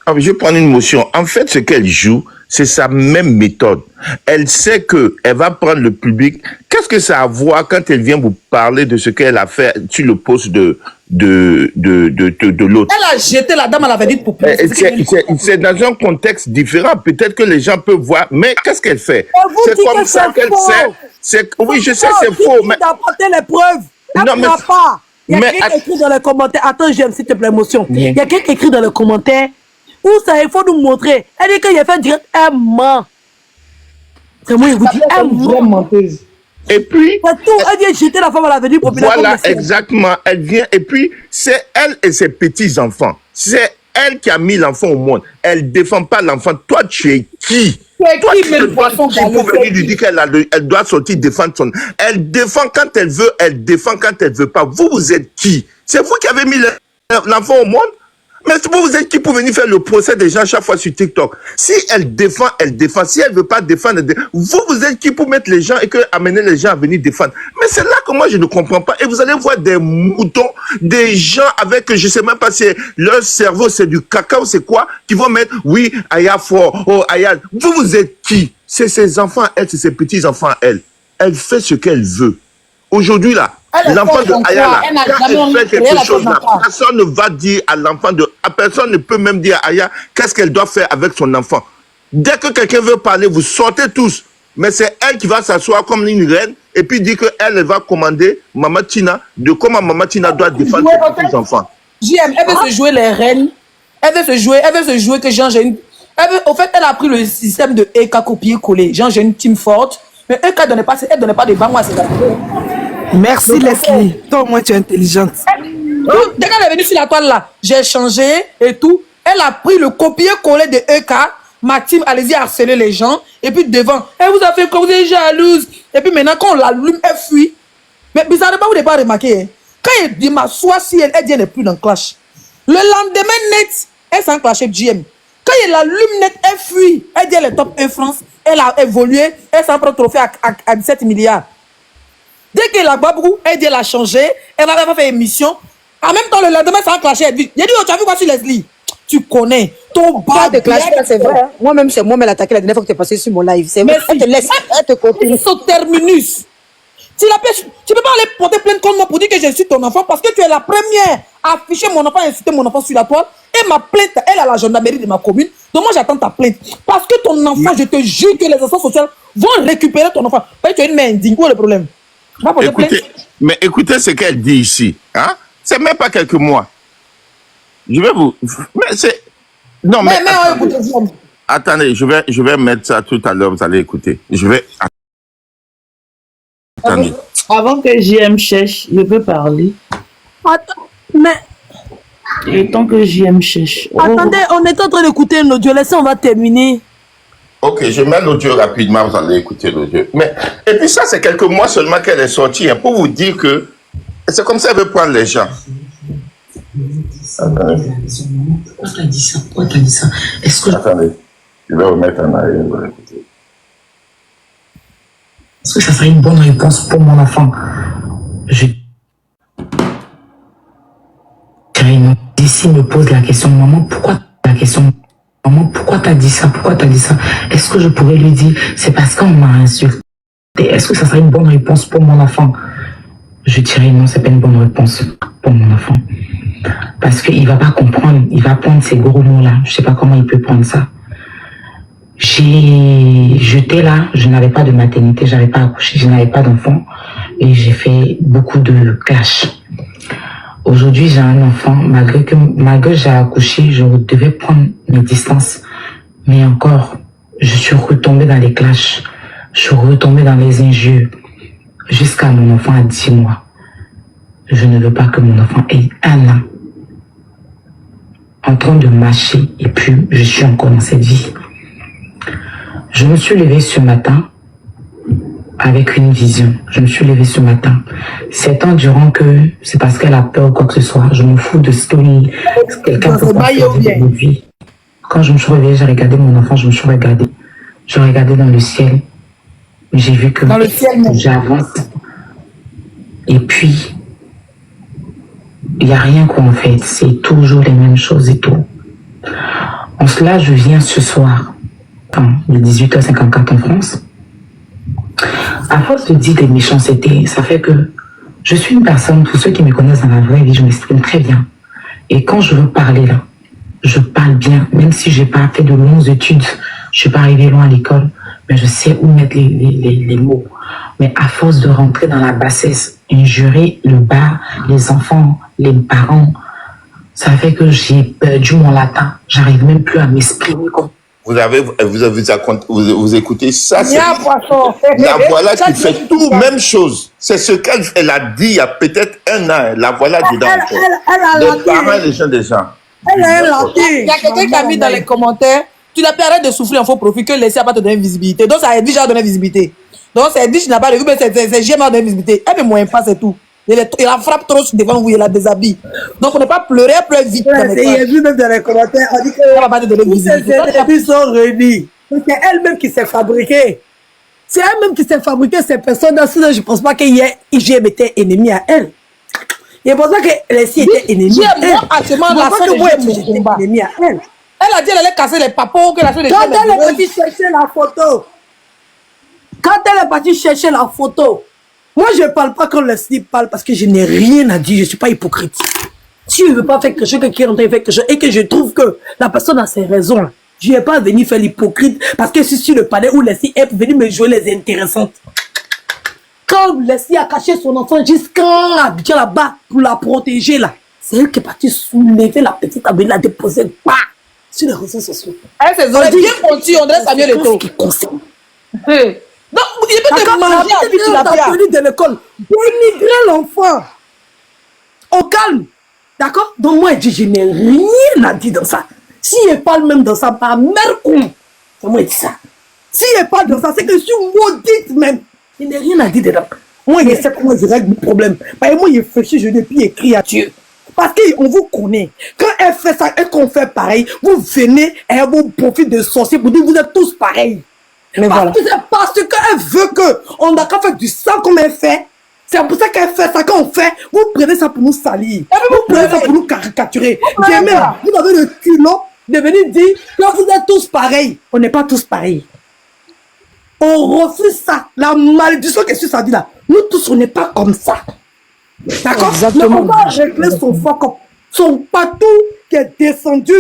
Ah, je vais prendre une motion. En fait, ce qu'elle joue, c'est sa même méthode. Elle sait que elle va prendre le public. Qu'est-ce que ça a à voir quand elle vient vous parler de ce qu'elle a fait sur le poste de l'autre? Elle a jeté la dame à la verdure populaire. C'est dans un contexte différent. Peut-être que les gens peuvent voir, mais qu'est-ce qu'elle fait? C'est comme ça qu'elle sait. Oui, je sais, c'est faux. Mais d'apporter les preuves. Elle ne pas. Il y a quelqu'un qui écrit dans les commentaires. Attends, j'aime s'il te plaît, émotion. Il y a quelqu'un qui écrit dans les commentaires. Où ça, il faut nous montrer. Elle dit qu'il a fait direct un ment. C'est moi, il vous dit un ment. Et puis, elle vient jeter la femme à la verdure populaire. Voilà, exactement. Elle vient, et puis, c'est elle et ses petits-enfants. C'est elle qui a mis l'enfant au monde. Elle ne défend pas l'enfant. Toi, tu es qui? Toi, tu es qui pour venir lui dire qu'elle doit sortir défendre son... Elle défend quand elle veut, elle défend quand elle ne veut pas. Vous êtes qui? C'est vous qui avez mis l'enfant au monde? Mais vous êtes qui pour venir faire le procès des gens chaque fois sur TikTok? Si elle défend, elle défend. Si elle ne veut pas défendre, vous êtes qui pour mettre les gens et amener les gens à venir défendre? Mais c'est là que moi je ne comprends pas. Et vous allez voir des moutons, des gens avec, je ne sais même pas si leur cerveau c'est du cacao, c'est quoi, qui vont mettre, oui, Aya fort, oh Aya. Vous êtes qui? C'est ses enfants, elle, c'est ses petits-enfants, elle. Elle fait ce qu'elle veut. Aujourd'hui, là, l'enfant de Aya, là, quand elle fait quelque chose, là, personne ne va dire à l'enfant de... Personne ne peut même dire à Aya qu'est-ce qu'elle doit faire avec son enfant. Dès que quelqu'un veut parler, vous sortez tous. Mais c'est elle qui va s'asseoir comme une reine et puis dire qu'elle va commander Maman Tina de comment Maman Tina doit défendre ses petits-enfants. JM, elle veut se jouer les reines. Elle veut se jouer que Jean, j'ai une... Au fait, elle a pris le système de EK copier-coller. Jean, j'ai une team forte. Mais EK ne donnait pas de banques à ses amis. Merci Leslie. Toi au moins tu es intelligente. Dès qu'elle est venue sur la toile là, j'ai changé et tout. Elle a pris le copier-coller de EK. Ma team, allez-y harceler les gens. Et puis devant, elle vous a fait comme vous êtes jalouse. Et puis maintenant, quand on l'allume, elle fuit. Mais bizarrement, vous n'avez pas remarqué. Hein? Quand elle dit ma soie, si elle dit elle n'est plus dans le clash. Le lendemain net, elle s'en clashait GM. Quand elle allume net, elle fuit. Elle dit elle est top 1 France. Elle a évolué. Elle s'en prend trophée à 17 milliards. Dès que la Babou, elle dit elle a changé, elle va faire émission. En même temps, le lendemain, ça va clasher. Elle dit, tu as vu quoi sur Leslie? Tu connais. Ton bas de clash, c'est vrai. Hein? Moi-même, c'est moi-même l'attaqué la dernière fois que tu es passé sur mon live. C'est vrai. Elle te laisse, elle te continue. Son terminus. Tu peux pas aller porter plainte contre moi pour dire que je suis ton enfant parce que tu es la première à afficher mon enfant, à inciter mon enfant sur la toile. Et ma plainte, elle à la gendarmerie de ma commune. Donc moi, j'attends ta plainte. Parce que ton enfant, je te jure que les instances sociales vont récupérer ton enfant. Tu es une mère indigne. Où est le problème? Écoutez ce qu'elle dit ici. Hein? C'est même pas quelques mois. Je vais vous... Mais c'est... Non, mais attendez, je vais mettre ça tout à l'heure, vous allez écouter. Je vais... Attendez. Avant que JM cherche, je peux parler. Attends, mais... Et tant que JM cherche... Attendez, on est en train d'écouter un audio, laissez, on va terminer. Ok, je mets l'audio rapidement, vous allez écouter l'audio. Mais, et puis ça, c'est quelques mois seulement qu'elle est sortie, hein, pour vous dire que c'est comme ça qu'elle veut prendre les gens. Attendez. Pourquoi t'as dit ça? Pourquoi t'as dit ça? Est-ce que... Attendez, je vais remettre en arrière, vous allez écouter. Est-ce que ça serait une bonne réponse pour mon enfant? D'ici me pose la question, maman, pourquoi t'as dit ça? Pourquoi t'as dit ça? Est-ce que je pourrais lui dire, c'est parce qu'on m'a insulté? Est-ce que ça serait une bonne réponse pour mon enfant? Je dirais non, c'est pas une bonne réponse pour mon enfant. Parce qu'il va pas comprendre, il va prendre ces gros mots-là. Je sais pas comment il peut prendre ça. J'étais là, je n'avais pas de maternité, j'avais pas accouché, je n'avais pas d'enfant. Et j'ai fait beaucoup de clash. Aujourd'hui, j'ai un enfant, malgré que j'ai accouché, je devais prendre mes distances. Mais encore, je suis retombée dans les clashs. Je suis retombée dans les injures. Jusqu'à mon enfant à 10 mois. Je ne veux pas que mon enfant ait 1 an. En train de marcher, et puis je suis encore dans cette vie. Je me suis levée ce matin avec une vision. Je me suis levée ce matin. 7 ans durant que c'est parce qu'elle a peur ou quoi que ce soit. Je me fous de ce que quelqu'un peut penser de ma vie. Quand je me suis réveillée, j'ai regardé mon enfant, je me suis regardée. Je regardais dans le ciel. J'ai vu que j'avance. Et puis, il n'y a rien qu'on fait. C'est toujours les mêmes choses et tout. En cela, je viens ce soir, il est 18h54 en France. À force de dire des méchancetés, ça fait que je suis une personne, pour ceux qui me connaissent dans la vraie vie, je m'exprime très bien. Et quand je veux parler là, je parle bien, même si je n'ai pas fait de longues études, je ne suis pas arrivée loin à l'école, mais je sais où mettre les mots. Mais à force de rentrer dans la bassesse, injurer le bas, les enfants, les parents, ça fait que j'ai perdu mon latin. J'arrive même plus à m'exprimer comme... Vous écoutez ça, c'est la voilà qui fait tout, même chose. C'est ce qu'elle a dit il y a peut-être 1 an. La voilà dedans. Les parents, les gens des gens. Il y a quelqu'un qui a mis dans les commentaires, tu n'as pas arrêté de souffrir en faux profit que laisser à pas te donner visibilité. Donc ça a déjà donné visibilité. Donc c'est dit, je n'ai pas de vue, mais c'est jamais donné visibilité. Elle me moyen pas, c'est tout. Il la frappe trop devant vous, il la déshabille. Donc on n'est pas pleurer, elle pleure vite. Il y a vu même dans les commentaires, on dit que elle va pas te donner visibilité. Ils sont réunis. C'est elle-même qui s'est fabriquée. C'est elle-même qui s'est fabriquée ces personnes-là. Sinon, je ne pense pas qu'il y ait IGM était ennemi à elle. Je ne pense pas que les filles étaient ennemies à elle. Je ne pense pas que moi, j'étais ennemi à elle. Elle a dit qu'elle allait casser les papas, qu'elle a fait des Quand elle est partie chercher la photo, moi je ne parle pas quand Leslie parle parce que je n'ai rien à dire, je ne suis pas hypocrite. Si je ne veux pas faire quelque chose, quelqu'un est en train de faire quelque chose et que je trouve que la personne a ses raisons, je n'ai pas venu faire l'hypocrite parce que si sur le palais où Leslie est venue me jouer les intéressantes. Quand Leslie a caché son enfant jusqu'à Abidjan là-bas pour la protéger là, c'est elle qui est partie soulever la petite Abidjan, la déposer sur les réseaux sociaux. Elle s'est bien conçue, on dirait Samuel Eto'o. Donc, il peut te manger de l'école, dénigrer l'enfant. Au calme. D'accord? Donc, moi, je n'ai rien à dire dans ça. Si elle parle même dans ça, ma mère con. C'est moi qui dis ça. Si elle parle dans ça, c'est que je suis maudite même. Je n'ai rien à dire dedans. Moi, je sais comment je règle le problème. Moi, je réfléchis, je ne puis écrire à Dieu. Parce qu'on vous connaît. Quand elle fait ça et qu'on fait pareil, vous venez et elle vous profite de sorcier pour dire que vous êtes tous pareils. Mais parce qu'elle veut qu'on n'a qu'à faire du sang comme elle fait. C'est pour ça qu'elle fait ça. Quand on fait, vous prenez ça pour nous salir. Vous prenez ça pour nous caricaturer. Jamais, vous avez le culot de venir dire que vous êtes tous pareils. On n'est pas tous pareils. On refuse ça. La malédiction que ça dit là. Nous tous, on n'est pas comme ça. D'accord? Exactement. On va régler son fuck up. Son patou qui est descendu.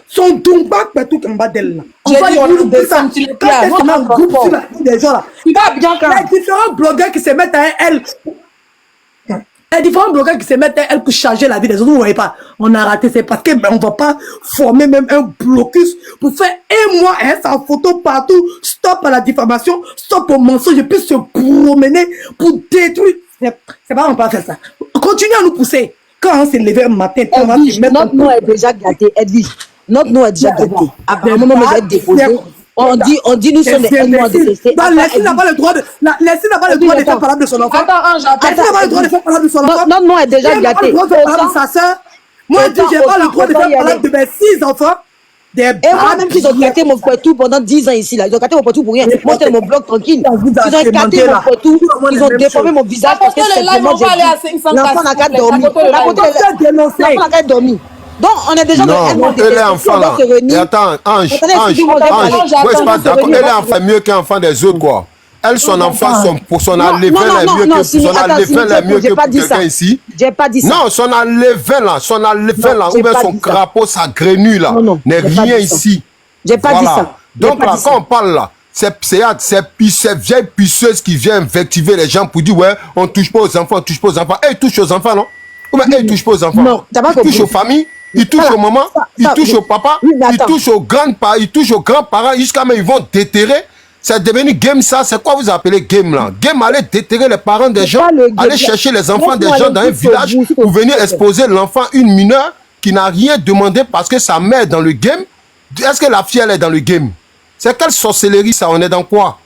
Son dumba patou qui est en bas d'elle là. On va grouper ça. Quand elle se met en groupe sur la vie des gens là. Il y a différents blogueurs qui se mettent à elle. Il y a différents blogueurs qui se mettent à elle pour changer la vie des autres. Vous ne voyez pas. On a raté. C'est parce qu'on ne va pas former même un blocus pour faire un mois sa photo partout. Stop à la diffamation. Stop au mensonge. Et puis se promener pour détruire. C'est pas on peut faire ça. Continuez à nous pousser. Quand on s'est levé un matin, notre nom est déjà gâté. Edwige, notre nom est déjà gâté. Apparemment, nous déjà déposé. On dit nous sommes des mois de cesser. Leslie n'a pas le droit de faire parler de son enfant. Attends, Leslie n'a pas le droit de faire parler de son enfant. Notre nom est déjà gâté. Elle n'a pas le droit de faire parler de sa soeur. Moi, je dis, j'ai pas le droit de faire parler de mes 6 enfants. Et moi-même, ils ont gâté mon poitou pendant 10 ans ici. Là. Ils ont gâté mon poitou pour rien. Moi, c'est mon blog tranquille. Ils ont gâté mon poitou. Ils ont déformé mon visage parce que simplement, l'enfant n'a qu'à dormir. L'enfant n'a qu'à dormir. Donc, on est déjà dans non, elle est enfant là. Et attends, Ange, moi je suis pas d'accord. Elle est enfant mieux qu'un enfant des autres quoi. Elle, son enfant, son enlèvement est mieux que son enlèvement est mieux que pour quelqu'un ici. J'ai pas dit ça. Non, son enlèvement là, ou bien son crapaud, sa grenouille là, n'est rien ici. J'ai pas dit ça. Donc là, quand on parle là, c'est vieille pisseuse qui vient invectiver les gens pour dire ouais, on touche pas aux enfants, on touche pas aux enfants. Elle touche aux enfants, non? Ou bien elle touche pas aux enfants. Non, t'as pas compris. Il touche aux familles. Il touche aux mamans, il touche au papa, il touche aux grands-parents, il touche aux grands-parents, jusqu'à même ils vont déterrer. C'est devenu game ça, c'est quoi vous appelez game là? Game, aller déterrer les parents des gens, aller chercher les enfants des gens dans un village pour venir exposer l'enfant, une mineure qui n'a rien demandé parce que sa mère est dans le game. Est-ce que la fille elle est dans le game? C'est quelle sorcellerie ça? On est dans quoi?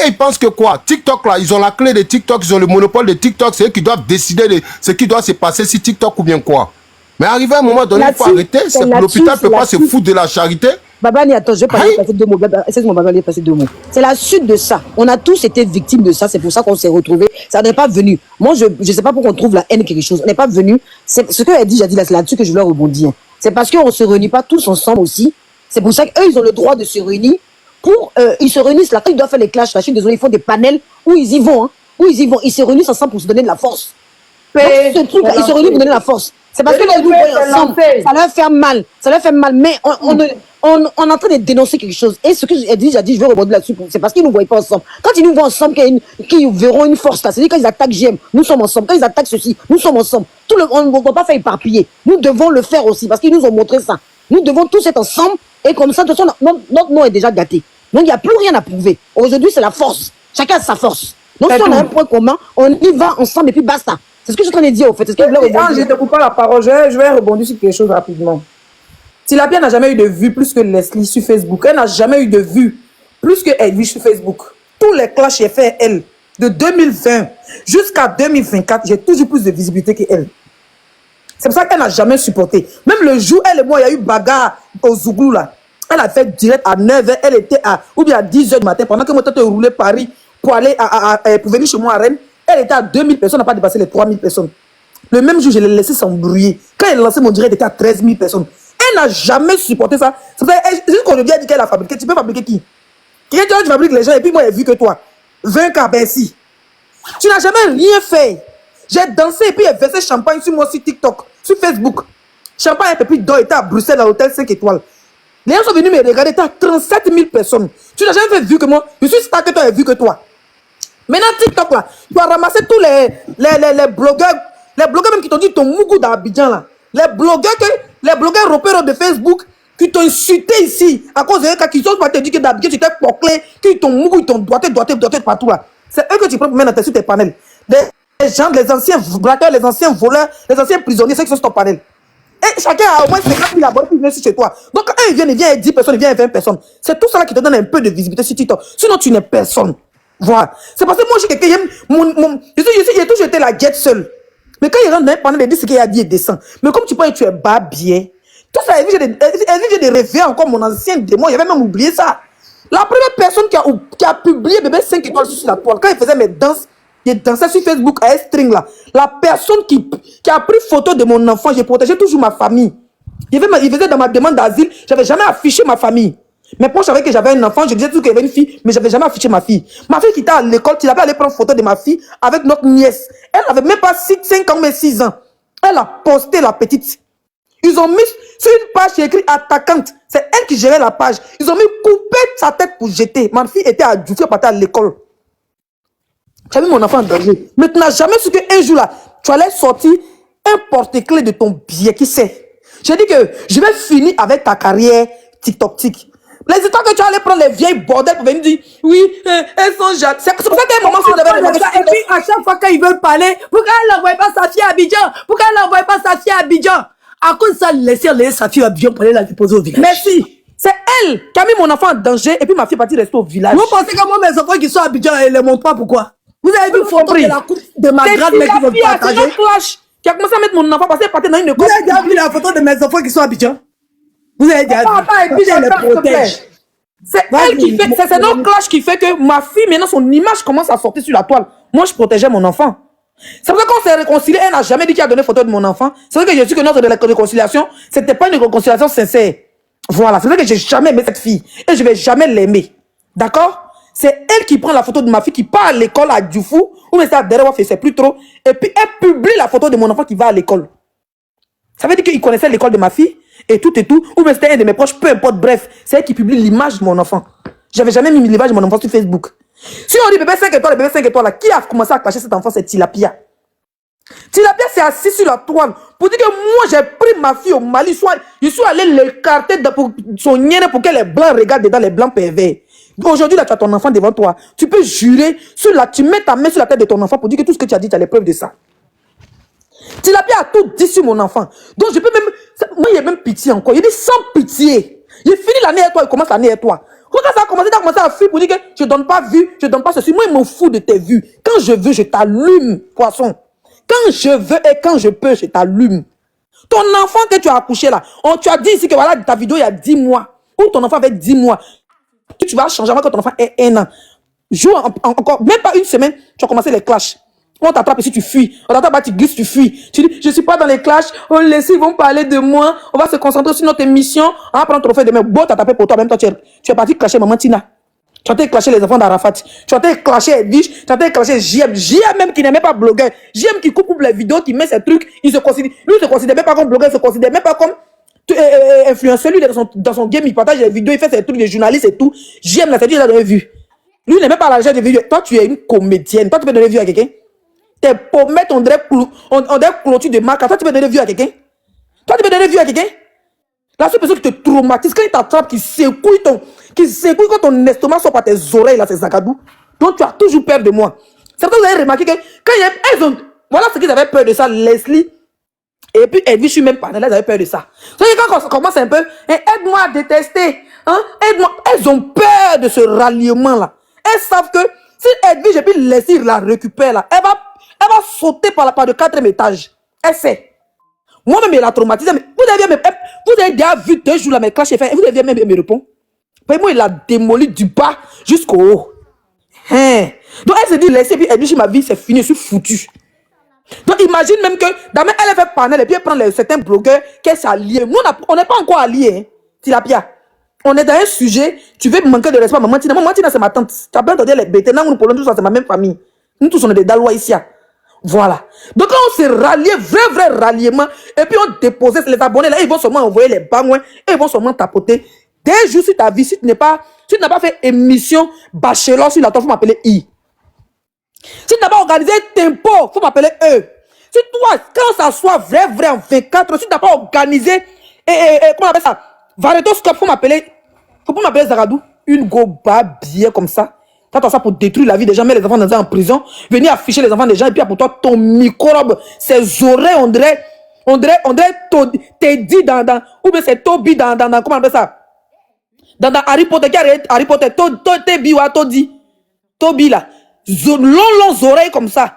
Ils pensent que quoi? TikTok là, ils ont la clé de TikTok, ils ont le monopole de TikTok, c'est eux qui doivent décider de ce qui doit se passer si TikTok ou bien quoi. Mais arrivé à un moment donné, il faut arrêter. L'hôpital ne peut pas se foutre de la charité. Babani, attends, je vais passer 2 mots. Excuse-moi, Babani, passer 2 mots. C'est la suite de ça. On a tous été victimes de ça. C'est pour ça qu'on s'est retrouvés. Ça n'est pas venu. Moi, je ne sais pas pourquoi on trouve la haine quelque chose. On n'est pas venu. C'est ce qu'elle dit, j'ai dit là, c'est là-dessus que je voulais rebondir. C'est parce qu'on ne se réunit pas tous ensemble aussi. C'est pour ça qu'eux, ils ont le droit de se réunir. Ils se réunissent là. Quand ils doivent faire les clashs, je suis désolé, ils font des panels où ils y vont. Ils se réunissent ensemble pour se donner de la force. Donc, ce truc-là, ils se réunissent pour donner de la force. C'est parce que les nous voient ensemble, ça leur fait mal. Ça leur fait mal. Mais on est en train de dénoncer quelque chose. Et ce que j'ai dit, je vais rebondir là-dessus. C'est parce qu'ils ne nous voient pas ensemble. Quand ils nous voient ensemble, qu'ils verront une force là. C'est-à-dire quand ils attaquent GM, nous sommes ensemble. Quand ils attaquent ceci, nous sommes ensemble. On ne va pas faire éparpiller. Nous devons le faire aussi parce qu'ils nous ont montré ça. Nous devons tous être ensemble. Et comme ça, de toute façon, notre nom est déjà gâté. Donc il n'y a plus rien à prouver. Aujourd'hui, c'est la force. Chacun a sa force. Donc si on a un point commun, on y va ensemble et puis basta. C'est ce que je suis en train de dire, au fait. Je ne te coupe pas la parole. Je vais rebondir sur quelque chose rapidement. Tilapia n'a jamais eu de vues plus que Leslie sur Facebook. Elle n'a jamais eu de vues plus que Edwige sur Facebook. Tous les clashs j'ai fait elle. De 2020 jusqu'à 2024, j'ai toujours plus de visibilité qu'elle. C'est pour ça qu'elle n'a jamais supporté. Même le jour, elle et moi, il y a eu bagarre au Zouglou là. Elle a fait direct à 9h. Elle était ou bien à 10h du matin. Pendant que moi, j'étais roulé Paris pour aller pour venir chez moi à Rennes. Elle était à 2000 personnes, n'a pas dépassé les 3000 personnes. Le même jour, je l'ai laissé s'embrouiller. Quand elle a lancé mon direct, elle était à 13 000 personnes. Elle n'a jamais supporté ça. C'est juste qu'on lui a dit qu'elle a fabriqué. Tu peux fabriquer qui? Quelqu'un tu fabriques les gens et puis moi, j'ai vu que toi. 20K, ben si. Tu n'as jamais rien fait. J'ai dansé et puis j'ai versé champagne sur moi sur TikTok, sur Facebook. Champagne et puis d'or était à Bruxelles, à l'hôtel 5 étoiles. Les gens sont venus me regarder, tu as 37 000 personnes. Tu n'as jamais fait vu que moi. Je suis star que toi, j'ai vu que toi. Maintenant, TikTok, là, tu as ramassé tous les blogueurs même qui t'ont dit ton mougou d'Abidjan, là. Les blogueurs repères de Facebook qui t'ont insulté ici à cause de eux qui sont pas te dire que d'Abidjan, tu t'es poclé, qui t'ont mougou, ils t'ont doigté partout, là. C'est eux que tu prends pour mettre sur tes panels. Les gens, les anciens braqueurs, les anciens voleurs, les anciens prisonniers, ceux qui sont sur ton panel. Et chacun a au moins 50 000 abonnés qui viennent chez toi. Donc, quand ils viennent 10 personnes, ils viennent 20 personnes. C'est tout ça là qui te donne un peu de visibilité sur TikTok. Sinon, tu n'es personne. Voilà. C'est parce que moi, je suis quelqu'un, j'ai toujours été la guette seule. Mais quand il rentre dans un panel, il dit ce qu'il a dit et descend. Mais comme tu penses que tu es bas bien, tout ça, j'ai des rêves encore mon ancien démon, j'avais même oublié ça. La première personne qui a publié Bébé 5 étoiles sur la toile, quand il faisait mes danses je dansais sur Facebook à un string là. La personne qui a pris photo de mon enfant, j'ai protégé toujours ma famille. Il faisait dans ma demande d'asile, j'avais jamais affiché ma famille. Mais quand je savais que j'avais un enfant, je disais toujours qu'il y avait une fille, mais j'avais jamais affiché ma fille. Ma fille qui était à l'école, tu l'avais allé prendre photo de ma fille avec notre nièce. Elle n'avait même pas 5 ans, mais 6 ans. Elle a posté la petite. Ils ont mis sur une page qui est écrit attaquante. C'est elle qui gérait la page. Ils ont mis couper sa tête pour jeter. Ma fille était à Djouffi, elle partait à l'école. Tu as mis mon enfant en danger. Mais tu n'as jamais su qu'un jour là, tu allais sortir un porte-clés de ton billet. Qui sait? J'ai dit que je vais finir avec ta carrière TikTok. Les histoires que tu allais prendre les vieilles bordels pour venir dire oui, elles sont jaloux. C'est pour ça qu'à un moment, si vous devez et puis à chaque fois qu'ils veulent parler, pourquoi elle n'envoie pas sa fille à Abidjan? Pourquoi elle n'envoie pas sa fille à Abidjan? À cause de ça, laisser sa fille à Abidjan pour aller la déposer au village. Merci. C'est elle qui a mis mon enfant en danger et puis ma fille est partie rester au village. Vous pensez que moi, mes enfants qui sont à Abidjan, elle ne les montre pas pourquoi? Vous avez vu une photo de la coupe de ma grande mère qui veut partager? C'est notre clash qui a commencé à mettre mon enfant parce qu'elle partait dans une école. Vous avez déjà vu la photo de mes enfants qui sont à Abidjan? Vous avez déjà vu? Et puis je les protège. C'est elle qui fait, c'est notre clash qui fait que ma fille, maintenant, son image commence à sortir sur la toile. Moi, je protégeais mon enfant. C'est vrai qu'on s'est réconcilié, elle n'a jamais dit qu'il a donné photo de mon enfant. C'est vrai que je suis que notre réconciliation, c'était pas une réconciliation sincère. Voilà, c'est vrai que j'ai jamais aimé cette fille. Et je vais jamais l'aimer. D'accord? C'est elle qui prend la photo de ma fille qui part à l'école à Djouffi, ou mais ça derrière, c'est plus trop. Et puis elle publie la photo de mon enfant qui va à l'école. Ça veut dire qu'il connaissait l'école de ma fille et tout, ou mais c'était un de mes proches, peu importe, bref, c'est elle qui publie l'image de mon enfant. J'avais jamais mis l'image de mon enfant sur Facebook. Si on dit bébé 5 étoiles, bébé 5 étoiles, là, qui a commencé à cacher cet enfant, c'est Tilapia. Tilapia s'est assis sur la toile pour dire que moi j'ai pris ma fille au Mali, je suis allé l'écarter pour son nienne pour que les blancs regardent dedans, les blancs pervers. Aujourd'hui, là, tu as ton enfant devant toi. Tu peux jurer, tu mets ta main sur la tête de ton enfant pour dire que tout ce que tu as dit, tu as les preuves de ça. Tilapia a tout dit sur mon enfant. Donc je peux même... Moi, il y a même pitié encore. Il dit sans pitié. Il finit l'année avec toi, il commence l'année avec toi. Regarde, ça a commencé à fuir pour dire que je ne donne pas vue, je ne donne pas ceci. Moi, il m'en fout de tes vues. Quand je veux, je t'allume, poisson. Quand je veux et quand je peux, je t'allume. Ton enfant que tu as accouché là, tu as dit ici que voilà, ta vidéo il y a 10 mois. Ou ton enfant avait 10 mois. Tu vas changer avant que ton enfant ait 1 an. Joue encore, même pas une semaine, tu as commencé les clashs. On t'attrape ici, tu fuis. On t'attrape, tu glisses, tu fuis. Tu dis, je ne suis pas dans les clashs. On laisse, ils vont parler de moi. On va se concentrer sur notre émission. On va prendre ton trophée de même. Bon, t'as tapé pour toi. Même toi, tu es parti clasher maman Tina. Tu as été clasher les enfants d'Arafat. Tu as été clasher Edwige. Tu as été clasher JM. JM même qui n'est même pas blogueur. JM qui coupe les vidéos, qui met ses trucs. Il se considère, lui, il se considère même pas comme blogueur. Il se considère même pas comme influenceur. Lui, dans son game, il partage les vidéos. Il fait ses trucs de journaliste et tout. JM, là, c'est lui, il a donné vue. Lui, il n'est même pas l'argent de vidéos. Toi, tu es une comédienne. Toi, tu peux donner vue à quelqu'un. Tes pommettes, on dirait clôture de marque. Toi, tu peux donner vue à quelqu'un? Toi, tu peux donner vue à quelqu'un? La seule personne qui te traumatise, quand il t'attrape, qui secouille quand ton estomac sort par tes oreilles, là, c'est Zagadou. Donc, tu as toujours peur de moi. C'est pour ça que vous avez remarqué que quand elles ont... Voilà ce qu'ils avaient peur de ça, Leslie. Et puis, Edwige, je suis même pas là, elles avaient peur de ça. C'est quand on commence un peu, aide-moi à détester. Hein? Aide-moi. Elles ont peur de ce ralliement-là. Elles savent que si Edwige et puis Leslie la récupère, là, elle va sauter par de 4e étage. Elle sait. Moi-même, elle a traumatisé. Mais vous avez déjà vu 2 jours là, mes clashs, vous avez même me répondre. Moi, il a démoli du bas jusqu'au haut. Hein? Donc, elle se dit, laissez, puis Edwige, ma vie, c'est fini, je suis foutu. Donc, imagine même que, d'abord, elle fait panel et puis elle prend certains blogueurs qu'elle s'est alliée. Nous, on n'est pas encore alliés, hein, Tilapia. On est dans un sujet, tu veux manquer de respect à maman Tina. Maman Tina, c'est ma tante. Tu as bien entendu les bêtes. Nous, nous parlons tous, c'est ma même famille. Nous tous, on est des Dalois ici. Voilà. Donc, quand on s'est rallié, vrai ralliement, et puis on déposait les abonnés, là, ils vont seulement envoyer les bangouins, et ils vont seulement tapoter. Dès jours sur ta vie, si tu n'as pas fait émission bachelor sur la toile, il faut m'appeler I. Si tu n'as pas organisé tempo, il faut m'appeler E. Si toi, quand ça soit vrai en 24 heures, si tu n'as pas organisé, comment on appelle ça, Varetoscope, il faut m'appeler Zagadou. Une goba bien comme ça. T'as ça pour détruire la vie des gens, mettre les enfants en prison, venir afficher les enfants des gens, et puis pour toi, ton microbe, ses oreilles, on dirait, t'es dit dans, ou bien c'est Toby dans, comment on appelle ça? Dans Harry Potter, Harry Potter, Toby là, longs oreilles comme ça.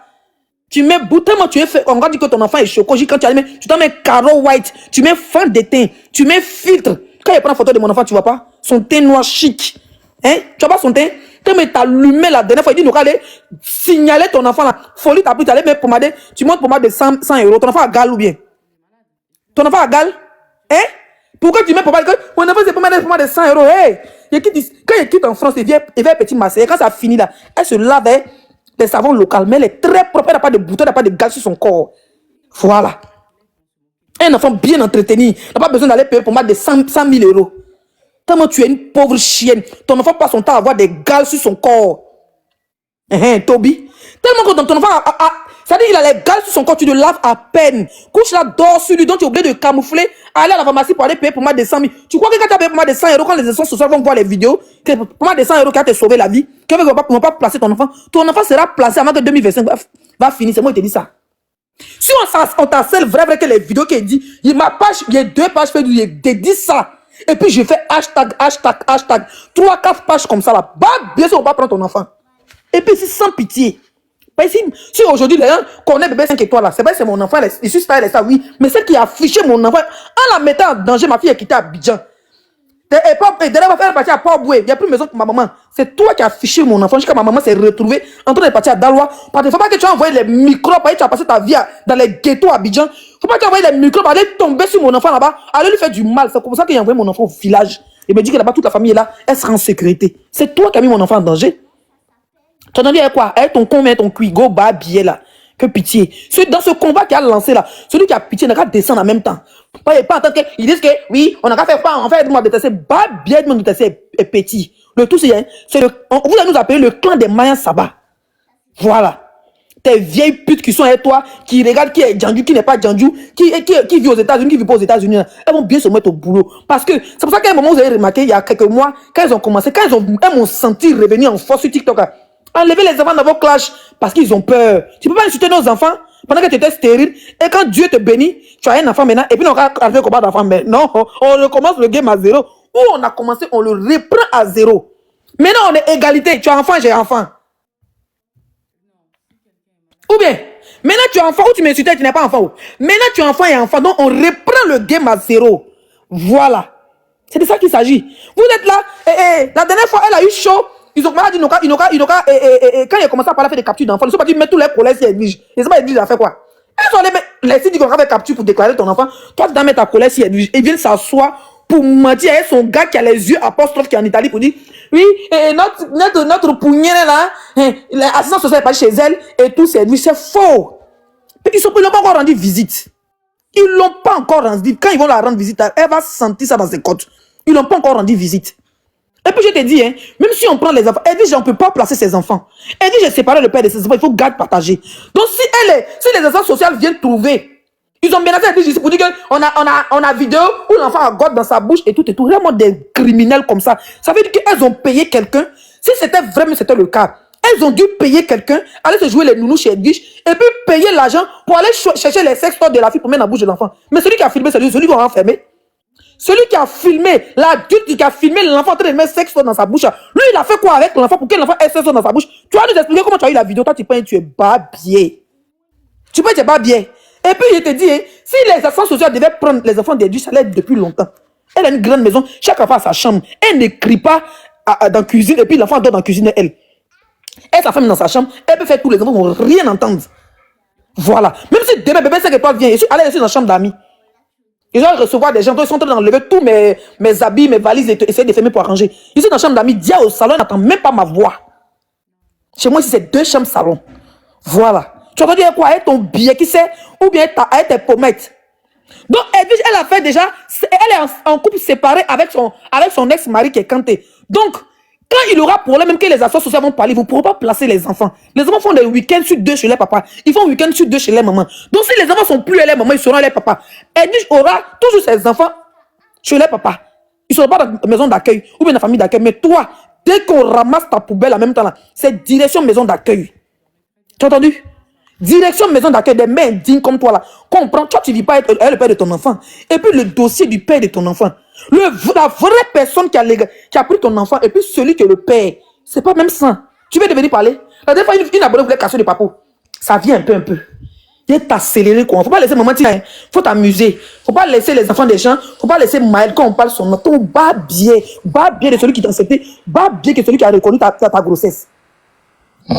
Tu mets tellement tu es fait, on va dire que ton enfant est chocolat, quand tu t'en mets carreau white, tu mets fin de teint, tu mets filtre. Quand il prend photo de mon enfant, tu vois pas? Son teint noir chic. Hein? Tu vois pas son teint? Quand tu allumé la dernière fois, il dit, nous allons signaler ton enfant là. Folie, t'as pris, tu allais mettre pomade, tu montes pomade de 100 euros. Ton enfant a gal ou bien? Ton enfant a gal? Hein? Pourquoi tu mets pomade? Mon enfant, c'est pomade de 100 euros. Hey! Quand il quitte en France, il vient petit Marseille. Quand ça finit là, elle se lave des savons locaux, mais elle est très propre, elle n'a pas de boutons, elle n'a pas de gal sur son corps. Voilà. Un enfant bien entretenu n'a pas besoin d'aller payer pomade de 100 000 euros. Tellement tu es une pauvre chienne, ton enfant passe son temps à avoir des gales sur son corps. Toby. Tellement que ton enfant c'est-à-dire qu'il a les gales sur son corps, tu le laves à peine. Couche là, dors sur lui, donc tu es obligé de camoufler, aller à la pharmacie pour aller payer pomade de 100 000. Tu crois que quand tu as payé pomade de 100 euros, quand les assistants sociaux vont voir les vidéos, que pomade de 100 euros qui a te sauvé la vie, qu'ils ne vont pas placer ton enfant sera placé avant que 2025 va finir. C'est moi qui te dis ça. Si on t'harcèle vrai que les vidéos qui dit, il y a 2 pages Facebook, il dit ça. Et puis je fais hashtag, 3-4 pages comme ça là. Bah, bien sûr, on va prendre ton enfant. Et puis c'est sans pitié. Si aujourd'hui les gens connaissent bébé 5 étoiles là, c'est vrai, c'est mon enfant, il suit ça, oui. Mais celle qui a affiché mon enfant, en la mettant en danger, ma fille est quittée à Abidjan. Et derrière, elle est partie à Port-Boué. Il n'y a plus de maison pour ma maman. C'est toi qui as affiché mon enfant jusqu'à ma maman s'est retrouvée en train de partir à Daloa. Parce qu'il ne faut pas que tu as envoyé les microbes, tu as passé ta vie dans les ghettos à Abidjan. Il ne faut pas que tu as envoyé les microbes, aller tomber sur mon enfant là-bas, aller lui faire du mal. C'est pour ça qu'il a envoyé mon enfant au village. Il me dit que là-bas, toute la famille est là, elle sera en sécurité. C'est toi qui as mis mon enfant en danger. Tu as entendu avec quoi? Avec ton combien, ton cuigo, bas, billet là. Que pitié. Dans ce combat qu'il a lancé là, celui qui a pitié n'a qu'à descendre en même temps. Pas en tant que, ils disent que oui, on n'a qu'à faire pas, en fait, moi détester, bas, bien, moi détester est petit. Le tout c'est vous allez nous appeler le clan des Mayans Saba. Voilà. Tes vieilles putes qui sont avec toi, qui regardent qui est Djandju, qui n'est pas Djandju, qui vit aux États-Unis, qui vit pas aux États-Unis, elles vont bien se mettre au boulot. Parce que c'est pour ça qu'à un moment, vous avez remarqué, il y a quelques mois, quand elles ont commencé, elles m'ont senti revenir en force sur TikTok. Enlevez les enfants dans vos clashs parce qu'ils ont peur. Tu ne peux pas insulter nos enfants pendant que tu étais stérile. Et quand Dieu te bénit, tu as un enfant maintenant. Et puis on va faire le combat d'enfant. Mais non, on recommence le game à 0. Où on a commencé, on le reprend à 0. Maintenant on est égalité. Tu as enfant, j'ai enfant. Ou bien, maintenant tu as enfant ou tu m'insultais, tu n'es pas enfant. Maintenant tu as enfant et enfant. Donc on reprend le game à 0. Voilà. C'est de ça qu'il s'agit. Vous êtes là. La dernière fois, elle a eu chaud. Ils ont dit, quand il a commencé à parler, faire des captures d'enfants, ils sont pas dit mettre tous les collèges si Edwige. Ils ont pas Edwige a fait quoi? Ils ont laissé dire qu'on va faire capture pour déclarer ton enfant. Toi, tu dois mettre ta collège si Edwige. Ils viennent s'asseoir pour mentir avec son gars qui a les yeux apostrophes qui est en Italie pour dire, oui, notre pougnet là, l'assistance sociale est pas chez elle et tout, c'est Edwige. C'est faux. Ils n'ont pas encore rendu visite. Ils l'ont pas encore rendu visite. Quand ils vont la rendre visite, elle va sentir ça dans ses côtes. Ils n'ont pas encore rendu visite. Et puis je te dis, même si on prend les enfants, elle dit, on ne peut pas placer ses enfants. Elle dit, j'ai séparé le père de ses enfants, il faut garde partagée. Donc si les assistants sociaux viennent trouver, ils ont menacé elle dit, pour dire qu'on a vidéo où l'enfant a gotte dans sa bouche et tout, vraiment des criminels comme ça. Ça veut dire qu'elles ont payé quelqu'un. Si c'était vraiment c'était le cas, elles ont dû payer quelqu'un, aller se jouer les nounous chez Edwige, et puis payer l'argent pour aller chercher les sextoys de la fille pour mettre dans la bouche de l'enfant. Mais celui qui a filmé, c'est celui qui va enfermer. Celui qui a filmé, l'adulte qui a filmé l'enfant en train de mettre sextoy dans sa bouche, lui il a fait quoi avec l'enfant pour que l'enfant ait sextoy dans sa bouche? Tu vas nous expliquer comment tu as eu la vidéo, toi tu penses que tu es babier. Tu penses que tu es babier. Et puis je te dis, si les assistants sociaux devaient prendre les enfants d'Edwige, ça l'aide depuis longtemps. Elle a une grande maison, chaque enfant a sa chambre. Elle ne crie pas dans la cuisine et puis l'enfant dort dans la cuisine elle. Elle s'enferme dans sa chambre, elle peut faire tous les enfants, ils ne vont rien entendre. Voilà. Même si demain bébé 5 étoiles vient, je suis allé dans la chambre d'amis. Ils vont recevoir des gens, ils sont en train d'enlever tous mes habits, mes valises et essayer de fermer pour arranger. Je suis dans la chambre d'amis, dia au salon, elle n'entend même pas ma voix. Chez moi, si c'est 2 chambres salon. Voilà. Tu vas dire quoi? Avec ton billet qui sait, ou bien avec tes pommettes. Donc, Edwige, elle a fait déjà, elle est en couple séparé avec son ex-mari qui est Kanté. Donc, quand il aura problème, même que les associations sociales vont parler, vous ne pourrez pas placer les enfants. Les enfants font des week-ends sur 2 chez les papas. Ils font un week-end sur 2 chez les mamans. Donc, si les enfants ne sont plus à les mamans, ils seront à les papas. Edwige aura toujours ses enfants chez les papas. Ils ne seront pas dans la maison d'accueil ou bien dans la famille d'accueil. Mais toi, dès qu'on ramasse ta poubelle en même temps, c'est direction maison d'accueil. Tu as entendu? Direction maison d'accueil, des mères dignes comme toi là. Comprends, toi tu ne vis pas avec le père de ton enfant. Et puis le dossier du père de ton enfant. La vraie personne qui a pris ton enfant et puis celui qui est le père. C'est pas même ça. Tu veux devenir parler? La dernière fois, une abonnée voulait casser le papo. Ça vient un peu. Il Viens t'accélérer quoi. Faut pas laisser maman Tina. Faut t'amuser. Faut pas laisser les enfants des gens. Faut pas laisser Maël quand on parle son nom. Ton bas bien. Bas bien de celui qui t'a accepté. Bas bien que celui qui a reconnu ta grossesse.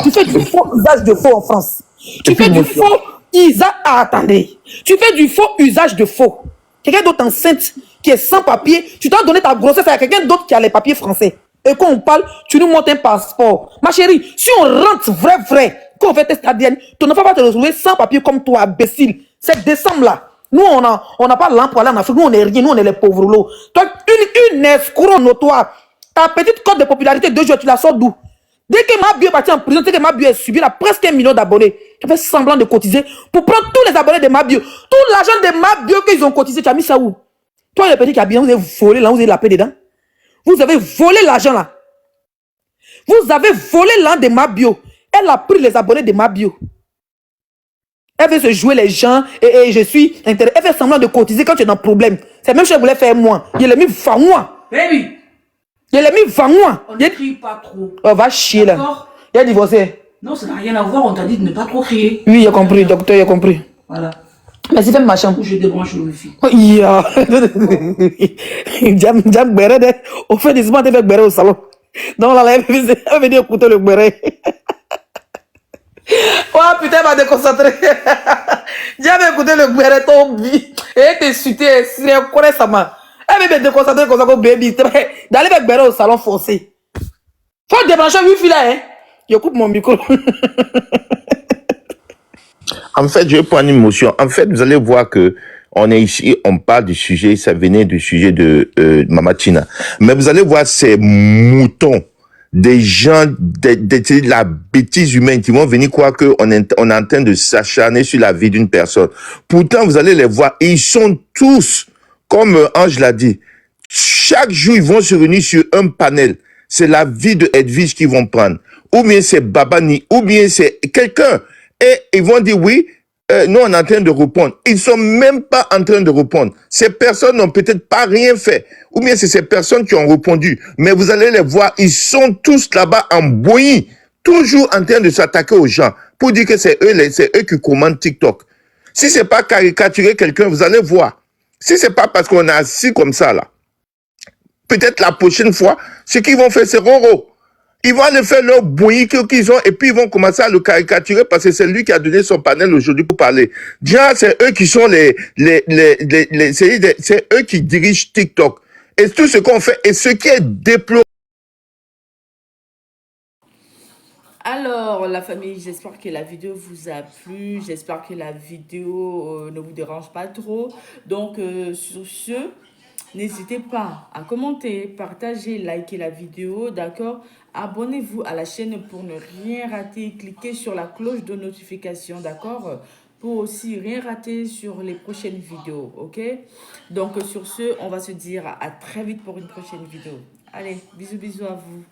Tu fais du faux usage de faux en France. Tu fais du faux usage. Ah, attendez. Tu fais du faux usage de faux. Quelqu'un d'autre enceinte qui est sans papier, tu dois donner ta grossesse à quelqu'un d'autre qui a les papiers français. Et quand on parle, tu nous montres un passeport. Ma chérie, si on rentre vrai, quand on fait test ADN, ton enfant va te retrouver sans papier comme toi, imbécile. C'est décembre-là. Nous, on n'a pas l'an pour aller en Afrique. Nous, on n'est rien. Nous, on est les pauvres lots. Toi, une escroc notoire. Ta petite cote de popularité, 2 jours, tu la sors d'où? Dès que Mabio est parti en prison, dès que Mabio a subi presque 1 million d'abonnés, tu fais semblant de cotiser pour prendre tous les abonnés de Mabio. Tout l'argent de Mabio qu'ils ont cotisé, tu as mis ça où? Toi, le petit qui a bien, vous avez volé là, vous avez la paix dedans. Vous avez volé l'argent là. Vous avez volé l'an de Mabio. Elle a pris les abonnés de Mabio. Elle veut se jouer les gens et je suis intéressé. Elle fait semblant de cotiser quand tu es dans un problème. C'est même chose qu'elle voulait faire moi. Il l'a mis 20 mois. Baby. Il l'a mis 20 mois. On ne crie pas trop. Oh, va chier là. Il a divorcé. Non, ça n'a rien à voir. On t'a dit de ne pas trop crier. Oui, il a compris, docteur, il a compris. Voilà. Mais c'est fait ma chambre. Je débranche le wifi. Oh, yeah. Jam Béré, au fait des semaines, avec Béré au salon. Donc là, elle veut venir écouter le Béré. Oh putain, elle m'a déconcentré. J'avais écouté le Béré, ton vie. Et t'es suité, c'est correct, ça m'a. Elle veut me déconcentrer comme ça, comme baby. D'aller avec Béré au salon forcé. Faut débrancher le wifi là, hein. Je coupe mon micro. En fait, je vais prendre une motion. En fait, vous allez voir que on est ici, on parle du sujet, ça venait du sujet de Mama Tina. Mais vous allez voir ces moutons, des gens, de la bêtise humaine qui vont venir croire qu'on est en train de s'acharner sur la vie d'une personne. Pourtant, vous allez les voir, ils sont tous, comme Ange l'a dit, chaque jour, ils vont se réunir sur un panel. C'est la vie de Edwige qu'ils vont prendre. Ou bien c'est Babani, ou bien c'est quelqu'un. Et ils vont dire oui, nous on est en train de répondre. Ils sont même pas en train de répondre. Ces personnes n'ont peut-être pas rien fait. Ou bien c'est ces personnes qui ont répondu. Mais vous allez les voir, ils sont tous là-bas en bouillie, toujours en train de s'attaquer aux gens pour dire que c'est eux qui commandent TikTok. Si c'est pas caricaturer quelqu'un, vous allez voir. Si c'est pas parce qu'on est assis comme ça là, peut-être la prochaine fois, ce qu'ils vont faire, c'est roro. Ils vont aller faire leur bouillie qu'ils ont et puis ils vont commencer à le caricaturer parce que c'est lui qui a donné son panel aujourd'hui pour parler. Déjà, c'est eux qui sont c'est eux qui dirigent TikTok. Et tout ce qu'on fait et ce qui est déploré. Alors, la famille, j'espère que la vidéo vous a plu. J'espère que la vidéo ne vous dérange pas trop. Donc, sur ce, n'hésitez pas à commenter, partager, liker la vidéo, d'accord? Abonnez-vous à la chaîne pour ne rien rater. Cliquez sur la cloche de notification, d'accord? Pour aussi rien rater sur les prochaines vidéos, ok? Donc, sur ce, on va se dire à très vite pour une prochaine vidéo. Allez, bisous, bisous à vous.